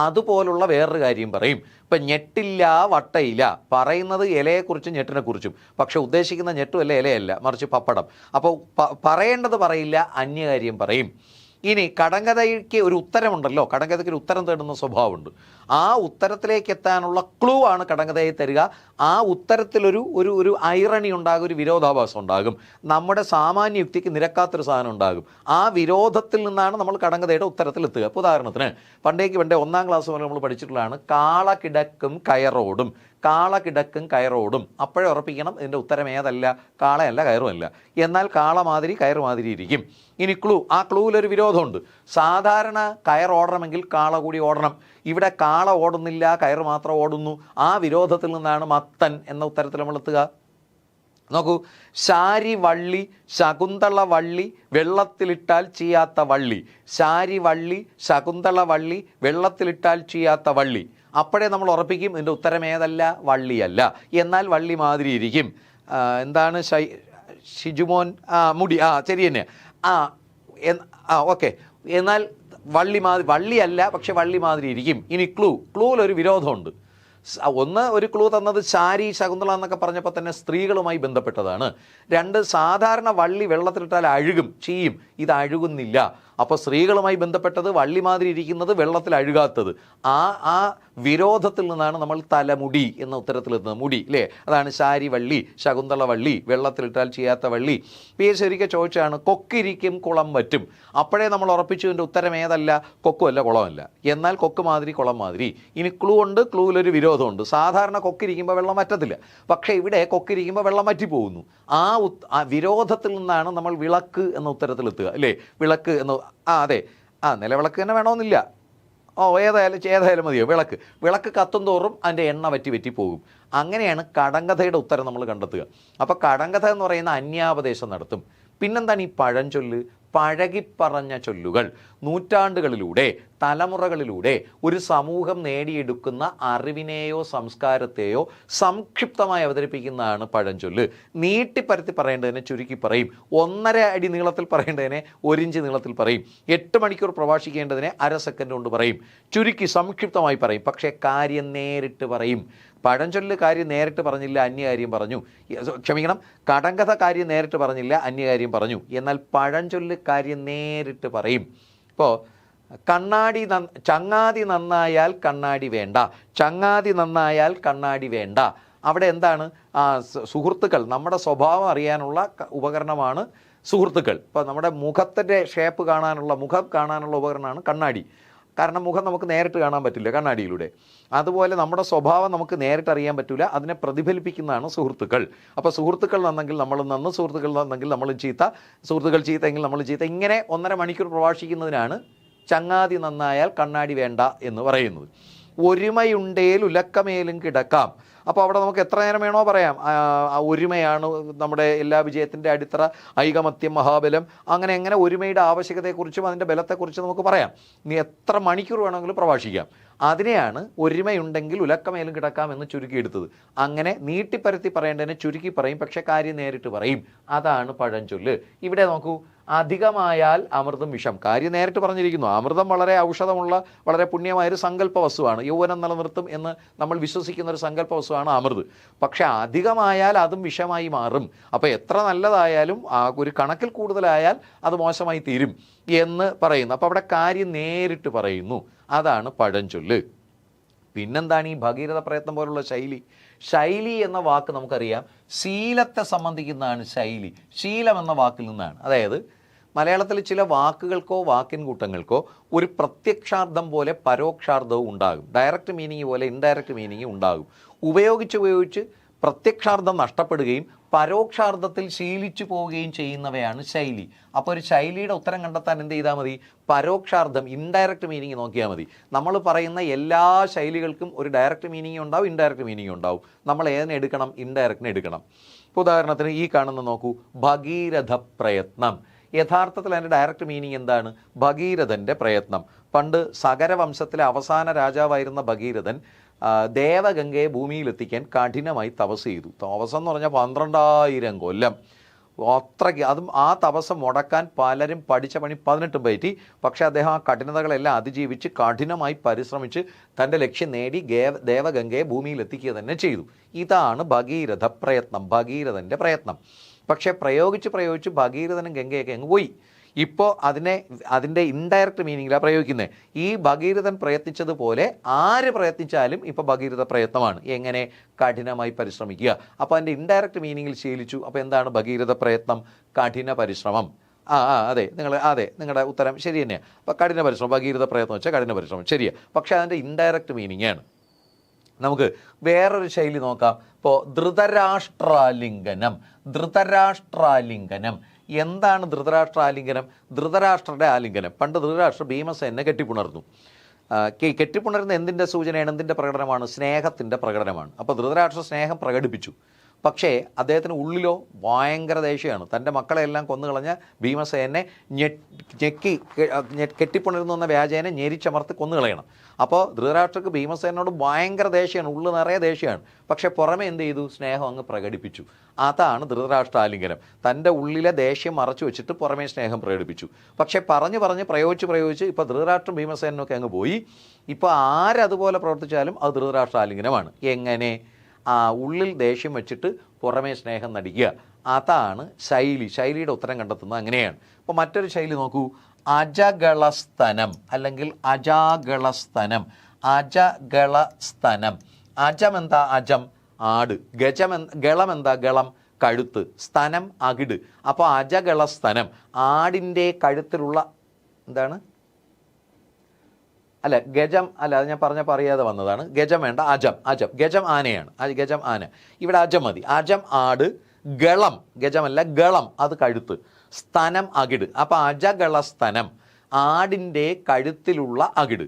അതുപോലുള്ള വേറൊരു കാര്യം പറയും. ഇപ്പം ഞെട്ടില്ല വട്ടയില്ല, പറയുന്നത് ഇലയെക്കുറിച്ചും ഞെട്ടിനെക്കുറിച്ചും, പക്ഷെ ഉദ്ദേശിക്കുന്ന ഞെട്ടുമല്ല ഇലയല്ല, മറിച്ച് പപ്പടം. അപ്പോൾ പറയേണ്ടത് പറയില്ല, അന്യകാര്യം പറയും. ഇനി കടങ്കഥയ്ക്ക് ഒരു ഉത്തരമുണ്ടല്ലോ, കടങ്കഥയ്ക്ക് ഒരു ഉത്തരം തേടുന്ന സ്വഭാവമുണ്ട്. ആ ഉത്തരത്തിലേക്ക് എത്താനുള്ള ക്ലൂ ആണ് കടങ്കഥയെ തരിക. ആ ഉത്തരത്തിലൊരു ഒരു ഒരു ഐറണി ഉണ്ടാകും, ഒരു വിരോധാഭാസം ഉണ്ടാകും, നമ്മുടെ സാമാന്യ യുക്തിക്ക് നിരക്കാത്തൊരു സാധനം ഉണ്ടാകും. ആ വിരോധത്തിൽ നിന്നാണ് നമ്മൾ കടങ്കഥയുടെ ഉത്തരത്തിലെത്തുക. ഇപ്പോൾ ഉദാഹരണത്തിന് പണ്ടേ 1ാം ക്ലാസ് വരെ നമ്മൾ പഠിച്ചിട്ടുള്ളതാണ് കാള കിടക്കും കയറോടും. കാള കിടക്കും കയറോടും, അപ്പോഴേ ഉറപ്പിക്കണം ഇതിൻ്റെ ഉത്തരം ഏതല്ല, കാളയല്ല കയറുമല്ല. എന്നാൽ കാള മാതിരി കയറ് മാതിരി ഇരിക്കും. ഇനി ക്ലൂ, ആ ക്ലൂവിലൊരു വിരോധമുണ്ട്. സാധാരണ കയർ ഓടണമെങ്കിൽ കാള കൂടി ഓടണം. ഇവിടെ കാള ഓടുന്നില്ല, കയറ് മാത്രം ഓടുന്നു. ആ വിരോധത്തിൽ നിന്നാണ് മത്തൻ എന്ന ഉത്തരത്തിൽ നമ്മൾ എത്തുക. നോക്കൂ, ശാരി വള്ളി, ശകുന്തള വള്ളി, വെള്ളത്തിലിട്ടാൽ ചീയാത്ത വള്ളി. ശാരി വള്ളി, ശകുന്തള വള്ളി, വെള്ളത്തിലിട്ടാൽ ചീയാത്ത വള്ളി. അപ്പോഴേ നമ്മൾ ഉറപ്പിക്കും ഇതിൻ്റെ ഉത്തരം ഏതല്ല, വള്ളിയല്ല, എന്നാൽ വള്ളി മാതിരി ഇരിക്കും. എന്താണ് ഷിജുമോൻ? മുടി. ശരി തന്നെ. ഓക്കെ. എന്നാൽ വള്ളിയല്ല, പക്ഷെ വള്ളി മാതിരി ഇരിക്കും. ഇനി ക്ലൂവിലൊരു വിരോധമുണ്ട്. ഒന്ന്, ഒരു ക്ലൂ തന്നത് ശാരി, ശകുന്തള എന്നൊക്കെ പറഞ്ഞപ്പോൾ തന്നെ സ്ത്രീകളുമായി ബന്ധപ്പെട്ടതാണ്. രണ്ട്, സാധാരണ വള്ളി വെള്ളത്തിലിട്ടാൽ അഴുകും, ചീയും, ഇത് അഴുകുന്നില്ല. അപ്പോൾ സ്ത്രീകളുമായി ബന്ധപ്പെട്ടത്, വള്ളി മാതിരി ഇരിക്കുന്നത്, വെള്ളത്തിൽ അഴുകാത്തത്. ആ വിരോധത്തിൽ നിന്നാണ് നമ്മൾ തലമുടി എന്ന ഉത്തരത്തിലെത്തുന്നത്. മുടി അല്ലേ, അതാണ് ശാരി വള്ളി, ശകുന്തള വള്ളി, വെള്ളത്തിലിട്ടാൽ ചെയ്യാത്ത വള്ളി. PH ഒരിക്കൽ ചോദിച്ചാണ് കൊക്കിരിക്കും കുളം വറ്റും. അപ്പോഴേ നമ്മൾ ഉറപ്പിച്ചു ഇതിൻ്റെ ഉത്തരം ഏതല്ല, കൊക്കുമല്ല കുളമല്ല. എന്നാൽ കൊക്ക് മാതിരി കുളം മാതിരി. ഇനി ക്ലൂ ഉണ്ട്, ക്ലൂവിലൊരു വിരോധമുണ്ട്. സാധാരണ കൊക്കിരിക്കുമ്പോൾ വെള്ളം വറ്റത്തില്ല, പക്ഷേ ഇവിടെ കൊക്കിരിക്കുമ്പോൾ വെള്ളം വറ്റിപ്പോകുന്നു. ആ വിരോധത്തിൽ നിന്നാണ് നമ്മൾ വിളക്ക് എന്ന ഉത്തരത്തിലെത്തുക അല്ലേ. വിളക്ക് എന്ന്, അതെ, നിലവിളക്ക് തന്നെ വേണമെന്നില്ല, ഏതായാലും മതിയോ. വിളക്ക് കത്തും തോറും അതിൻ്റെ എണ്ണ വറ്റി പോകും. അങ്ങനെയാണ് കടങ്കഥയുടെ ഉത്തരം നമ്മൾ കണ്ടെത്തുക. അപ്പോൾ കടങ്കഥ എന്ന് പറയുന്ന അന്യാപദേശം നടത്തും. പിന്നെന്താണ് ഈ പഴഞ്ചൊല്ല്? പഴകിപ്പറഞ്ഞ ചൊല്ലുകൾ നൂറ്റാണ്ടുകളിലൂടെ, തലമുറകളിലൂടെ ഒരു സമൂഹം നേടിയെടുക്കുന്ന അറിവിനെയോ സംസ്കാരത്തെയോ സംക്ഷിപ്തമായി അവതരിപ്പിക്കുന്നതാണ് പഴഞ്ചൊല്ല്. നീട്ടിപ്പരത്തി പറയേണ്ടതിനെ ചുരുക്കി പറയും. 1.5 അടി നീളത്തിൽ പറയേണ്ടതിനെ 1 ഇഞ്ച് നീളത്തിൽ പറയും. 8 മണിക്കൂർ പ്രഭാഷിക്കേണ്ടതിനെ 1/2 സെക്കൻഡ് കൊണ്ട് പറയും. ചുരുക്കി സംക്ഷിപ്തമായി പറയും, പക്ഷേ കാര്യം നേരിട്ട് പറയും. പഴഞ്ചൊല്ല് കാര്യം നേരിട്ട് പറഞ്ഞില്ല, അന്യകാര്യം പറഞ്ഞു. ക്ഷമിക്കണം, കടങ്കഥ കാര്യം നേരിട്ട് പറഞ്ഞില്ല, അന്യകാര്യം പറഞ്ഞു. എന്നാൽ പഴഞ്ചൊല്ല് കാര്യം നേരിട്ട് പറയും. ഇപ്പോൾ ചങ്ങാതി നന്നായാൽ കണ്ണാടി വേണ്ട, ചങ്ങാതി നന്നായാൽ കണ്ണാടി വേണ്ട. അവിടെ എന്താണ്? സുഹൃത്തുക്കൾ, നമ്മുടെ സ്വഭാവം അറിയാനുള്ള ഉപകരണമാണ് സുഹൃത്തുക്കൾ. ഇപ്പോൾ നമ്മുടെ മുഖത്തിൻ്റെ ഷേപ്പ് കാണാനുള്ള, മുഖം കാണാനുള്ള ഉപകരണമാണ് കണ്ണാടി. കാരണം മുഖം നമുക്ക് നേരിട്ട് കാണാൻ പറ്റില്ല കണ്ണാടിയിലൂടെ. അതുപോലെ നമ്മുടെ സ്വഭാവം നമുക്ക് നേരിട്ട് അറിയാൻ പറ്റില്ല, അതിനെ പ്രതിഫലിപ്പിക്കുന്നതാണ് സുഹൃത്തുക്കൾ. അപ്പോൾ സുഹൃത്തുക്കൾ നന്നെങ്കിൽ നമ്മൾ നന്ന്, സുഹൃത്തുക്കൾ നന്നെങ്കിൽ നമ്മൾ ചീത്ത, സുഹൃത്തുക്കൾ ചീത്തയെങ്കിൽ നമ്മൾ ചീത്ത. ഇങ്ങനെ 1.5 മണിക്കൂർ പ്രഭാഷിക്കുന്നതിനാണ് ചങ്ങാതി നന്നായാൽ കണ്ണാടി വേണ്ട എന്ന് പറയുന്നത്. ഒരുമയുണ്ടേൽ ഉലക്കമേലും കിടക്കാം. അപ്പോൾ അവിടെ നമുക്ക് എത്ര നേരം വേണോ പറയാം. ഒരുമയാണ് നമ്മുടെ എല്ലാ വിജയത്തിൻ്റെ അടിത്തറ, ഐകമത്യം, മഹാബലം. അങ്ങനെ ഒരുമയുടെ ആവശ്യകതയെക്കുറിച്ചും അതിൻ്റെ ബലത്തെക്കുറിച്ചും നമുക്ക് പറയാം. നീ എത്ര മണിക്കൂർ വേണമെങ്കിലും പ്രഭാഷിക്കാം. അതിനെയാണ് ഒരുമയുണ്ടെങ്കിൽ ഉലക്കമേലും കിടക്കാം എന്ന് ചുരുക്കിയെടുത്തത്. അങ്ങനെ നീട്ടിപ്പരത്തി പറയേണ്ടതിനെ ചുരുക്കി പറയും, പക്ഷേ കാര്യം നേരിട്ട് പറയും. അതാണ് പഴഞ്ചൊല്ല്. ഇവിടെ നോക്കൂ, അധികമായാൽ അമൃതം വിഷം. കാര്യം നേരിട്ട് പറഞ്ഞിരിക്കുന്നു. അമൃതം വളരെ ഔഷധമുള്ള, വളരെ പുണ്യമായൊരു സങ്കല്പ വസ്തുവാണ്. യൗവനം നിലനിർത്തും എന്ന് നമ്മൾ വിശ്വസിക്കുന്ന ഒരു സങ്കല്പ വസ്തുവാണ് അമൃത്. പക്ഷേ അധികമായാൽ അതും വിഷമായി മാറും. അപ്പോൾ എത്ര നല്ലതായാലും ഒരു കണക്കിൽ കൂടുതലായാൽ അത് മോശമായി തീരും എന്ന് പറയുന്നു. അപ്പോൾ അവിടെ കാര്യം നേരിട്ട് പറയുന്നു. അതാണ് പഴഞ്ചൊല്ല്. പിന്നെന്താണ് ഈ ഭഗീരഥ പ്രയത്നം പോലുള്ള ശൈലി എന്ന വാക്ക് നമുക്കറിയാം, ശീലത്തെ സംബന്ധിക്കുന്നതാണ് ശൈലി. ശീലം എന്ന വാക്കിൽ നിന്നാണ്. അതായത് മലയാളത്തിൽ ചില വാക്കുകൾക്കോ വാക്കിൻ കൂട്ടങ്ങൾക്കോ ഒരു പ്രത്യക്ഷാർത്ഥം പോലെ പരോക്ഷാർത്ഥവും ഉണ്ടാകും. ഡയറക്റ്റ് മീനിങ് പോലെ ഇൻഡയറക്റ്റ് മീനിങ് ഉണ്ടാകും. ഉപയോഗിച്ച് പ്രത്യക്ഷാർത്ഥം നഷ്ടപ്പെടുകയും പരോക്ഷാർത്ഥത്തിൽ ശീലിച്ചു പോവുകയും ചെയ്യുന്നവയാണ് ശൈലി. അപ്പോൾ ഒരു ശൈലിയുടെ ഉത്തരം കണ്ടെത്താൻ എന്ത് ചെയ്താൽ മതി? പരോക്ഷാർത്ഥം, ഇൻഡയറക്റ്റ് മീനിങ് നോക്കിയാൽ മതി. നമ്മൾ പറയുന്ന എല്ലാ ശൈലികൾക്കും ഒരു ഡയറക്റ്റ് മീനിങ് ഉണ്ടാവും, ഇൻഡയറക്റ്റ് മീനിങ് ഉണ്ടാവും. നമ്മൾ ഏതിനെ എടുക്കണം? ഇൻഡയറക്റ്റിനെ എടുക്കണം. ഇപ്പോൾ ഉദാഹരണത്തിന് ഈ കാണുന്ന നോക്കൂ, ഭഗീരഥ പ്രയത്നം. യഥാർത്ഥത്തിൽ അതിൻ്റെ ഡയറക്റ്റ് മീനിങ് എന്താണ്? ഭഗീരഥൻ്റെ പ്രയത്നം. പണ്ട് സഗരവംശത്തിലെ അവസാന രാജാവായിരുന്ന ഭഗീരഥൻ ദേവഗംഗയെ ഭൂമിയിലെത്തിക്കാൻ കഠിനമായി തപസ് ചെയ്തു. തപസ് എന്ന് പറഞ്ഞാൽ 12,000 കൊല്ലം. അത്രയ്ക്ക്, അതും ആ തപസ് മുടക്കാൻ പലരും പഠിച്ച പണി 18 പറ്റി. പക്ഷേ അദ്ദേഹം ആ കഠിനതകളെല്ലാം അതിജീവിച്ച് കഠിനമായി പരിശ്രമിച്ച് തൻ്റെ ലക്ഷ്യം നേടി ദേവഗംഗയെ ഭൂമിയിലെത്തിക്കുക തന്നെ ചെയ്തു. ഇതാണ് ഭഗീരഥ പ്രയത്നം, ഭഗീരഥൻ്റെ പ്രയത്നം. പക്ഷേ പ്രയോഗിച്ച് ഭഗീരഥനും ഗംഗയൊക്കെ അങ്ങ് പോയി. ഇപ്പോൾ അതിൻ്റെ ഇൻഡയറക്റ്റ് മീനിങ്ങിലാണ് പ്രയോഗിക്കുന്നത്. ഈ ഭഗീരഥൻ പ്രയത്നിച്ചതുപോലെ ആര് പ്രയത്നിച്ചാലും ഇപ്പോൾ ഭഗീരഥ പ്രയത്നമാണ്. എങ്ങനെ? കഠിനമായി പരിശ്രമിക്കുക. അപ്പോൾ അതിൻ്റെ ഇൻഡയറക്റ്റ് മീനിങ്ങിൽ ശീലിച്ചു. അപ്പോൾ എന്താണ് ഭഗീരഥ പ്രയത്നം? കഠിന പരിശ്രമം. അതെ, നിങ്ങളുടെ ഉത്തരം ശരി തന്നെയാണ്. അപ്പോൾ കഠിന പരിശ്രമം, ഭഗീരഥ പ്രയത്നം വെച്ചാൽ കഠിന പരിശ്രമം ശരിയാണ്. പക്ഷേ അതിൻ്റെ ഇൻഡയറക്റ്റ് മീനിങ് ആണ്. നമുക്ക് വേറൊരു ശൈലി നോക്കാം. ഇപ്പോൾ ധൃതരാഷ്ട്രാലിംഗനം. എന്താണ് ധൃതരാഷ്ട്രാലിംഗനം? ധൃതരാഷ്ട്രയുടെ ആലിംഗനം. പണ്ട് ധൃതരാഷ്ട്ര ഭീമസേനെ കെട്ടിപ്പുണർന്നു. കെട്ടിപ്പുണരുന്ന എന്തിൻ്റെ സൂചനയാണ്? എന്തിൻ്റെ പ്രകടനമാണ്? സ്നേഹത്തിൻ്റെ പ്രകടനമാണ്. അപ്പോൾ ധൃതരാഷ്ട്ര സ്നേഹം പ്രകടിപ്പിച്ചു. പക്ഷേ അദ്ദേഹത്തിന് ഉള്ളിലോ ഭയങ്കര ദേഷ്യമാണ്. തൻ്റെ മക്കളെല്ലാം കൊന്നുകളഞ്ഞ ഭീമസേനെ കെട്ടിപ്പുണരുന്നു എന്ന വ്യാജേനെ ഞെരിച്ചമർത്തി കൊന്നുകളയണം. അപ്പോൾ ധൃതരാഷ്ട്രക്ക് ഭീമസേനോട് ഭയങ്കര ദേഷ്യമാണ്, ഉള്ളു നിറയെ ദേഷ്യമാണ്. പക്ഷേ പുറമെ എന്ത് ചെയ്തു? സ്നേഹം അങ്ങ് പ്രകടിപ്പിച്ചു. അതാണ് ധൃതരാഷ്ട്രാലിംഗനം. തൻ്റെ ഉള്ളിലെ ദേഷ്യം മറച്ചു വെച്ചിട്ട് പുറമേ സ്നേഹം പ്രകടിപ്പിച്ചു. പക്ഷേ പറഞ്ഞ് പ്രയോഗിച്ച് ഇപ്പോൾ ധൃതരാഷ്ട്രം ഭീമസേനൊക്കെ അങ്ങ് പോയി. ഇപ്പോൾ ആരതുപോലെ പ്രവർത്തിച്ചാലും അത് ധൃതരാഷ്ട്രാലിംഗനമാണ്. എങ്ങനെ? ഉള്ളിൽ ദേഷ്യം വെച്ചിട്ട് പുറമേ സ്നേഹം നടിക്കുക. അതാണ് ശൈലി. ശൈലിയുടെ ഉത്തരം കണ്ടെത്തുന്നത് അങ്ങനെയാണ്. അപ്പോൾ മറ്റൊരു ശൈലി നോക്കൂ. അജഗളസ്തനം അല്ലെങ്കിൽ അജാഗളസ്തനം. അജഗളസ്തനം. അജം എന്താ? അജം ആട്. ഗളം എന്താ? ഗളം കഴുത്ത്. സ്തനം അകിട്. അപ്പോൾ അജഗളസ്തനം ആടിൻ്റെ കഴുത്തിലുള്ള എന്താണ്? അല്ല ഗജം അല്ല, അത് ഞാൻ പറയാതെ വന്നതാണ്. ഗജം വേണ്ട, അജം. ഗജം ആനയാണ്. ഗജം ആന. ഇവിടെ അജം മതി. അജം ആട്, ഗളം ഗജമല്ല ഗളം അത് കഴുത്ത്, സ്തനം അകിട്. അപ്പോൾ അജഗളസ്തനം ആടിൻ്റെ കഴുത്തിലുള്ള അകിട്.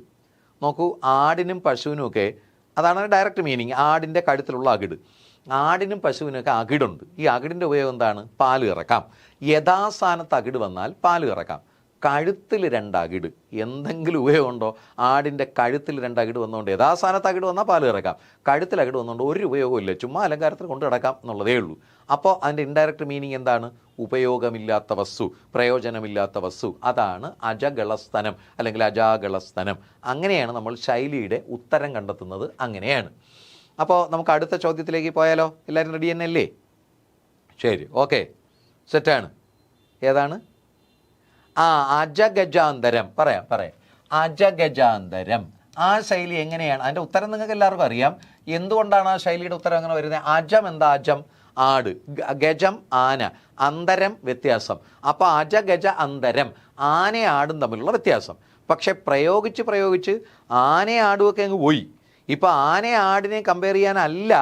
നോക്കൂ, ആടിനും പശുവിനുമൊക്കെ അതാണ് ഡയറക്റ്റ് മീനിങ്. ആടിൻ്റെ കഴുത്തിലുള്ള അകിട്. ആടിനും പശുവിനൊക്കെ അകിടുണ്ട്. ഈ അകിടിൻ്റെ ഉപയോഗം എന്താണ്? പാല് കറക്കാം. യഥാസ്ഥാനത്ത് അകിട് വന്നാൽ പാല് കറക്കാം. കഴുത്തിൽ 2 അകിട് എന്തെങ്കിലും ഉപയോഗമുണ്ടോ? ആടിൻ്റെ കഴുത്തിൽ 2 അകിട് വന്നുകൊണ്ട് യഥാസ്ഥാനത്ത് അകിട് വന്നാൽ പാല് കറക്കാം. കഴുത്തിൽ അകിട് വന്നുകൊണ്ട് ഒരു ഉപയോഗമില്ല, ചുമ്മാ അലങ്കാരത്തിന് കൊണ്ടു കിടക്കാം എന്നുള്ളതേ ഉള്ളൂ. അപ്പോൾ അതിൻ്റെ ഇൻഡയറക്റ്റ് മീനിങ് എന്താണ്? ഉപയോഗമില്ലാത്ത വസ്തു, പ്രയോജനമില്ലാത്ത വസ്തു. അതാണ് അജഗളസ്തനം അല്ലെങ്കിൽ അജാഗളസ്തനം. അങ്ങനെയാണ് നമ്മൾ ശൈലിയുടെ ഉത്തരം കണ്ടെത്തുന്നത്. അങ്ങനെയാണ്. അപ്പോൾ നമുക്ക് അടുത്ത ചോദ്യത്തിലേക്ക് പോയാലോ? എല്ലാവരും റെഡി തന്നെയല്ലേ? ശരി, ഓക്കെ, സെറ്റാണ്. ഏതാണ്? അജഗജാന്തരം. പറയാം. അജഗജാന്തരം. ആ ശൈലി എങ്ങനെയാണ്? അതിൻ്റെ ഉത്തരം നിങ്ങൾക്ക് എല്ലാവർക്കും അറിയാം. എന്തുകൊണ്ടാണ് ആ ശൈലിയുടെ ഉത്തരം അങ്ങനെ വരുന്നത്? അജം എന്താ? അജം ആട്, ഗജം ആന, അന്തരം വ്യത്യാസം. അപ്പോൾ അജഗജ അന്തരം ആനയും ആടും തമ്മിലുള്ള വ്യത്യാസം. പക്ഷെ പ്രയോഗിച്ച് ആനയും ആടുമൊക്കെ അങ്ങ് പോയി. ഇപ്പോൾ ആനയെ ആടിനെ കമ്പയർ ചെയ്യാനല്ല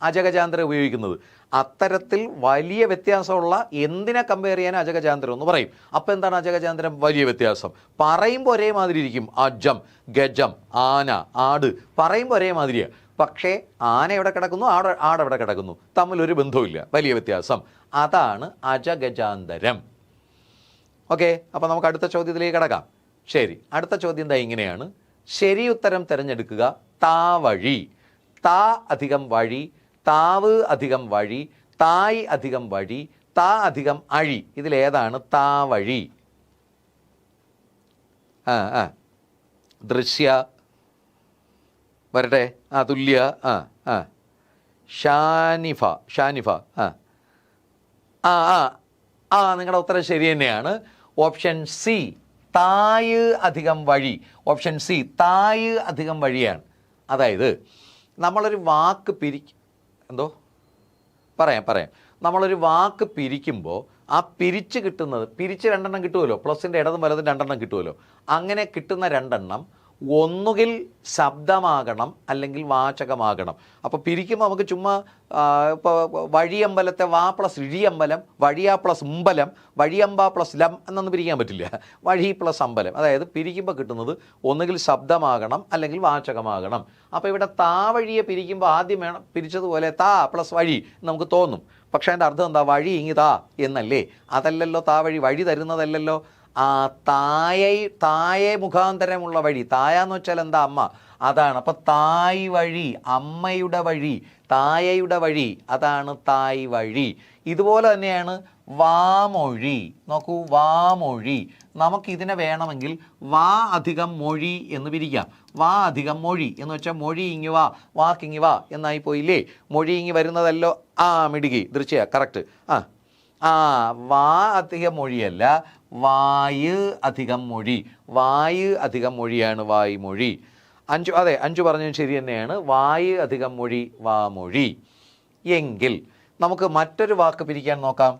അജഗജാന്തരം ഉപയോഗിക്കുന്നത്. അത്തരത്തിൽ വലിയ വ്യത്യാസമുള്ള എന്തിനെ കമ്പയർ ചെയ്യാൻ അജഗജാന്തരം എന്ന് പറയും. അപ്പോൾ എന്താണ് അജഗജാന്തരം? വലിയ വ്യത്യാസം. പറയുമ്പോൾ ഒരേ മാതിരി ഇരിക്കും. അജം, ഗജം, ആന, ആട് പറയുമ്പോൾ ഒരേ മാതിരിയാണ്. പക്ഷേ ആന എവിടെ കിടക്കുന്നു, ആടെവിടെ കിടക്കുന്നു, തമ്മിലൊരു ബന്ധവുമില്ല, വലിയ വ്യത്യാസം. അതാണ് അജഗജാന്തരം. ഓക്കെ, അപ്പോൾ നമുക്ക് അടുത്ത ചോദ്യത്തിലേക്ക് കിടക്കാം. ശരി, അടുത്ത ചോദ്യം എന്താ? ഇങ്ങനെയാണ്. ശരി ഉത്തരം തിരഞ്ഞെടുക്കുക. താവഴി. താ അധികം വഴി, താവ് അധികം വഴി, തായ് അധികം വഴി, താ അധികം അഴി. ഇതിലേതാണ് താവഴി? ദൃശ്യ വരട്ടെ. തുല്യ. ഷാനിഫ. നിങ്ങളുടെ ഉത്തരം ശരി തന്നെയാണ്. ഓപ്ഷൻ സി തായ് അധികം വഴി. ഓപ്ഷൻ സി തായ് അധികം വഴിയാണ്. അതായത് നമ്മളൊരു വാക്ക് പറയാം. നമ്മളൊരു വാക്ക് പിരിക്കുമ്പോൾ ആ പിരിച്ച് കിട്ടുന്നത്, പിരിച്ച് 2 എണ്ണം കിട്ടുമല്ലോ, പ്ലസിൻ്റെ ഇടതും വലതും 2 എണ്ണം കിട്ടുമല്ലോ. അങ്ങനെ കിട്ടുന്ന 2 എണ്ണം ഒന്നുകിൽ ശബ്ദമാകണം അല്ലെങ്കിൽ വാചകമാകണം. അപ്പോൾ പിരിക്കുമ്പോൾ നമുക്ക് ചുമ്മാ ഇപ്പോൾ വഴിയമ്പലത്തെ വാ പ്ലസ് ഇഴിയമ്പലം, വഴിയാ പ്ലസ് ഉമ്പലം, വഴിയമ്പ പ്ലസ് ലം എന്നൊന്നും പിരിക്കാൻ പറ്റില്ല. വഴി പ്ലസ് അമ്പലം. അതായത് പിരിക്കുമ്പോൾ കിട്ടുന്നത് ഒന്നുകിൽ ശബ്ദമാകണം അല്ലെങ്കിൽ വാചകമാകണം. അപ്പോൾ ഇവിടെ താവഴിയെ പിരിക്കുമ്പോൾ ആദ്യം വേണം പിരിച്ചതുപോലെ താ പ്ലസ് വഴി നമുക്ക് തോന്നും. പക്ഷേ അതിൻ്റെ അർത്ഥം എന്താ? വഴി ഇങ്ങി താ എന്നല്ലേ? അതല്ലല്ലോ താവഴി, വഴി തരുന്നതല്ലല്ലോ. തായെ മുഖാന്തരമുള്ള വഴി. തായാന്ന് വെച്ചാൽ എന്താ? അമ്മ. അതാണ്. അപ്പം തായ് വഴി, അമ്മയുടെ വഴി, തായയുടെ വഴി, അതാണ് തായ് വഴി. ഇതുപോലെ തന്നെയാണ് വാമൊഴി. നോക്കൂ, വാമൊഴി. നമുക്കിതിനെ വേണമെങ്കിൽ വാ അധികം മൊഴി എന്ന് പിരിക്കാം. വാ അധികം മൊഴി എന്ന് വെച്ചാൽ മൊഴി ഇങ്ങി വാ, വാക്കിങ്ങി വാ എന്നായി പോയില്ലേ? മൊഴി ഇങ്ങി വരുന്നതല്ലോ. മിടുകി, ദൃശ്യ, കറക്റ്റ്. വാ അധികം മൊഴിയല്ല, വായ് അധികം മൊഴി. വായ് അധികം മൊഴിയാണ് വായ്മൊഴി. അഞ്ചു പറഞ്ഞത് ശരി തന്നെയാണ്. വായ് അധികം മൊഴി, വാമൊഴി. എങ്കിൽ നമുക്ക് മറ്റൊരു വാക്ക് പിരിക്കാൻ നോക്കാം.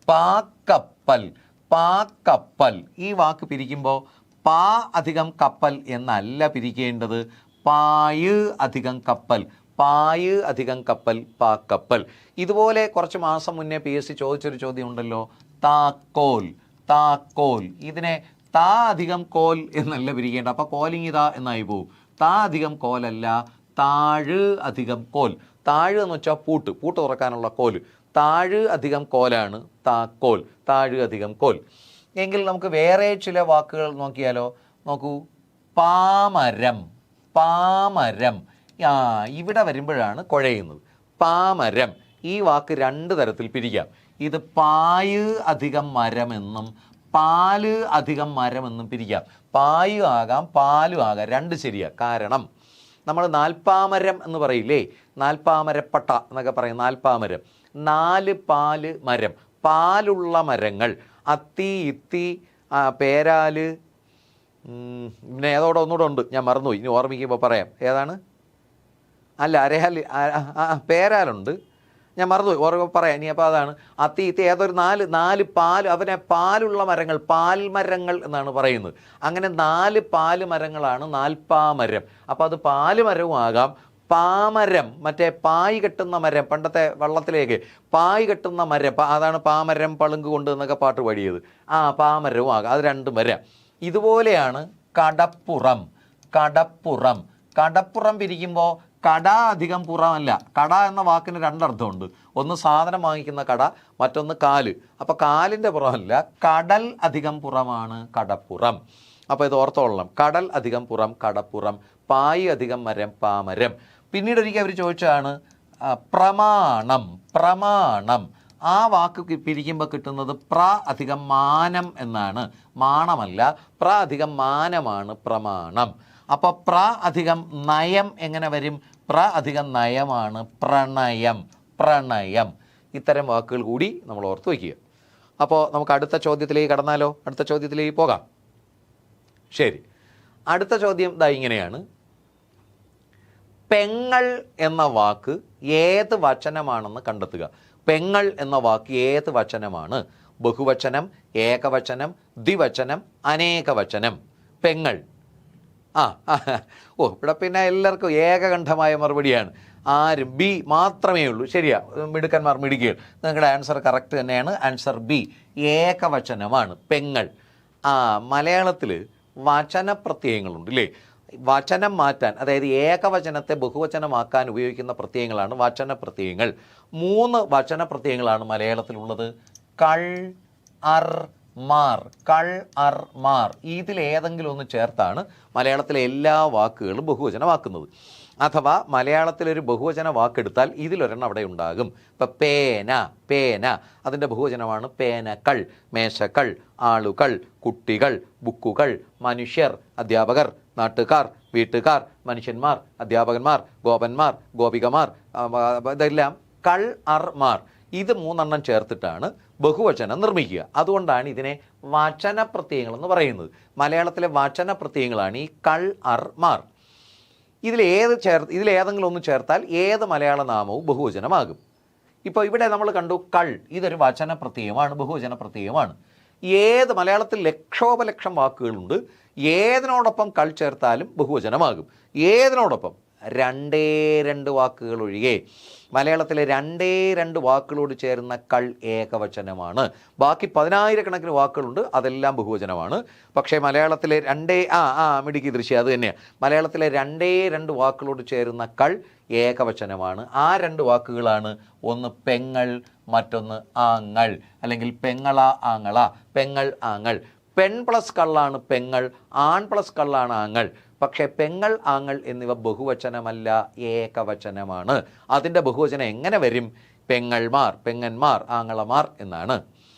പാക്കപ്പൽ. പാക്കപ്പൽ. ഈ വാക്ക് പിരിക്കുമ്പോൾ പാ അധികം കപ്പൽ എന്നല്ല പിരിക്കേണ്ടത്. പായ് അധികം കപ്പൽ. പായ് അധികം കപ്പൽ, പാക്കപ്പൽ. ഇതുപോലെ കുറച്ച് മാസം മുന്നേ PSC ചോദിച്ചൊരു ചോദ്യം ഉണ്ടല്ലോ, താക്കോൽ. താക്കോൽ. ഇതിനെ താ അധികം കോൽ എന്നല്ല പിരിക്കേണ്ട. അപ്പോൾ കോലിങ് താ എന്നായി പോവും. താ അധികം കോലല്ല, താഴ് അധികം കോൽ. താഴ് എന്ന് വെച്ചാൽ പൂട്ട്, പൂട്ട് തുറക്കാനുള്ള കോല്. താഴ് അധികം കോലാണ് താക്കോൽ, താഴ് അധികം കോൽ. എങ്കിൽ നമുക്ക് വേറെ ചില വാക്കുകൾ നോക്കിയാലോ. നോക്കൂ, പാമരം, പാമരം. ഇവിടെ വരുമ്പോഴാണ് കുഴയുന്നത്. പാമരം ഈ വാക്ക് രണ്ട് തരത്തിൽ പിരിക്കാം. ഇത് പായ് അധികം മരം എന്നും പാല് അധികം മരം എന്നും പിരിക്കാം. പായ് ആകാം പാലും ആകാം, രണ്ട് ശരിയാ. കാരണം നമ്മൾ നാൽപ്പാമരം എന്ന് പറയില്ലേ, നാൽപ്പാമരപ്പട്ട എന്നൊക്കെ പറയും. നാൽപ്പാമരം, 4 പാല് മരം, പാലുള്ള മരങ്ങൾ. അത്തി, ഇത്തി, പേരാല്, പിന്നെ ഏതോടെ ഒന്നുകൂടെ ഉണ്ട്, ഞാൻ മറന്നുപോയി, ഇനി ഓർമ്മിക്കുമ്പോൾ പറയാം. ഏതാണ്? അല്ല, അരയാല്, പേരാലുണ്ട്, ഞാൻ മറന്നുപോയി, ഓർമ്മ പറയാം ഇനി. അപ്പോൾ അതാണ് അത്തി, ഇത്തി, ഏതൊരു 4 പാല്, അവനെ പാലുള്ള മരങ്ങൾ, പാൽമരങ്ങൾ എന്നാണ് പറയുന്നത്. അങ്ങനെ 4 പാല് മരങ്ങളാണ് നാൽപ്പാമരം. അപ്പോൾ അത് പാല് മരവും ആകാം, പാമരം, മറ്റേ പായ് കെട്ടുന്ന മരം, പണ്ടത്തെ വള്ളത്തിലേക്ക് പായ് കെട്ടുന്ന മരം, അതാണ് പാമരം പളുങ്ക് കൊണ്ട് എന്നൊക്കെ പാട്ട് പാടിയത്. പാമരവും ആകാം, അത് 2 മരം. ഇതുപോലെയാണ് കടപ്പുറം, കടപ്പുറം. കടപ്പുറം പിരിക്കുമ്പോൾ കട അധികം പുറമല്ല. കട എന്ന വാക്കിന് 2 അർത്ഥമുണ്ട്. ഒന്ന് സാധനം വാങ്ങിക്കുന്ന കട, മറ്റൊന്ന് കാല്. അപ്പോൾ കാലിൻ്റെ പുറമല്ല, കടൽ അധികം പുറമാണ് കടപ്പുറം. അപ്പോൾ ഇത് ഓർത്തോളണം. കടൽ അധികം പുറം കടപ്പുറം, പായ് അധികം മരം പാമരം. പിന്നീട് ഒരിക്കൽ അവർ ചോദിച്ചാണ് പ്രമാണം, പ്രമാണം. ആ വാക്ക് പിരിക്കുമ്പോൾ കിട്ടുന്നത് പ്ര അധികം മാനം എന്നാണ്. മാണമല്ല, പ്ര അധികം മാനമാണ് പ്രമാണം. അപ്പോൾ പ്ര അധികം നയം എങ്ങനെ വരും? പ്ര അധികം നയമാണ് പ്രണയം, പ്രണയം. ഇത്തരം വാക്കുകൾ കൂടി നമ്മൾ ഓർത്ത് വയ്ക്കുക. അപ്പോൾ നമുക്ക് അടുത്ത ചോദ്യത്തിലേക്ക് കടന്നാലോ? അടുത്ത ചോദ്യത്തിലേക്ക് പോകാം. ശരി, അടുത്ത ചോദ്യം ഇതാ ഇങ്ങനെയാണ്. പെങ്ങൾ എന്ന വാക്ക് ഏത് വചനമാണെന്ന് കണ്ടെത്തുക. പെങ്ങൾ എന്ന വാക്ക് ഏത് വചനമാണ്? ബഹുവചനം, ഏകവചനം, ദ്വിവചനം, അനേകവചനം. പെങ്ങൾ. ഇവിടെ പിന്നെ എല്ലാവർക്കും ഏകകണ്ഠമായ മറുപടിയാണ്. ആരും ബി മാത്രമേ ഉള്ളൂ. ശരിയാ, മിടുക്കന്മാർ മിടുക്കികൾ. നിങ്ങളുടെ ആൻസർ കറക്റ്റ് തന്നെയാണ്. ആൻസർ ബി, ഏകവചനമാണ് പെങ്ങൾ. മലയാളത്തിൽ വചനപ്രത്യയങ്ങളുണ്ട് അല്ലേ? വചനം മാറ്റാൻ, അതായത് ഏകവചനത്തെ ബഹുവചനമാക്കാൻ ഉപയോഗിക്കുന്ന പ്രത്യയങ്ങളാണ് വചനപ്രത്യയങ്ങൾ. 3 വചനപ്രത്യയങ്ങളാണ് മലയാളത്തിലുള്ളത്. കൾ, അർ, മാർ. കൾ, അർ, മാർ. ഇതിലേതെങ്കിലും ഒന്ന് ചേർത്താണ് മലയാളത്തിലെ എല്ലാ വാക്കുകളും ബഹുവചനമാക്കുന്നത്. അഥവാ മലയാളത്തിലൊരു ബഹുവചന വാക്കെടുത്താൽ ഇതിലൊരെണ്ണം അവിടെ ഉണ്ടാകും. ഇപ്പം പേന, പേന, അതിൻ്റെ ബഹുവചനമാണ് പേനകൾ. മേശകൾ, ആളുകൾ, കുട്ടികൾ, ബുക്കുകൾ, മനുഷ്യർ, അധ്യാപകർ, നാട്ടുകാർ, വീട്ടുകാർ, മനുഷ്യന്മാർ, അധ്യാപകന്മാർ, ഗോപന്മാർ, ഗോപികമാർ, ഇതെല്ലാം കൾ, അർ, മാർ. ഇത് 3 ചേർത്തിട്ടാണ് ബഹുവചനം നിർമ്മിക്കുക. അതുകൊണ്ടാണ് ഇതിനെ വചനപ്രത്യയങ്ങളെന്ന് പറയുന്നത്. മലയാളത്തിലെ വചനപ്രത്യയങ്ങളാണ് ഈ കൾ, അർ, മാർ. ഇതിലേതെങ്കിലും ഒന്ന് ചേർത്താൽ ഏത് മലയാള നാമവും ബഹുവചനമാകും. ഇപ്പോൾ ഇവിടെ നമ്മൾ കണ്ടു കൾ, ഇതൊരു വചനപ്രത്യയമാണ്, ബഹുവചനപ്രത്യയമാണ്. ഏത് മലയാളത്തിൽ ലക്ഷോപലക്ഷം വാക്കുകളുണ്ട്. ഏതിനോടൊപ്പം കൾ ചേർത്താലും ബഹുവചനമാകും. ഏതിനോടൊപ്പം? 2 വാക്കുകൾ ഒഴികെ. മലയാളത്തിലെ 2 വാക്കുകളോട് ചേരുന്ന കൾ ഏകവചനമാണ്. ബാക്കി 10,000 വാക്കുകളുണ്ട്, അതെല്ലാം ബഹുവചനമാണ്. പക്ഷേ മലയാളത്തിലെ മിടുക്കി ദൃശ്യം അത് തന്നെയാണ്. മലയാളത്തിലെ 2 വാക്കുകളോട് ചേരുന്ന കൾ ഏകവചനമാണ്. ആ 2 വാക്കുകളാണ്, ഒന്ന് പെങ്ങൾ, മറ്റൊന്ന് ആങ്ങൾ, അല്ലെങ്കിൽ പെങ്ങള, ആങ്ങള. പെങ്ങൾ, ആങ്ങൾ. പെൺ പ്ലസ് കള്ളാണ് പെങ്ങൾ, ആൺ പ്ലസ് കള്ളാണ് ആങ്ങൾ. പക്ഷേ പെങ്ങൾ, ആങ്ങൾ എന്നിവ ബഹുവചനമല്ല, ഏകവചനമാണ്. അതിൻ്റെ ബഹുവചനം എങ്ങനെ വരും? പെങ്ങൾമാർ, പെങ്ങന്മാർ, ആങ്ങളമാർ എന്നാണ്.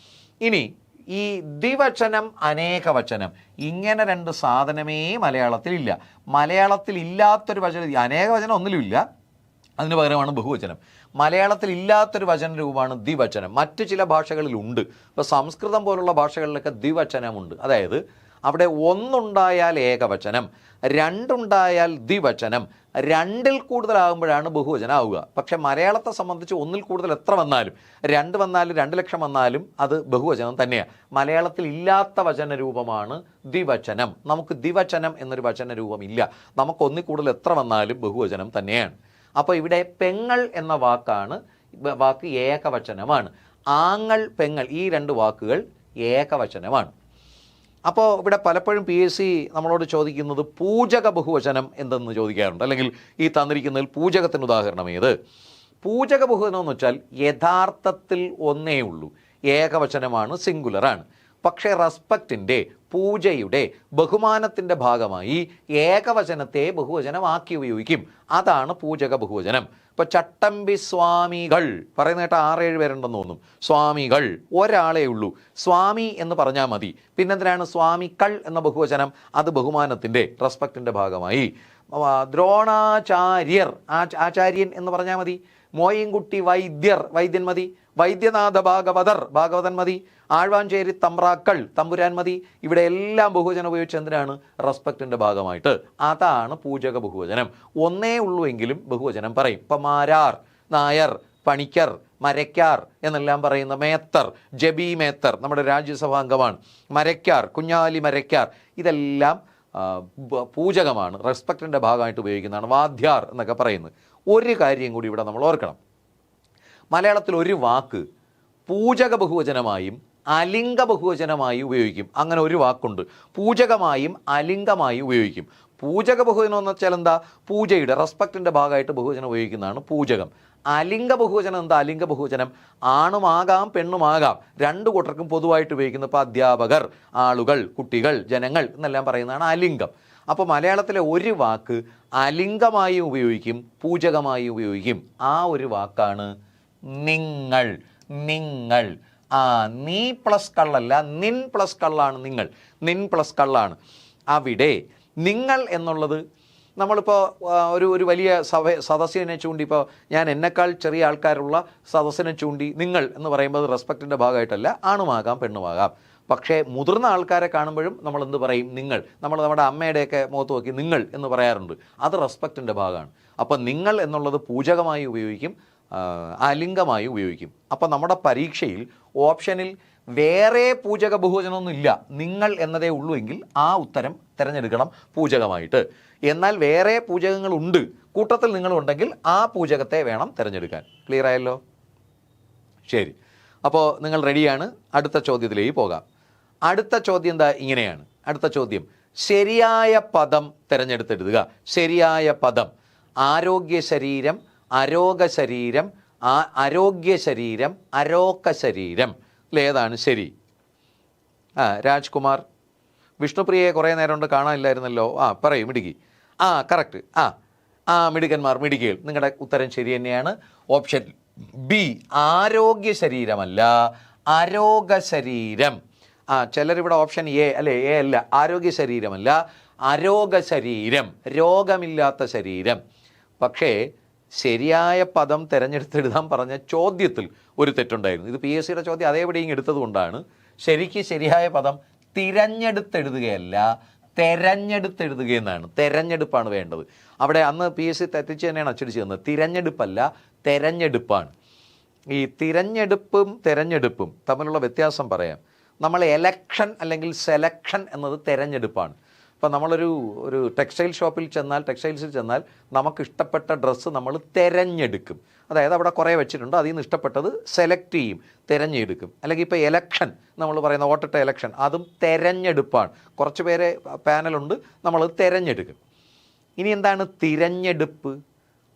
ഇനി ഈ ദ്വിവചനം, അനേകവചനം, ഇങ്ങനെ 2 സാധനമേ മലയാളത്തിലില്ല. മലയാളത്തിൽ ഇല്ലാത്തൊരു വചനം, അനേകവചനം ഒന്നിലുമില്ല, അതിന് പകരമാണ് ബഹുവചനം. മലയാളത്തിൽ ഇല്ലാത്തൊരു വചന രൂപമാണ് ദ്വിവചനം. മറ്റു ചില ഭാഷകളിലുണ്ട്. ഇപ്പോൾ സംസ്കൃതം പോലുള്ള ഭാഷകളിലൊക്കെ ദ്വിവചനമുണ്ട്. അതായത് അവിടെ 1 ഉണ്ടായാൽ ഏകവചനം, 2 ഉണ്ടായാൽ ദ്വിവചനം, 2ൽ കൂടുതലാകുമ്പോഴാണ് ബഹുവചനം ആവുക. പക്ഷെ മലയാളത്തെ സംബന്ധിച്ച് 1ൽ കൂടുതൽ എത്ര വന്നാലും, 2 വന്നാലും 2 ലക്ഷം വന്നാലും അത് ബഹുവചനം തന്നെയാണ്. മലയാളത്തിൽ ഇല്ലാത്ത വചന രൂപമാണ് ദ്വിവചനം. നമുക്ക് ദ്വിവചനം എന്നൊരു വചന രൂപമില്ല. നമുക്ക് 1ൽ കൂടുതൽ എത്ര വന്നാലും ബഹുവചനം തന്നെയാണ്. അപ്പോൾ ഇവിടെ പെങ്ങൾ എന്ന വാക്ക് ഏകവചനമാണ്. ആങ്ങൾ, പെങ്ങൾ, ഈ 2 വാക്കുകൾ ഏകവചനമാണ്. അപ്പോൾ ഇവിടെ പലപ്പോഴും PSC നമ്മളോട് ചോദിക്കുന്നത് പൂജക ബഹുവചനം എന്തെന്ന് ചോദിക്കാറുണ്ട്. അല്ലെങ്കിൽ ഈ തന്നിരിക്കുന്നതിൽ പൂജകത്തിന് ഉദാഹരണം ഏത്? പൂജക ബഹുവചനം എന്ന് വെച്ചാൽ യഥാർത്ഥത്തിൽ ഒന്നേ ഉള്ളൂ, ഏകവചനമാണ്, സിംഗുലറാണ്. പക്ഷേ റെസ്പെക്റ്റിൻ്റെ, പൂജയുടെ, ബഹുമാനത്തിൻ്റെ ഭാഗമായി ഏകവചനത്തെ ബഹുവചനമാക്കി ഉപയോഗിക്കും. അതാണ് പൂജക ബഹുവചനം. ഇപ്പോൾ ചട്ടമ്പി സ്വാമികൾ പറയുന്ന കേട്ട 6-7 പേരുണ്ടെന്ന് തോന്നും. സ്വാമികൾ ഒരാളേ ഉള്ളൂ, സ്വാമി എന്ന് പറഞ്ഞാൽ മതി. പിന്നെന്തിനാണ് സ്വാമികൾ എന്ന ബഹുവചനം? അത് ബഹുമാനത്തിൻ്റെ, റെസ്പെക്റ്റിൻ്റെ ഭാഗമായി. ദ്രോണാചാര്യർ, ആചാര്യൻ എന്ന് പറഞ്ഞാൽ മതി. മോയിൻകുട്ടി വൈദ്യർ, വൈദ്യൻ മതി. വൈദ്യനാഥ ഭാഗവതർ, ഭാഗവതൻ മതി. ആഴ്വാഞ്ചേരി തമ്പ്രാക്കൾ, തമ്പുരാൻ മതി. ഇവിടെ എല്ലാം ബഹുവചനം ഉപയോഗിച്ച് എന്തിനാണ്? റെസ്പെക്റ്റിൻ്റെ ഭാഗമായിട്ട്. അതാണ് പൂജക ബഹുവചനം. ഒന്നേ ഉള്ളൂ എങ്കിലും ബഹുവചനം പറയും. ഇപ്പം മാരാർ, നായർ, പണിക്കർ, മരക്കാർ എന്നെല്ലാം പറയുന്ന മേത്തർ, ജബി മേത്തർ നമ്മുടെ രാജ്യസഭാംഗമാണ്. മരക്കാർ, കുഞ്ഞാലി മരക്കാർ, ഇതെല്ലാം പൂജകമാണ്, റെസ്പെക്റ്റിൻ്റെ ഭാഗമായിട്ട് ഉപയോഗിക്കുന്നതാണ്. വാദ്യാർ എന്നൊക്കെ പറയുന്നത്. ഒരു കാര്യം കൂടി ഇവിടെ നമ്മൾ ഓർക്കണം. മലയാളത്തിൽ ഒരു വാക്ക് പൂജക ബഹുവചനമായും അലിംഗ ബഹുവചനമായി ഉപയോഗിക്കും. അങ്ങനെ ഒരു വാക്കുണ്ട്. പൂജകമായും അലിംഗമായും ഉപയോഗിക്കും. പൂജക ബഹുവചനം എന്ന് വെച്ചാൽ എന്താ? പൂജയുടെ, റെസ്പെക്റ്റിൻ്റെ ഭാഗമായിട്ട് ബഹുവചനം ഉപയോഗിക്കുന്നതാണ് പൂജകം. അലിംഗ ബഹുവചനം എന്താ? അലിംഗ ബഹുവചനം ആണുമാകാം പെണ്ണുമാകാം, രണ്ടു കൂട്ടർക്കും പൊതുവായിട്ട് ഉപയോഗിക്കുന്ന. ഇപ്പോൾ അധ്യാപകർ, ആളുകൾ, കുട്ടികൾ, ജനങ്ങൾ എന്നെല്ലാം പറയുന്നതാണ് അലിംഗം. അപ്പോൾ മലയാളത്തിലെ ഒരു വാക്ക് അലിംഗമായി ഉപയോഗിക്കും, പൂജകമായി ഉപയോഗിക്കും. ആ ഒരു വാക്കാണ് നിങ്ങൾ. നിങ്ങൾ. നീ പ്ലസ് കള്ളല്ല, നിൻ പ്ലസ് കള്ളാണ് നിങ്ങൾ. നിൻ പ്ലസ് കള്ളാണ്. അവിടെ നിങ്ങൾ എന്നുള്ളത് നമ്മളിപ്പോൾ ഒരു വലിയ സദസ്സിനെ ചൂണ്ടി, ഇപ്പോൾ ഞാൻ എന്നെക്കാൾ ചെറിയ ആൾക്കാരുള്ള സദസ്സിനെ ചൂണ്ടി നിങ്ങൾ എന്ന് പറയുമ്പോൾ റെസ്പെക്റ്റിൻ്റെ ഭാഗമായിട്ടല്ല, ആണുമാകാം പെണ്ണുമാകാം. പക്ഷേ മുതിർന്ന ആൾക്കാരെ കാണുമ്പോഴും നമ്മൾ എന്ത് പറയും? നിങ്ങൾ. നമ്മൾ നമ്മുടെ അമ്മയുടെയൊക്കെ മുഖത്ത് നോക്കി നിങ്ങൾ എന്ന് പറയാറുണ്ട്. അത് റെസ്പെക്റ്റിൻ്റെ ഭാഗമാണ്. അപ്പം നിങ്ങൾ എന്നുള്ളത് പൂജകമായി ഉപയോഗിക്കും, അലിംഗമായി ഉപയോഗിക്കും. അപ്പം നമ്മുടെ പരീക്ഷയിൽ ഓപ്ഷനിൽ വേറെ പൂജക ബഹുവചനമൊന്നും ഇല്ല, നിങ്ങൾ എന്നതേ ഉള്ളൂ എങ്കിൽ ആ ഉത്തരം തിരഞ്ഞെടുക്കണം പൂജകമായിട്ട്. എന്നാൽ വേറെ പൂജകങ്ങളുണ്ട്, കൂട്ടത്തിൽ നിങ്ങളുണ്ടെങ്കിൽ ആ പൂജകത്തെ വേണം തിരഞ്ഞെടുക്കാൻ. ക്ലിയർ ആയല്ലോ? ശരി. അപ്പോൾ നിങ്ങൾ റെഡിയാണ്? അടുത്ത ചോദ്യത്തിലേക്ക് പോകാം. അടുത്ത ചോദ്യം എന്താ? ഇങ്ങനെയാണ് അടുത്ത ചോദ്യം. ശരിയായ പദം തിരഞ്ഞെടുത്തെഴുതുക. ശരിയായ പദം. ആരോഗ്യ ശരീരം, അരോഗ ശരീരം, ആരോഗ്യ ശരീരം, അരോഗ ശരീരം. ഏതാണ് ശരി? രാജ്കുമാർ. വിഷ്ണുപ്രിയയെ കുറേ നേരം കൊണ്ട് കാണാനില്ലായിരുന്നല്ലോ. പറയൂ മിടുക്കി. കറക്റ്റ്. മിടുക്കന്മാർ, മിടുക്കികൾ, നിങ്ങളുടെ ഉത്തരം ശരി തന്നെയാണ്. ഓപ്ഷൻ ബി, ആരോഗ്യ ശരീരമല്ല, അരോഗ ശരീരം. ചിലരിവിടെ ഓപ്ഷൻ എ അല്ലേ? എ അല്ല, ആരോഗ്യ ശരീരമല്ല, അരോഗ ശരീരം, രോഗമില്ലാത്ത ശരീരം. പക്ഷേ ശരിയായ പദം തിരഞ്ഞെടുത്തെഴുതാൻ പറഞ്ഞ ചോദ്യത്തിൽ ഒരു തെറ്റുണ്ടായിരുന്നു. ഇത് PSC യുടെ ചോദ്യം അതേപടി എടുത്തത് കൊണ്ടാണ്. ശരിക്ക് ശരിയായ പദം തിരഞ്ഞെടുത്തെഴുതുകയല്ല, തെരഞ്ഞെടുത്തെഴുതുകയെന്നാണ്. തെരഞ്ഞെടുപ്പാണ് വേണ്ടത്. അവിടെ അന്ന് PSC തെറ്റിച്ച് തന്നെയാണ് അച്ചടിച്ച് തന്നത്. തിരഞ്ഞെടുപ്പല്ല, തെരഞ്ഞെടുപ്പാണ്. ഈ തിരഞ്ഞെടുപ്പും തെരഞ്ഞെടുപ്പും തമ്മിലുള്ള വ്യത്യാസം പറയാം. നമ്മൾ എലക്ഷൻ അല്ലെങ്കിൽ സെലക്ഷൻ എന്നത് തെരഞ്ഞെടുപ്പാണ്. ഇപ്പോൾ നമ്മളൊരു ടെക്സ്റ്റൈൽ ഷോപ്പിൽ ചെന്നാൽ, ടെക്സ്റ്റൈൽസിൽ ചെന്നാൽ നമുക്ക് ഇഷ്ടപ്പെട്ട ഡ്രസ്സ് നമ്മൾ തിരഞ്ഞെടുക്കും. അതായത് അവിടെ കുറേ വെച്ചിട്ടുണ്ട്, അതിൽ നിന്ന് ഇഷ്ടപ്പെട്ടത് സെലക്ട് ചെയ്യും, തിരഞ്ഞെടുക്കും. അല്ലെങ്കിൽ ഇപ്പോൾ എലക്ഷൻ നമ്മൾ പറയുന്ന വോട്ടിട്ട എലക്ഷൻ, അതും തെരഞ്ഞെടുപ്പാണ്. കുറച്ച് പേരെ പാനലുണ്ട്, നമ്മൾ തിരഞ്ഞെടുക്കും. ഇനി എന്താണ് തിരഞ്ഞെടുപ്പ്?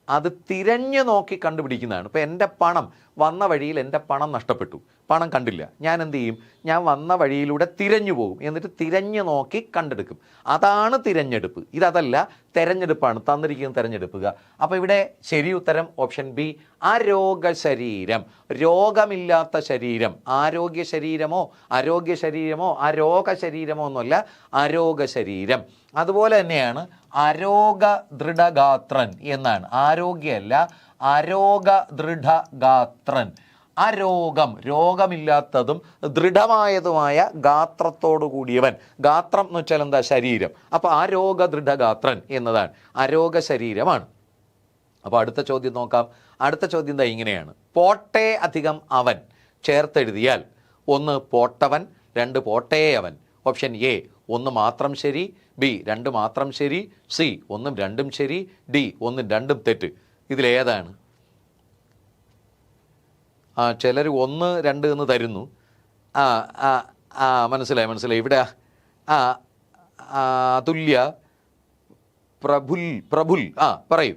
അത് തിരഞ്ഞു നോക്കി കണ്ടുപിടിക്കുന്നതാണ്. ഇപ്പോൾ എൻ്റെ പണം വന്ന വഴിയിൽ എൻ്റെ പണം നഷ്ടപ്പെട്ടു, പണം കണ്ടില്ല. ഞാൻ എന്ത് ചെയ്യും? ഞാൻ വന്ന വഴിയിലൂടെ തിരഞ്ഞു പോകും, എന്നിട്ട് തിരഞ്ഞു നോക്കി കണ്ടെടുക്കും. അതാണ് തിരഞ്ഞെടുപ്പ്. ഇതല്ല, തെരഞ്ഞെടുപ്പാണ്. തന്നിരിക്കുന്നത് തിരഞ്ഞെടുക്കുക. അപ്പോൾ ഇവിടെ ശരി ഉത്തരം ഓപ്ഷൻ ബി, അരോഗ ശരീരം. രോഗമില്ലാത്ത ശരീരം. ആരോഗ്യ ശരീരമോ അരോഗ്യ ശരീരമോ അരോഗ ശരീരമോ ഒന്നുമല്ല, അരോഗ ശരീരം. അതുപോലെ തന്നെയാണ് അരോഗ ദൃഢഗാത്രൻ എന്നാണ്. ആരോഗ്യമല്ല, അരോഗ ദൃഢഗാത്രൻ. അരോഗം, രോഗമില്ലാത്തതും ദൃഢമായതുമായ ഗാത്രത്തോടു കൂടിയവൻ. ഗാത്രം എന്ന് വെച്ചാൽ എന്താ? ശരീരം. അപ്പോൾ അരോഗ ദൃഢഗാത്രൻ എന്നതാണ്, അരോഗ ശരീരമാണ്. അപ്പോൾ അടുത്ത ചോദ്യം നോക്കാം. അടുത്ത ചോദ്യം എന്താ? ഇങ്ങനെയാണ്. പോട്ടെ അധികം അവൻ ചേർത്തെഴുതിയാൽ 1 പോട്ടവൻ, 2 പോട്ടേ അവൻ. ഓപ്ഷൻ എ 1 മാത്രം ശരി, ബി 2 മാത്രം ശരി, സി 1ഉം 2ഉം ശരി, ഡി 1ഉം 2ഉം തെറ്റ്. ഇതിലേതാണ്? ചിലർ 1, 2 എന്ന് തരുന്നു. മനസ്സിലായി. ഇവിടെ അതുല്യ, പ്രഫുൽ, പറയൂ.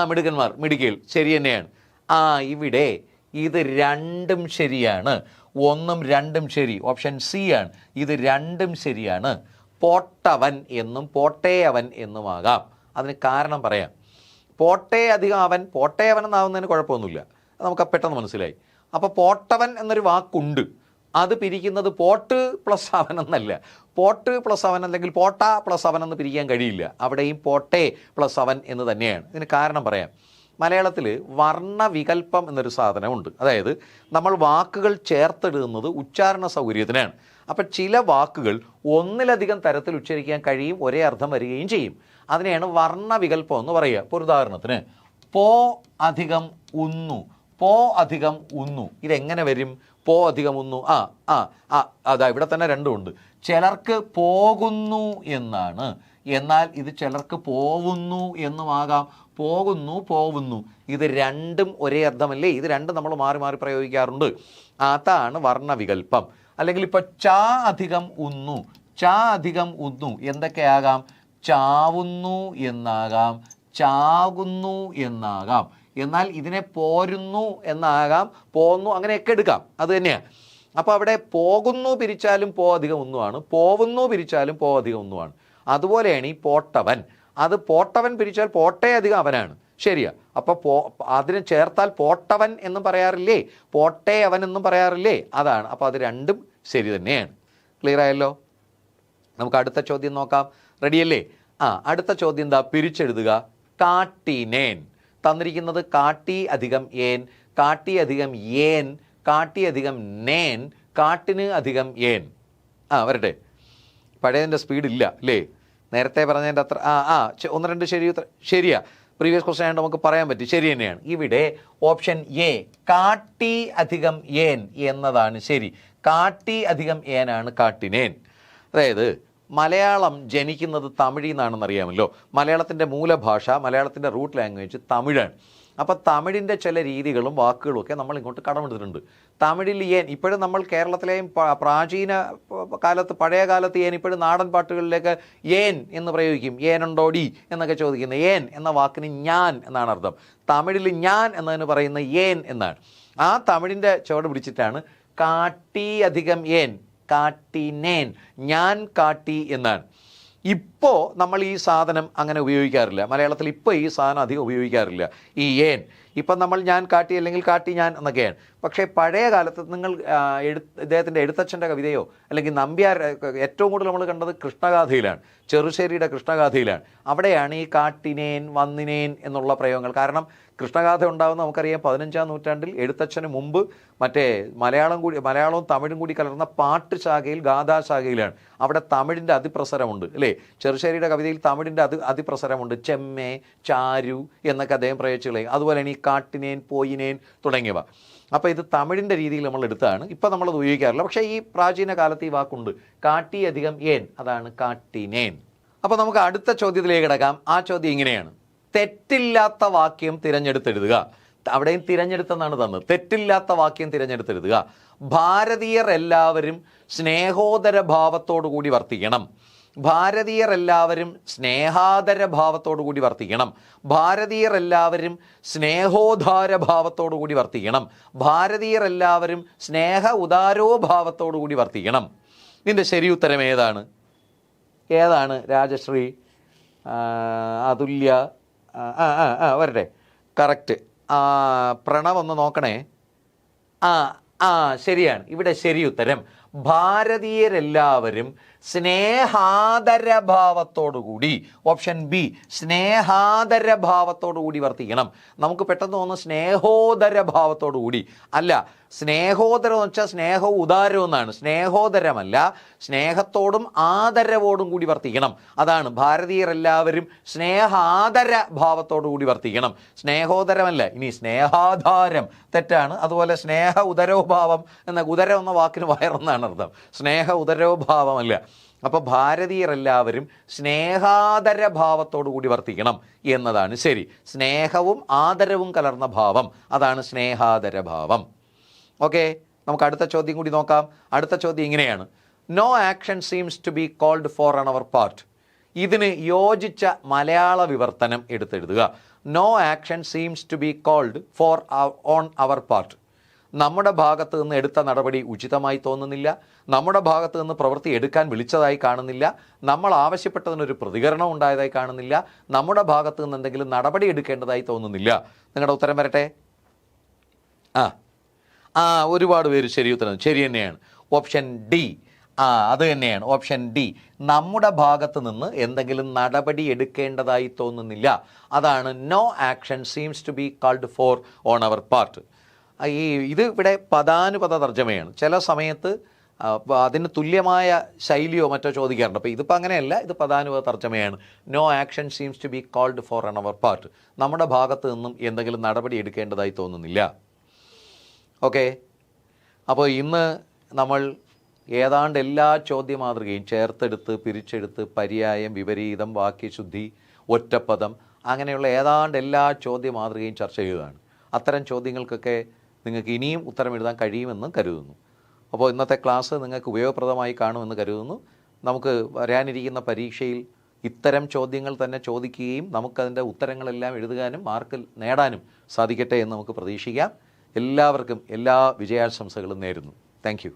മിടുക്കന്മാർ, മിടുക്കികൾ, ശരി തന്നെയാണ്. ഇവിടെ ഇത് രണ്ടും ശരിയാണ്. 1ഉം 2ഉം ശരി. ഓപ്ഷൻ സി ആണ്. ഇത് രണ്ടും ശരിയാണ്. പോട്ടവൻ എന്നും പോട്ടേയവൻ എന്നുമാകാം. അതിന് കാരണം പറയാം. പോട്ടേ അധികം അവൻ, പോട്ടേയവൻ എന്നാവുന്നതിന് കുഴപ്പമൊന്നുമില്ല. അത് നമുക്ക് പെട്ടെന്ന് മനസ്സിലായി. അപ്പോൾ പോട്ടവൻ എന്നൊരു വാക്കുണ്ട്. അത് പിരിക്കുന്നത് പോട്ട് പ്ലസ് അവൻ എന്നല്ല. പോട്ട് പ്ലസ് അവൻ അല്ലെങ്കിൽ പോട്ട പ്ലസ് അവൻ എന്ന് പിരിക്കാൻ കഴിയില്ല. അവിടെയും പോട്ടേ പ്ലസ് അവൻ എന്ന് തന്നെയാണ്. ഇതിന് കാരണം പറയാം. മലയാളത്തിൽ വർണ്ണവികല്പം എന്നൊരു സാധനമുണ്ട്. അതായത് നമ്മൾ വാക്കുകൾ ചേർത്തെടുക്കുന്നത് ഉച്ചാരണ സൗകര്യത്തിനാണ്. അപ്പം ചില വാക്കുകൾ ഒന്നിലധികം തരത്തിൽ ഉച്ചരിക്കാൻ കഴിയും, ഒരേ അർത്ഥം വരികയും ചെയ്യും. അതിനെയാണ് വർണ്ണവികല്പം എന്ന് പറയുക. ഇപ്പോൾ ഉദാഹരണത്തിന് പോ അധികം ഉന്നു, പോ അധികം ഉന്നു, ഇതെങ്ങനെ വരും? പോ അധികം ഉന്നു. അതാ ഇവിടെ തന്നെ രണ്ടും ഉണ്ട്. ചിലർക്ക് പോകുന്നു എന്നാണ്, എന്നാൽ ഇത് ചിലർക്ക് പോവുന്നു എന്നുമാകാം. പോകുന്നു, പോവുന്നു, ഇത് രണ്ടും ഒരേ അർത്ഥമല്ലേ? ഇത് രണ്ടും നമ്മൾ മാറി മാറി പ്രയോഗിക്കാറുണ്ട്. അതാണ് വർണ്ണവികല്പം. അല്ലെങ്കിൽ ഇപ്പോൾ ചാ അധികം ഉന്നു, ചാ അധികം ഉന്നു എന്തൊക്കെയാകാം? ചാവുന്നു എന്നാകാം, ചാകുന്നു എന്നാകാം. എന്നാൽ ഇതിനെ പോരുന്നു എന്നാകാം, പോന്നു, അങ്ങനെയൊക്കെ എടുക്കാം. അത് തന്നെയാണ്. അപ്പോൾ അവിടെ പോകുന്നു പിരിച്ചാലും പോ അധികം ഒന്നുമാണ്, പോവുന്നു പിരിച്ചാലും പോ അധികം ഒന്നുമാണ്. അതുപോലെയാണ് ഈ പോട്ടവൻ. അത് പോട്ടവൻ പിരിച്ചാൽ പോട്ടേ അധികം അവനാണ്. ശരിയാ. അപ്പോൾ അതിന് ചേർത്താൽ പോട്ടവൻ എന്നും പറയാറില്ലേ, പോട്ടേ അവൻ എന്നും പറയാറില്ലേ? അതാണ്. അപ്പോൾ അത് രണ്ടും ശരി തന്നെയാണ്. ക്ലിയർ ആയല്ലോ? നമുക്ക് അടുത്ത ചോദ്യം നോക്കാം. റെഡിയല്ലേ? അടുത്ത ചോദ്യം എന്താ? പിരിച്ചെഴുതുക. കാട്ടിനേൻ. തന്നിരിക്കുന്നത് കാട്ടി അധികം ഏൻ, കാട്ടി അധികം ഏൻ, കാട്ടി അധികം നേൻ, കാട്ടിന് അധികം ഏൻ. വരട്ടെ. പഴയതിൻ്റെ സ്പീഡില്ല അല്ലേ? നേരത്തെ പറഞ്ഞതിൻ്റെ അത്ര 1-2 ശരിയാ. പ്രീവിയസ് ക്വസ്റ്റ്യൻ ആയതുകൊണ്ട് നമുക്ക് പറയാൻ പറ്റും. ശരി തന്നെയാണ്. ഇവിടെ ഓപ്ഷൻ എ കാട്ടി അധികം ഏൻ എന്നതാണ് ശരി. കാട്ടി അധികം ഏനാണ് കാട്ടിനേൻ. അതായത് മലയാളം ജനിക്കുന്നത് തമിഴിൽ നിന്നാണെന്ന് അറിയാമല്ലോ. മലയാളത്തിൻ്റെ മൂലഭാഷ, മലയാളത്തിൻ്റെ റൂട്ട് ലാംഗ്വേജ് തമിഴാണ്. അപ്പോൾ തമിഴിൻ്റെ ചില രീതികളും വാക്കുകളും ഒക്കെ നമ്മൾ ഇങ്ങോട്ട് കടമെടുത്തിട്ടുണ്ട്. തമിഴിൽ ഏൻ ഇപ്പോഴും നമ്മൾ കേരളത്തിലെയും പ്രാചീന കാലത്ത്, പഴയ കാലത്ത് ഏൻ ഇപ്പോഴും നാടൻ പാട്ടുകളിലേക്ക് ഏൻ എന്ന് പ്രയോഗിക്കും. ഏനുണ്ടോടി എന്നൊക്കെ ചോദിക്കുന്നത്. ഏൻ എന്ന വാക്കിന് ഞാൻ എന്നാണ് അർത്ഥം. തമിഴിൽ ഞാൻ എന്നതിന് പറയുന്ന ഏൻ എന്നാണ്. ആ തമിഴിൻ്റെ ചുവട് പിടിച്ചിട്ടാണ് കാട്ടി അധികം ഏൻ, കാട്ടിനേൻ, ഞാൻ കാട്ടി എന്നാണ്. ഇപ്പോൾ നമ്മൾ ഈ സാധനം അങ്ങനെ ഉപയോഗിക്കാറില്ല. മലയാളത്തിൽ ഇപ്പോൾ ഈ സാധനം അധികം ഉപയോഗിക്കാറില്ല, ഈ ഏൻ. ഇപ്പം നമ്മൾ ഞാൻ കാട്ടി അല്ലെങ്കിൽ കാട്ടി ഞാൻ എന്നൊക്കെയാണ്. പക്ഷേ പഴയ കാലത്ത് നിങ്ങൾ ഇദ്ദേഹത്തിൻ്റെ എഴുത്തച്ഛൻ്റെ കവിതയോ അല്ലെങ്കിൽ നമ്പ്യാർ ഏറ്റവും കൂടുതൽ നമ്മൾ കണ്ടത് കൃഷ്ണഗാഥയിലാണ്, ചെറുശ്ശേരിയുടെ കൃഷ്ണഗാഥയിലാണ്. അവിടെയാണ് ഈ കാട്ടിനേൻ, വന്നിനേൻ എന്നുള്ള പ്രയോഗങ്ങൾ. കാരണം കൃഷ്ണഗാഥ ഉണ്ടാകുന്ന നമുക്കറിയാം 15-ാം നൂറ്റാണ്ടിൽ, എഴുത്തച്ഛന് മുമ്പ് മറ്റേ മലയാളവും തമിഴും കൂടി കലർന്ന പാട്ട് ശാഖയിൽ, ഗാഥാശാഖയിലാണ്. അവിടെ തമിഴിൻ്റെ അതിപ്രസരമുണ്ട് അല്ലേ? ചെറുശ്ശേരിയുടെ കവിതയിൽ തമിഴിൻ്റെ അതിപ്രസരമുണ്ട്. ചെമ്മേ, ചാരു എന്നൊക്കെ അദ്ദേഹം പ്രയോഗിച്ചു കളയും. അതുപോലെയാണ് ഈ കാട്ടിനേൻ, പോയിനേൻ തുടങ്ങിയവ. അപ്പോൾ ഇത് തമിഴിൻ്റെ രീതിയിൽ നമ്മൾ എടുത്താണ്. ഇപ്പം നമ്മളത് ഉപയോഗിക്കാറില്ല. പക്ഷേ ഈ പ്രാചീന കാലത്ത് ഈ വാക്കുണ്ട്, കാട്ടി അധികം ഏൻ, അതാണ് കാട്ടിനേൻ. അപ്പോൾ നമുക്ക് അടുത്ത ചോദ്യത്തിലേക്ക് കിടക്കാം. ആ ചോദ്യം ഇങ്ങനെയാണ്. തെറ്റില്ലാത്ത വാക്യം തിരഞ്ഞെടുത്തെഴുതുക. അവിടെയും തിരഞ്ഞെടുത്തെന്നാണ് തന്നത്. തെറ്റില്ലാത്ത വാക്യം തിരഞ്ഞെടുത്തെഴുതുക. ഭാരതീയർ എല്ലാവരും സ്നേഹോദര ഭാവത്തോടു കൂടി വർത്തിക്കണം. ഭാരതീയർ എല്ലാവരും സ്നേഹാദര ഭാവത്തോടു കൂടി വർത്തിക്കണം. ഭാരതീയർ എല്ലാവരും സ്നേഹോദാര ഭാവത്തോടു കൂടി വർത്തിക്കണം. ഭാരതീയർ എല്ലാവരും സ്നേഹ ഉദാരോ ഭാവത്തോടു കൂടി വർത്തിക്കണം. ഇതിൻ്റെ ശരി ഉത്തരം ഏതാണ്? ഏതാണ് രാജശ്രീ, അതുല്യ? വരട്ടെ. കറക്റ്റ്. പ്രണവ് ഒന്ന് നോക്കണേ. ശരിയാണ്. ഇവിടെ ശരി ഉത്തരം ഭാരതീയരെല്ലാവരും സ്നേഹാദരഭാവത്തോടുകൂടി, ഓപ്ഷൻ ബി, സ്നേഹാദരഭാവത്തോടുകൂടി വർത്തിക്കണം. നമുക്ക് പെട്ടെന്ന് തോന്നുന്നു സ്നേഹോദരഭാവത്തോടുകൂടി. അല്ല, സ്നേഹോദരം എന്ന് വെച്ചാൽ സ്നേഹവും ഉദാരവും എന്നാണ്. സ്നേഹോദരമല്ല, സ്നേഹത്തോടും ആദരവോടും കൂടി വർത്തിക്കണം. അതാണ് ഭാരതീയരെല്ലാവരും സ്നേഹാദര ഭാവത്തോടു കൂടി വർത്തിക്കണം. സ്നേഹോദരമല്ല. ഇനി സ്നേഹാധാരം തെറ്റാണ്. അതുപോലെ സ്നേഹ ഉദരോഭാവം എന്ന, ഉദരം എന്ന വാക്കിന് വയറെന്നാണ് അർത്ഥം. സ്നേഹ ഉദരോഭാവമല്ല. അപ്പോൾ ഭാരതീയരെല്ലാവരും സ്നേഹാദര ഭാവത്തോടു കൂടി വർത്തിക്കണം എന്നതാണ് ശരി. സ്നേഹവും ആദരവും കലർന്ന ഭാവം, അതാണ് സ്നേഹാദരഭാവം. ഓക്കെ, നമുക്ക് അടുത്ത ചോദ്യം കൂടി നോക്കാം. അടുത്ത ചോദ്യം ഇങ്ങനെയാണ്. No action seems to be called for on our part. ഇതിന് യോജിച്ച മലയാള വിവർത്തനം എടുത്തെഴുതുക. No action seems to be called for on our part. നമ്മുടെ ഭാഗത്ത് നിന്ന് എടുത്ത നടപടി ഉചിതമായി തോന്നുന്നില്ല, നമ്മുടെ ഭാഗത്ത് നിന്ന് പ്രവൃത്തി എടുക്കാൻ വിളിച്ചതായി കാണുന്നില്ല, നമ്മൾ ആവശ്യപ്പെട്ടതിനൊരു പ്രതികരണം ഉണ്ടായതായി കാണുന്നില്ല, നമ്മുടെ ഭാഗത്ത് നിന്ന് എന്തെങ്കിലും നടപടി എടുക്കേണ്ടതായി തോന്നുന്നില്ല. നിങ്ങളുടെ ഉത്തരം വരട്ടെ. ഒരുപാട് പേര് ശരി ഉത്തരം, ശരി തന്നെയാണ്. ഓപ്ഷൻ ഡി, അത് തന്നെയാണ് ഓപ്ഷൻ ഡി. നമ്മുടെ ഭാഗത്ത് നിന്ന് എന്തെങ്കിലും നടപടി എടുക്കേണ്ടതായി തോന്നുന്നില്ല, അതാണ് no action seems to be called for on our part. ഇത് ഇവിടെ പദാനുപദ തർജ്ജമയാണ്. ചില സമയത്ത് അതിന് തുല്യമായ ശൈലിയോ മറ്റോ ചോദിക്കാറുണ്ട്. അപ്പോൾ ഇതിപ്പോൾ അങ്ങനെയല്ല, ഇത് പദാനുപദ തർജ്ജമയാണ്. No action seems to be called for on our part. നമ്മുടെ ഭാഗത്ത് നിന്നും എന്തെങ്കിലും നടപടി എടുക്കേണ്ടതായി തോന്നുന്നില്ല. ഓക്കെ, അപ്പോൾ ഇന്ന് നമ്മൾ ഏതാണ്ട് എല്ലാ ചോദ്യമാതൃകയും ചേർത്തെടുത്ത് പിരിച്ചെടുത്ത് പര്യായം, വിപരീതം, വാക്യശുദ്ധി, ഒറ്റപ്പദം, അങ്ങനെയുള്ള ഏതാണ്ട് എല്ലാ ചോദ്യമാതൃകയും ചർച്ച ചെയ്തതാണ്. അത്തരം ചോദ്യങ്ങൾക്കൊക്കെ നിങ്ങൾക്ക് ഇനിയും ഉത്തരം എഴുതാൻ കഴിയുമെന്ന് കരുതുന്നു. അപ്പോൾ ഇന്നത്തെ ക്ലാസ് നിങ്ങൾക്ക് ഉപയോഗപ്രദമായി കാണുമെന്ന് കരുതുന്നു. നമുക്ക് വരാനിരിക്കുന്ന പരീക്ഷയിൽ ഇത്തരം ചോദ്യങ്ങൾ തന്നെ ചോദിക്കുകയും നമുക്കതിൻ്റെ ഉത്തരങ്ങളെല്ലാം എഴുതുവാനും മാർക്ക് നേടാനും സാധിക്കട്ടെ എന്ന് നമുക്ക് പ്രതീക്ഷിക്കാം. എല്ലാവർക്കും എല്ലാ വിജയാശംസകളും നേരുന്നു. Thank you.